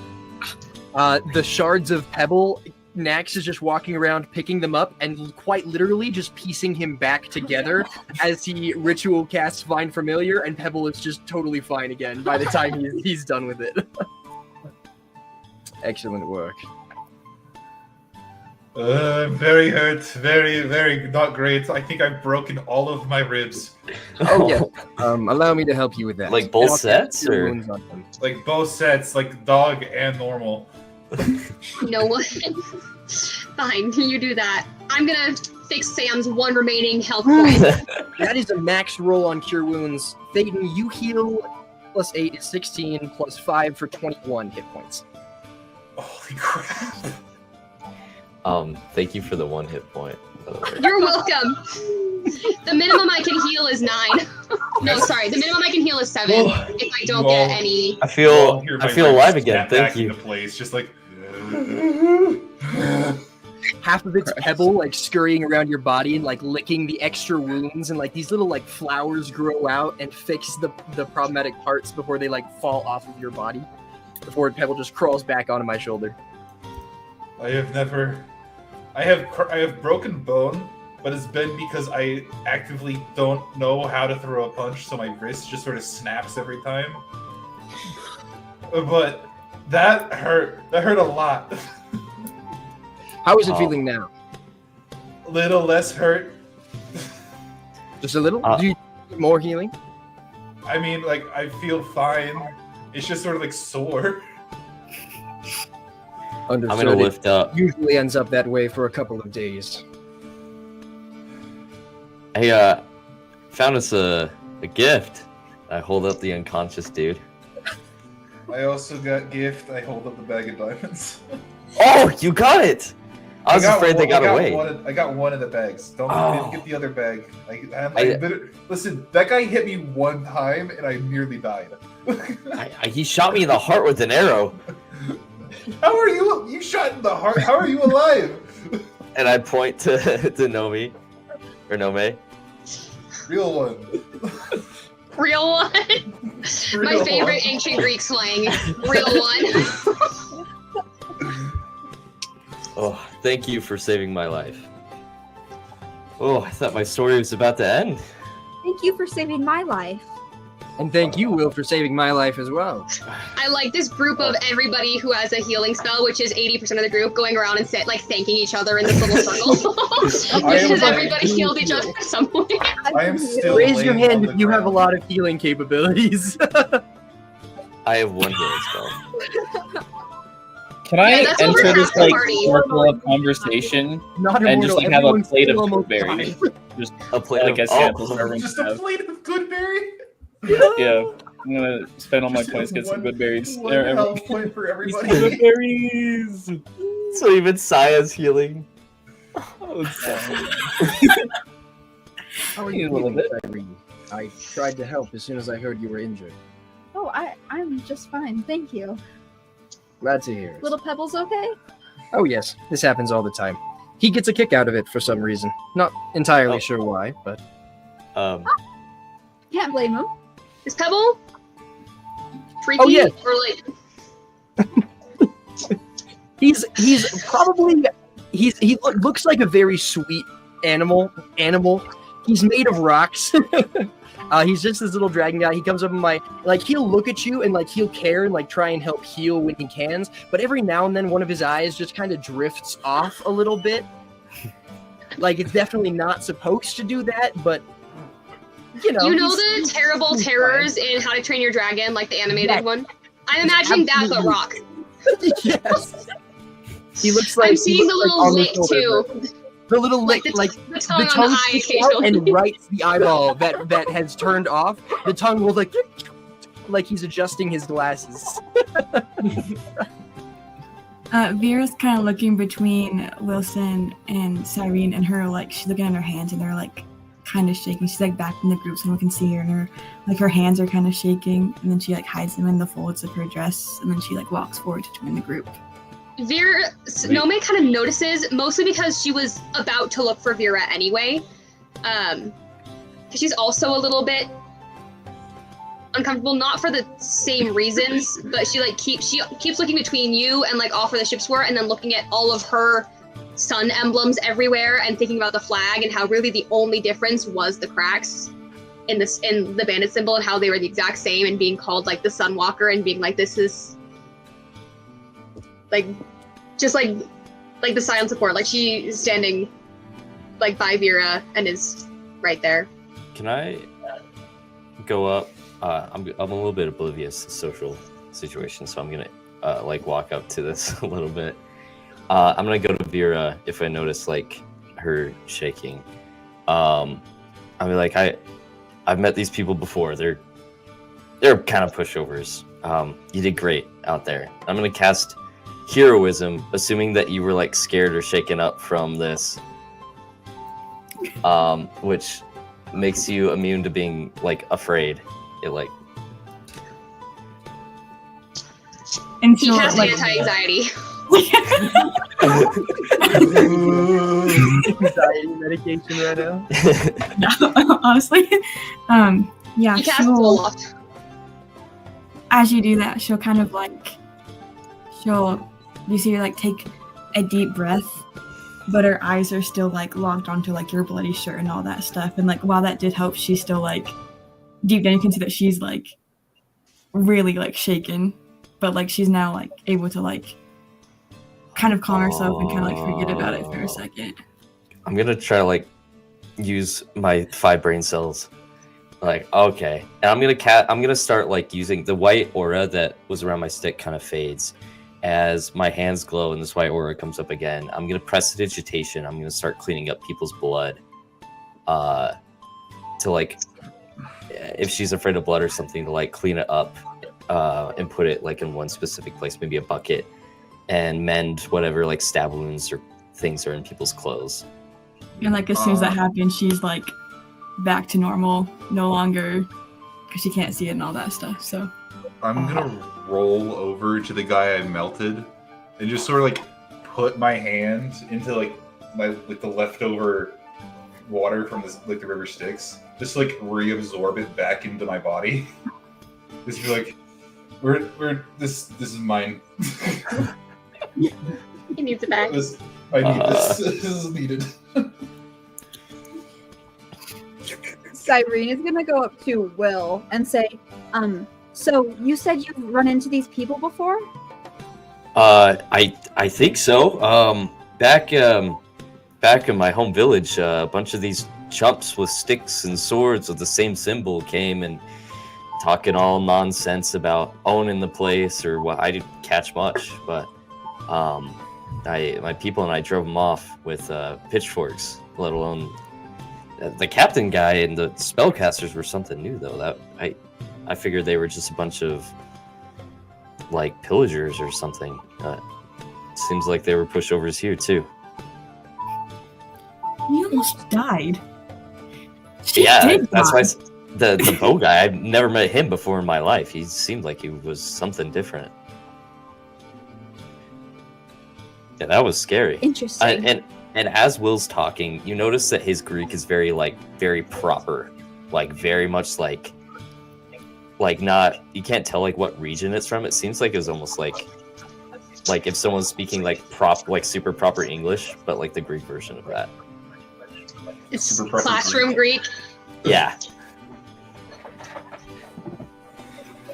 The shards of pebble, Nax is just walking around picking them up and quite literally just piecing him back together as he ritual casts Find Familiar, and Pebble is just totally fine again by the time he's done with it. Excellent work. I'm very hurt. Very, very not great. I think I've broken all of my ribs. Oh yeah. Allow me to help you with that. Like both I'll sets, cast Cure or- Wounds on them. Like both sets, like dog and normal. No one. Fine, you do that. I'm gonna fix Sam's one remaining health point. That is a max roll on Cure Wounds. Thayton, you heal plus 8 is 16 plus 5 for 21 hit points. Holy crap. Thank you for the 1 hit point, by the way. You're welcome. The minimum I can heal is 9. No, sorry. The minimum I can heal is 7. If I don't get any. I feel alive again. Thank you. Place, just like. Half of it's pebble, like scurrying around your body and like licking the extra wounds, and like these little like flowers grow out and fix the problematic parts before they like fall off of your body. The forward pebble just crawls back onto my shoulder. I have broken bone, but it's been because I actively don't know how to throw a punch, so my wrist just sort of snaps every time. But that hurt. That hurt a lot. How is it feeling now? A little less hurt. Just a little? Do you need more healing? I mean, like, I feel fine. It's just sort of like sore. Understood. I'm gonna lift up. Usually ends up that way for a couple of days. I found us a gift. I hold up the unconscious dude. I also got gift. I hold up the bag of diamonds. Oh, you got it! I was afraid they got away. I got one of the bags. Don't get the other bag. I- Listen, that guy hit me one time and I nearly died. He shot me in the heart with an arrow. How are you? You shot in the heart. How are you alive? And I point to Nomei. Or Nomei. Real one. Real one. My Real favorite one. ancient Greek slang. Real one. Oh, thank you for saving my life. Oh, I thought my story was about to end. Thank you for saving my life. And thank you, Will, for saving my life as well. I like this group of everybody who has a healing spell, which is 80% of the group, going around and thanking each other in this little circle. Because everybody healed each other at some point. I am still Raise your laying hand on if the you have a ground. lot of healing capabilities. I have one healing spell. Can I Yeah, that's over enter this half the like party. circle of conversation Not and just immortal, like have a everyone's plate of still almost berries? Just A plate like of as samples for everyone Just to a have. plate of good berry? Yeah, I'm gonna spend all my Just points, get some one- good berries. One health point for everybody. Good berries. So even Saya's healing. Oh, sorry. How are A you little feeling, bit. Irene? I tried to help as soon as I heard you were injured. Oh, I'm just fine, thank you. Glad to hear it. Little Pebble's okay? Oh yes, this happens all the time. He gets a kick out of it for some reason. Not entirely Oh. sure why, but Can't blame him. Is Pebble freaky? Oh, yes. Or like, he's probably looks like a very sweet animal. He's made of rocks. He's just this little dragon guy. He comes up in he'll look at you and he'll care and try and help heal when he can. But every now and then one of his eyes just kind of drifts off a little bit. It's definitely not supposed to do that, but you know he's- the terrible he's terrors in How to Train Your Dragon, like the animated Yes. one? I'm imagining that, but Absolutely. rock. Yes. He looks like I'm seeing the little on the lick shoulder, too. but the little lick, The the tongue on the tongue eye sticks out occasionally. and writes the eyeball that has turned off. The tongue will like he's adjusting his glasses. Vera's kind of looking between Wilson and Cyrene, and she's looking at her hands, and they're kind of shaking. She's back in the group, so no one can see her, and her hands are kind of shaking. And then she hides them in the folds of her dress, and then she walks forward to join the group. Veera, Nomei kind of notices, mostly because she was about to look for Veera anyway. Because she's also a little bit uncomfortable, not for the same reasons, but she keeps looking between you and off where the ships were, and then looking at all of her sun emblems everywhere, and thinking about the flag and how really the only difference was the cracks in the bandit symbol, and how they were the exact same, and being called the Sunwalker, and being this is just the silent support. She is standing by Veera and is right there. Can I go up? I'm a little bit oblivious to social situations, so I'm gonna walk up to this a little bit. I'm gonna go to Veera if I notice her shaking. I'll be I've met these people before. They're kind of pushovers. You did great out there. I'm gonna cast heroism, assuming that you were scared or shaken up from this, which makes you immune to being afraid. It And He she'll cast anti-anxiety. Anxiety medication right now. honestly, yeah, He cast she'll, Olaf. as you do that, she'll kind of you see her take a deep breath, but her eyes are still locked onto your bloody shirt and all that stuff. And while that did help, she's still deep down you can see that she's really shaken, but she's now able to kind of calm herself and kind of forget about it for a second. I'm gonna try to use my 5 brain cells. Okay, and I'm gonna start using the white aura that was around my stick kind of fades as my hands glow and this white aura comes up again. I'm gonna prestidigitation. I'm gonna start cleaning up people's blood. To if she's afraid of blood or something, to clean it up and put it in one specific place, maybe a bucket, and mend whatever stab wounds or things are in people's clothes. And as soon as that happens, she's back to normal, no longer, because she can't see it and all that stuff. So I'm gonna roll over to the guy I melted and just sort of put my hand into my the leftover water from this the river Styx, just reabsorb it back into my body. Just be we're this is mine. He needs it back. I need this. This is needed. Cyrene is gonna go up to Will and say, So you said you've run into these people before? I think so. Back in my home village, a bunch of these chumps with sticks and swords with the same symbol came and talking all nonsense about owning the place or what. I didn't catch much, but my people and I drove them off with pitchforks. Let alone the captain guy and the spellcasters were something new though. That I figured they were just a bunch of like pillagers or something. Seems like they were pushovers here too. You almost died. That's why the bow guy. I've never met him before in my life. He seemed like he was something different. Yeah, that was scary. Interesting. And as Will's talking, you notice that his Greek is very proper, like very much like not, you can't tell like what region it's from. It seems like it's almost like if someone's speaking like super proper English, but like the Greek version of that. It's classroom Greek. Yeah.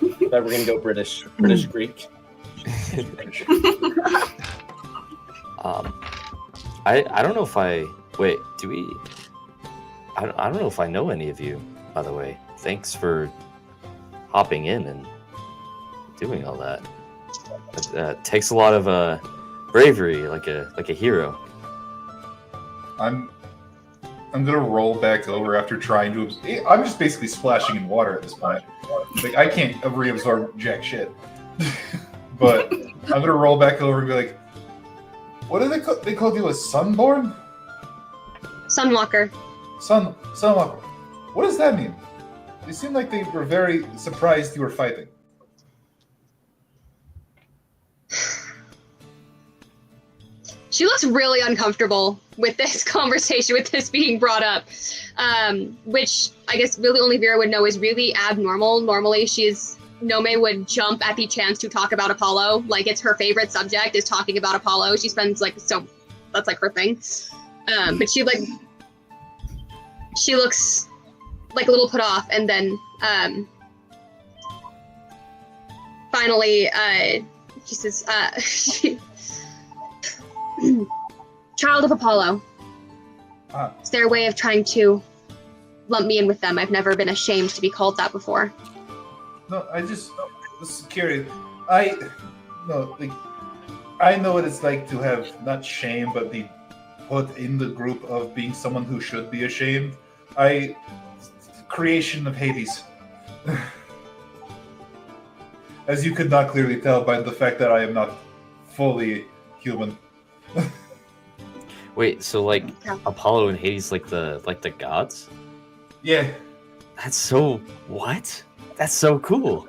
But we're gonna go British Greek. I don't know if I wait. Do we? I don't know if I know any of you. By the way, thanks for hopping in and doing all that. It takes a lot of bravery, like a hero. I'm gonna roll back over after trying to. I'm just basically splashing in water at this point. Like I can't reabsorb jack shit. But I'm gonna roll back over and be like, "What do they called you a sunborn? Sunwalker. Sunwalker. What does that mean? They seem like they were very surprised you were fighting." She looks really uncomfortable with this conversation, with this being brought up, which I guess really only Veera would know is really abnormal. Normally, Nomei would jump at the chance to talk about Apollo. Like, it's her favorite subject is talking about Apollo. She spends that's like her thing. But she looks like a little put off, and then finally she says, "Child of Apollo. It's their way of trying to lump me in with them. I've never been ashamed to be called that before." No, I just was curious. I know what it's like to have not shame, but be put in the group of being someone who should be ashamed. Creation of Hades. As you could not clearly tell by the fact that I am not fully human. Wait, so like Apollo and Hades, like the gods? Yeah. That's so what? That's so cool.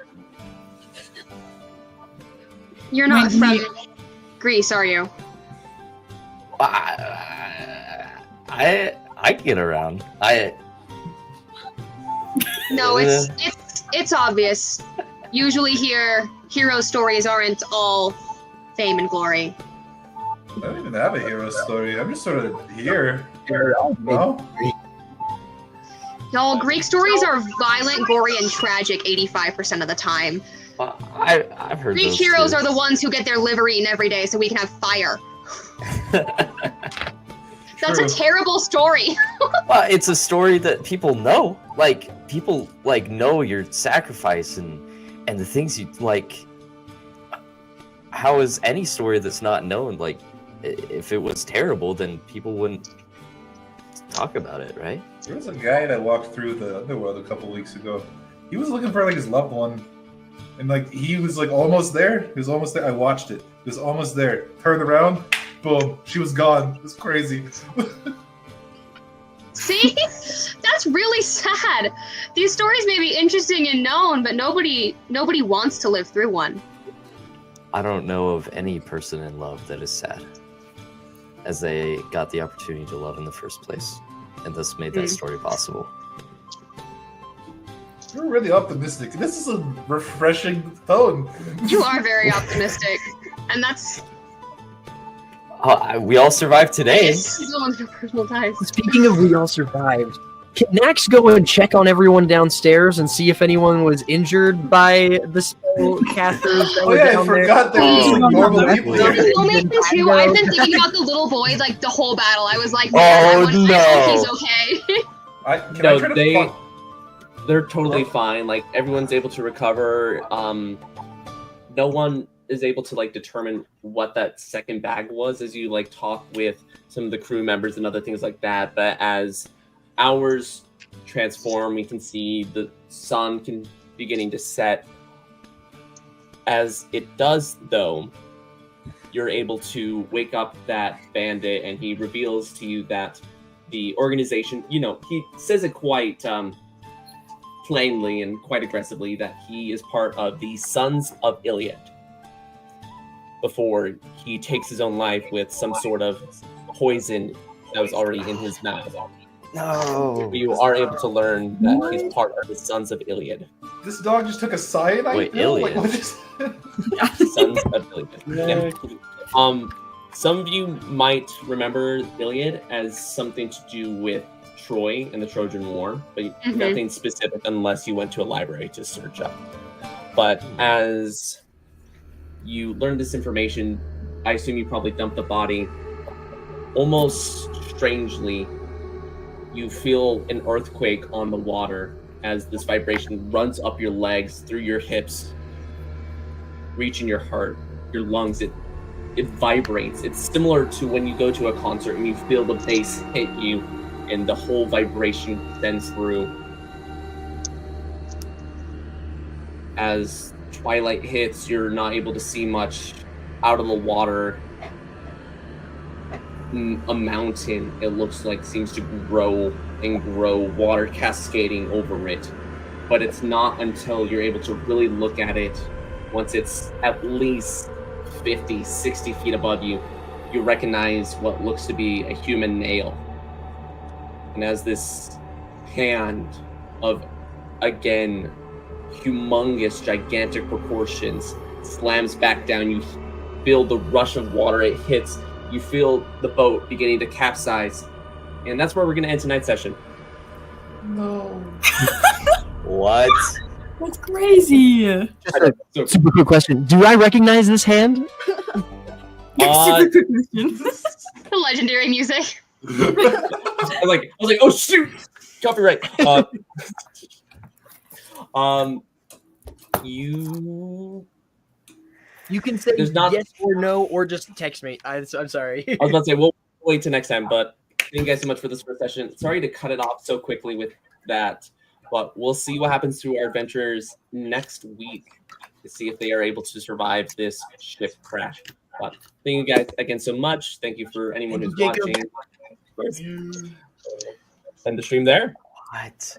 You're not from Greece, are you? I get around. No, it's obvious. Usually here, hero stories aren't all fame and glory. I don't even have a hero story. I'm just sort of here. No? Y'all, Greek stories are violent, gory, and tragic 85% of the time. I've heard Greek those heroes too. are the ones who get their liver eaten every day so we can have fire. That's a terrible story. Well, it's a story that people know. Like, people like know your sacrifice and the things you like. How is any story that's not known, like, if it was terrible, then people wouldn't talk about it, right? There was a guy that walked through the underworld a couple weeks ago. He was looking for like his loved one, and like he was like almost there. He was almost there. I watched it. He was almost there. Turned around, boom, she was gone. It was crazy. See? That's really sad. These stories may be interesting and known, but nobody wants to live through one. I don't know of any person in love that is sad, as they got the opportunity to love in the first place, and thus made that story possible. You're really optimistic. This is a refreshing tone. You are very optimistic, and that's We all survived today. it's on your personal ties. Speaking of we all survived, Can Nax go and check on everyone downstairs and see if anyone was injured by the spellcasters that Oh were yeah, I down there? forgot there was some normal people here. Nomei too. I've been thinking about the little boy like the whole battle. I was like, man, I hope he's okay. Can I try to fuck? They're totally fine. Like everyone's able to recover. No one is able to like determine what that second bag was as you like talk with some of the crew members and other things like that. But as hours transform, we can see the sun beginning to set. As it does, though, you're able to wake up that bandit, and he reveals to you that the organization, you know, he says it quite plainly and quite aggressively that he is part of the Sons of Iliad before he takes his own life with some sort of poison that was already in his mouth. No. You are able to learn that he's part of the Sons of Iliad. This dog just took a cyanide Wait, pill? Iliad? Like, what just... Sons of Iliad. Yeah. Some of you might remember Iliad as something to do with Troy and the Trojan War, but nothing specific unless you went to a library to search up. But as you learn this information, I assume you probably dumped the body. Almost strangely, you feel an earthquake on the water as this vibration runs up your legs, through your hips, reaching your heart, your lungs. It vibrates. It's similar to when you go to a concert and you feel the bass hit you and the whole vibration sends through. As twilight hits, you're not able to see much out of the water. A mountain, it looks like, seems to grow and grow, water cascading over it. But it's not until you're able to really look at it, once it's at least 50, 60 feet above you, you recognize what looks to be a human nail. And as this hand of, again, humongous, gigantic proportions slams back down, you feel the rush of water it hits. You feel the boat beginning to capsize. And that's where we're going to end tonight's session. No. What? That's crazy. Just a super quick question. Do I recognize this hand? The legendary music. I was like, oh shoot, copyright. You can say yes or no, or just text me. I'm sorry. I was about to say we'll wait till next time, but thank you guys so much for this first session. Sorry to cut it off so quickly with that, but we'll see what happens to our adventurers next week to see if they are able to survive this ship crash. But thank you guys again so much. Thank you for anyone who's watching. End the stream there. What?